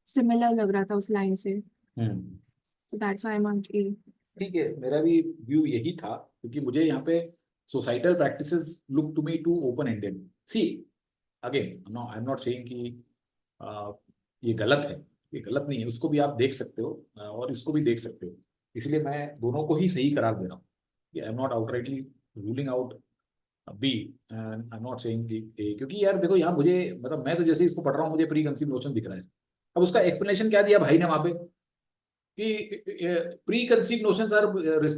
similar लग रहा था उस लाइन से. So that's why I marked A. ठीक है, मेरा भी व्यू यही था, क्योंकि मुझे यहाँ पे societal practices look to me too open ended. See again I am not saying कि ये गलत है, ये गलत नहीं है, उसको भी आप देख सकते हो और इसको भी देख सकते हो. इसलिए मैं दोनों को ही सही करार दे रहा हूँ. I am not outrightly ruling out B and I am not saying कि क्योंकि यार देखो यहाँ मुझे मतलब मैं तो जैसे इसको पढ़ रहा हूँ मुझे प्री कंसीव नोशन दिख रहा है. अब उसका एक्सप्लेनेशन क्या दिया भाई ने वहां पे कि preconceive notions are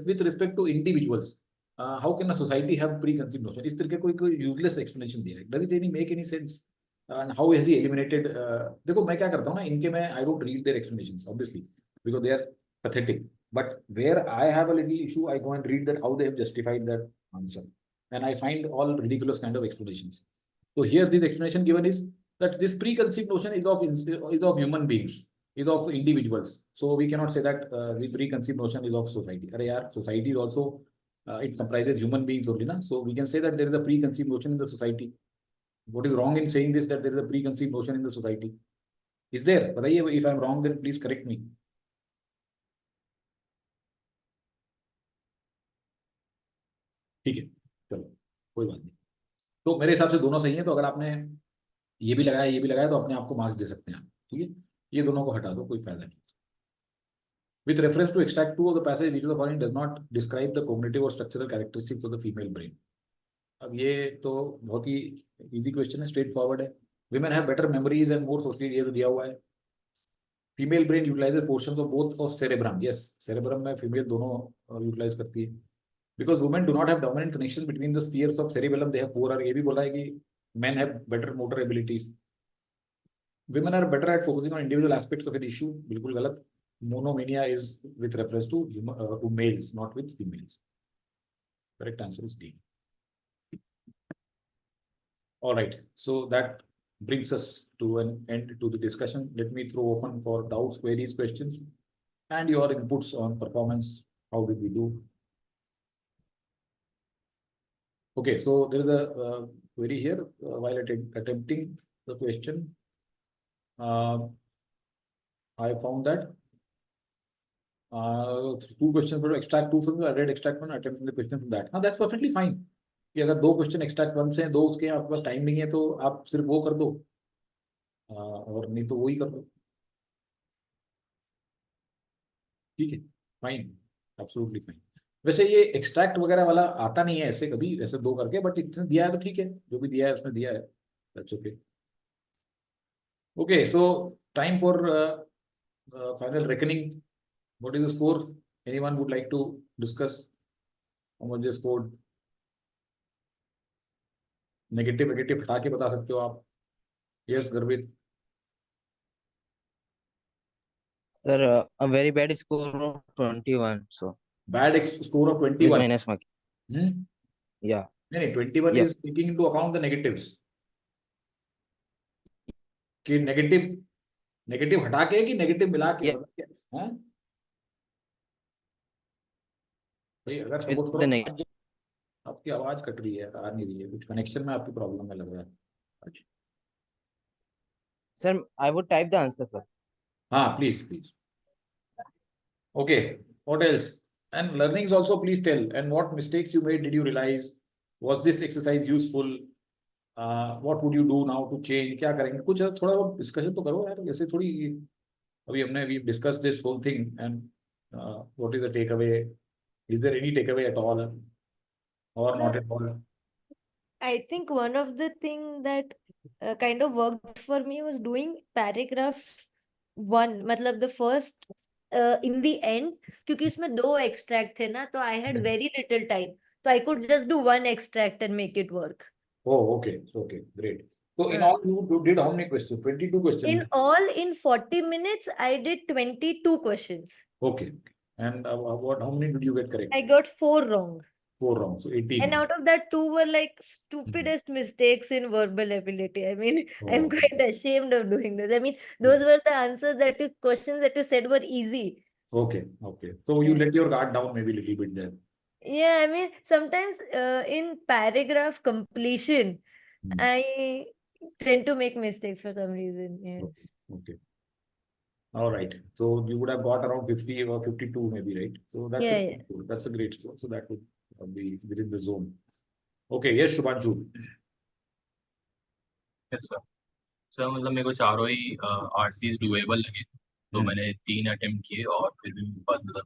with respect to individuals. How can a society have preconceive notion? इस तरह कोई यूजलेस एक्सप्लेनेशन दिया है. Does it any make any sense? And how has he eliminated? देखो मैं क्या करता हूँ ना, इनके मैं I don't read their explanations obviously because they are pathetic, but where I have a little issue, I go and read that how they have justified that answer, and I find all ridiculous kind of explanations. So here this explanation given is that this preconceived notion is of human beings, is of individuals. So we cannot say that the preconceived notion is of society. Arey yaar, society is also it comprises human beings only, na? So we can say that there is a preconceived notion in the society. What is wrong in saying this, that there is a preconceived notion in the society? Is there? Bataiye, if I am wrong, then please correct me. ठीक है, चलो कोई बात नहीं. तो मेरे हिसाब से दोनों सही है. तो अगर आपने ये भी लगाया ये भी लगाया तो अपने आप को मार्क्स दे सकते हैं आप. ठीक है, ये दोनों को हटा दो, कोई फायदा नहीं. With reference to extract 2 of the passage, which of the following does not describe the cognitive or structural characteristics of the female brain? अब ये तो बहुत ही इजी क्वेश्चन है, स्ट्रेट फॉरवर्ड है. Women have better memories and more social years दिया हुआ है. Female brain utilises portions of both of cerebrum. Yes, cerebrum में फीमेल दोनों यूटिलाइज करती है. Because women do not have dominant connection between the spheres of cerebellum, they have poorer. ये भी बोला है कि men have better motor abilities. Women are better at focusing on individual aspects of an issue. बिल्कुल गलत. Monomania is with reference to males, not with females. Correct answer is D. All right. So that brings us to an end to the discussion. Let me throw open for doubts, queries, questions, and your inputs on performance. How did we do? Okay, so there is a query here while attempting the question. I found that 2 questions for extract 2 from the I read extract 1, attempting the question from that. Now that's perfectly fine. कि अगर 2 question extract 1 से हैं, 2 उसके आपके पास time नहीं है तो आप सिर्फ वो कर दो और नहीं तो वो ही कर दो. ठीक है, फाइन, एब्सोल्युटली फाइन. वैसे ये एक्सट्रैक्ट वगैरह वाला आता नहीं है ऐसे कभी, ऐसे 2 करके, बट इसने दिया है तो ठीक है, जो भी दिया है उसने दिया है. That's okay. Okay, so time for final reckoning. What is the score? Anyone would like to discuss how much they scored? Negative हटा के बता सकते हो आप. यस गर्वित. Sir, a very bad score of 21. So Bad score of with 21. minus mark. Yeah. नहीं, 21 Yes. is taking into account the negatives. कि negative हटा के कि नेगेटिव मिला के? Yeah. मतलब क्या है? भाई अगर With सपोज the करो negative. आपकी आवाज कट रही है, आ नहीं रही है, कुछ कनेक्शन में आपकी प्रॉब्लम है लग रहा है. Sir, I would type the answer, sir. हाँ, please. Okay, what else? And learnings also, please tell. And what mistakes you made? Did you realize? Was this exercise useful? What would you do now to change? क्या करेंगे? कुछ थोड़ा बहुत discussion तो करो यार. जैसे थोड़ी अभी हमने we discussed this whole thing and what is the takeaway? Is there any takeaway at all or not at all? I think one of the thing that kind of worked for me was doing paragraph 1, मतलब the first in the end, क्योंकि इसमें 2 extract थे ना, तो I had very little time, so I could just do 1 extract and make it work. Oh, okay, great. So in all you did how many questions? 22 questions. In all, in 40 minutes, I did 22 questions. Okay, and how many did you get correct? I got 4 wrong. 4 wrong, so 18. And out of that, 2 were like stupidest mistakes in verbal ability. I mean, I'm quite ashamed of doing this. I mean, those were the answers questions that you said were easy. Okay. So you let your guard down maybe a little bit there. Yeah, I mean, sometimes in paragraph completion, I tend to make mistakes for some reason. Yeah. Okay. All right. So you would have got around 50 or 52 maybe, right? So that's Yeah, a yeah. good, that's a great score. So that would be within the zone. Okay. Yes, Shubhanshu. Yes sir. Sir मतलब मेरे को चारों ही RCs doable लगे, तो मैंने 3 attempt किए और फिर भी मेरे पास मतलब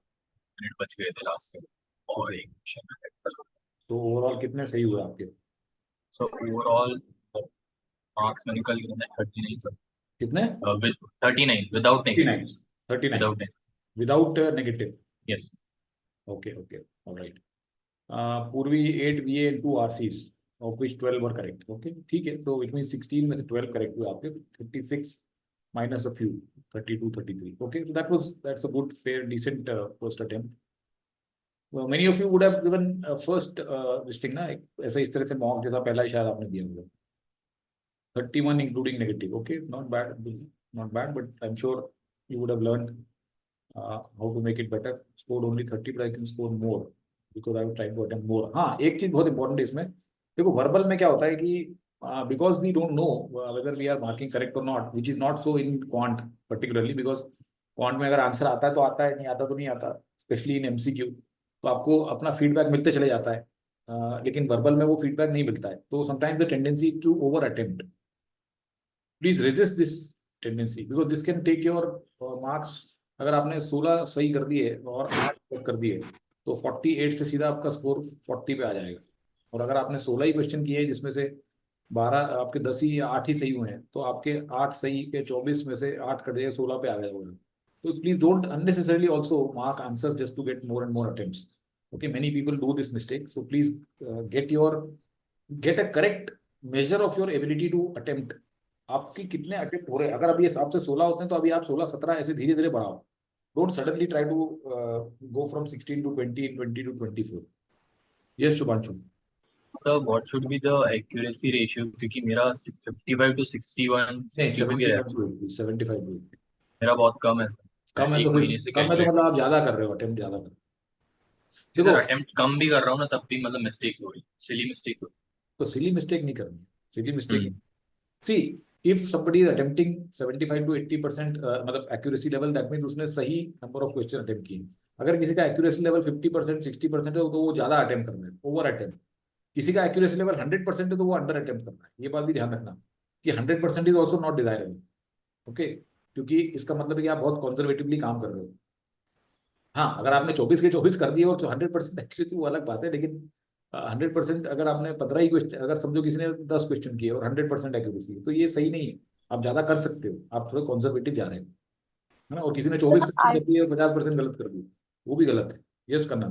मिनट बच गए थे लास्ट में, और एक क्वेश्चन मैं कर सकता। तो ओवरऑल कितने सही हुए आपके? सो ओवरऑल मार्क्स में निकल गए 39 सर। कितने? With 39 without 39. Negative, 39 without negative. Yes. Okay. All right. Purvi 8 VA and 2 RCs, of which 12 were correct. Okay. ठीक है. So it means 16 में से 12 correct हुए आपके. 36 minus a few, 32, 33. Okay. So that's a good, fair, decent first attempt. Well, many of you would have given first this thing ना, ऐसा इस तरह से mock जैसा पहला ही शायद आपने दिया होगा. 31 including negative. Okay. Not bad, but I'm sure you would have learned how to make it better. Scored only 30, but I can score more because I would try to attempt more. हाँ, एक चीज बहुत important है इसमें. देखो verbal में क्या होता है कि because we don't know whether we are marking correct or not, which is not so in quant particularly, because quant में अगर आंसर आता है तो आता है, नहीं आता तो नहीं आता, especially in MCQ. तो आपको अपना feedback मिलते चले जाता है, लेकिन verbal में वो feedback नहीं मिलता है. तो sometimes the tendency to over attempt. Please resist this tendency because this can take your marks. अगर आपने 16 सही कर दिए और 8 कर दिए तो 48 से सीधा आपका स्कोर 40 पे आ जाएगा. और अगर आपने 16 ही क्वेश्चन किए जिसमें से 12 आपके 10 ही या 8 ही सही हुए हैं तो आपके 8 सही के 24 में से 8 कट जाएगा, 16 पे आ गया होगा. तो please don't unnecessarily also mark answers just to get more and more attempts. Okay, many people do this mistake. So please get a correct measure of your ability to attempt. आपकी कितने attempt हो रहे हैं. अगर अभी हिसाब से 16 होते हैं तो अभी आप 16-17 ऐसे धीरे धीरे बढ़ाओ. Don't suddenly try to go from 16 to 20 and 20 to 24. Yes, Shubhanshu. Sir, what should be the accuracy ratio? क्योंकि मेरा 55 to 61, 62 के रहता है. 75 to 80. मेरा बहुत कम है. कम है तो फिर कम है तो मतलब आप ज्यादा कर रहे हो, अटेम्प्ट ज्यादा कर रहे हो. देखो अटेम्प्ट कम भी कर रहा हूँ ना, तब भी मतलब मिस्टेक्स हो रही, सिली मिस्टेक्स हो रही. तो सिली मिस्टेक नहीं करनी. Silly mistake see, if somebody is attempting 75 to 80% मतलब accuracy level, that means उसने सही number of question attempt किए. अगर किसी का accuracy level 50%, 60% है तो वो ज्यादा attempt कर रहा है, over attempt. किसी का accuracy level 100% है तो वो under attempt कर रहा है. ये बात भी ध्यान रखना कि 100% is also not desirable. Okay, क्योंकि इसका मतलब है कि आप बहुत conservatively काम कर रहे हो. हाँ, अगर आपने 24 के 24 कर दिए और 100% accuracy वो अलग बात है, लेकिन 100% अगर आपने 15 ही क्वेश्चन, अगर समझो किसी ने 10 क्वेश्चन किए और 100% एक्यूरेसी है तो ये सही नहीं है. आप ज्यादा कर सकते हो, आप थोड़े कंजर्वेटिव जा रहे हो, है ना. और किसी ने 24 क्वेश्चन कर दिए और 50% गलत कर दिए, वो भी गलत है. यस करना.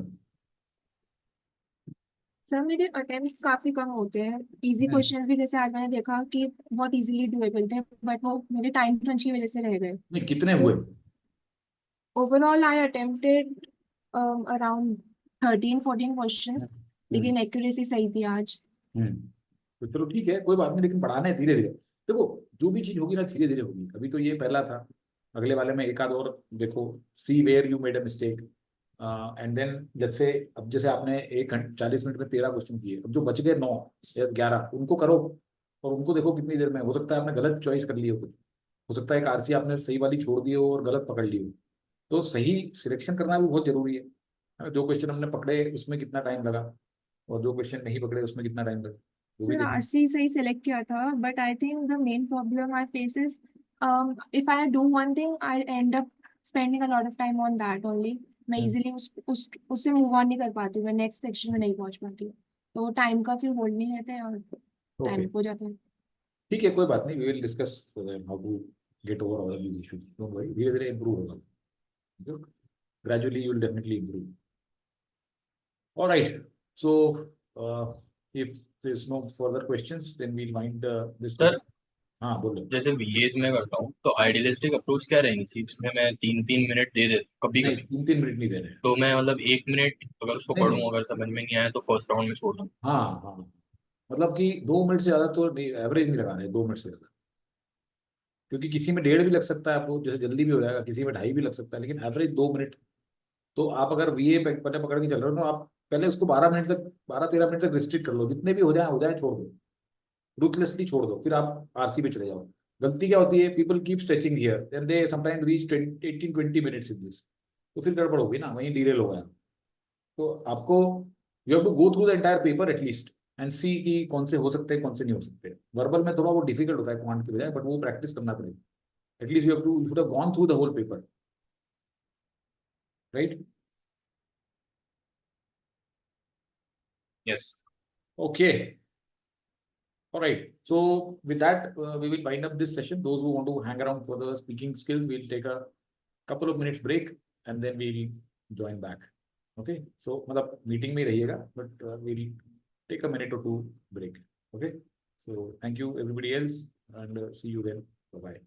सर मेरे अटेम्प्ट्स काफी कम होते हैं. इजी क्वेश्चंस भी जैसे आज मैंने देखा कि बहुत इजीली डुएबल थे, बट वो मेरे टाइम क्रंच की वजह से रह गए. नहीं, कितने हुए? Overall I attempted around 13-14 questions, लेकिन एक्यूरेसी सही थी आज. तो चलो ठीक है, कोई बात नहीं, लेकिन पढ़ाना है धीरे धीरे. देखो जो भी चीज होगी ना धीरे धीरे होगी. अभी तो ये पहला था, अगले वाले में एक आध और देखो. See where you made a mistake and then let's say अब जैसे आपने 40 मिनट में 13 क्वेश्चन किए, अब जो बच गए 9 या 11 उनको करो और उनको देखो कितनी देर में. हो सकता है आपने गलत चॉइस कर ली हो सकता है एक आरसी आपने सही वाली छोड़ दी हो और गलत पकड़ ली हो. तो सही सिलेक्शन करना भी बहुत जरूरी है. जो क्वेश्चन हमने पकड़े उसमें कितना टाइम लगा और जो क्वेश्चन नहीं पकड़े उसमें कितना टाइम लगा. सर आरसी सही सिलेक्ट किया था, but I think the main problem I face is if I do one thing I and up spending a lot of time on that only. मैं इजीली उससे मूव ऑन नहीं कर पाती हूँ, मैं नेक्स्ट सेक्शन में नहीं पहुंच पाती हूँ. तो टाइम का फिर होल्ड नहीं रहता है और टाइम हो जाता है. ठीक है, कोई बात नहीं. We will discuss how to get over all these issues. Don't worry, धीरे धीरे इंप्रूव होगा. Gradually you will definitely improve. Alright, so if there's no further questions then we'll wind this. Sir हाँ बोलो. जैसे VAs में करता हूँ तो आइडियलिस्टिक अप्रोच क्या रहेगी इसमें? मैं 3-3 मिनट दे देता कभी कभी. 3-3 मिनट नहीं दे रहे. तो मैं मतलब 1 मिनट अगर उसको पढ़ूं, अगर समझ में नहीं आया तो फर्स्ट राउंड में छोड़ दूं. हाँ, मतलब कि 2 मिनट से ज्यादा तो एवरेज नहीं लगाना है. 2 मिनट से ज्यादा, क्योंकि किसी में 1.5 भी लग सकता है आपको, जैसे जल्दी भी हो जाएगा, किसी में 2.5 भी लग सकता है, लेकिन एवरेज 2 मिनट. तो आप अगर VA पहले पकड़ के चल रहे हो तो आप पहले उसको 12 मिनट तक 12-13 मिनट तक रिस्ट्रिक्ट कर लो. जितने भी हो जाए छोड़ दो. रूथलेसली छोड़ दो, फिर आप आरसी पे चले जाओ। गलती क्या होती है, people keep stretching here and they sometime reach 18-20 minutes in this, तो फिर गड़बड़ होगी ना, वहीं डिरेल हो गया। तो आपको you have to go through the entire paper at least and see कि कौन से हो सकते हैं, कौन से नहीं हो सकते। वर्बल में थोड़ा वो डिफिकल्ट होता है क्वांट की बजाय, बट वो प्रैक्टिस करना पड़ेगा। At least you should have gone through the whole paper, right? Yes. Okay. All right. So with that, we will wind up this session. Those who want to hang around for the speaking skills, we'll take a couple of minutes break and then we'll join back. Okay. So मतलब meeting में रहिएगा, but we'll take a minute or two break. Okay. So thank you everybody else and see you then. Bye bye.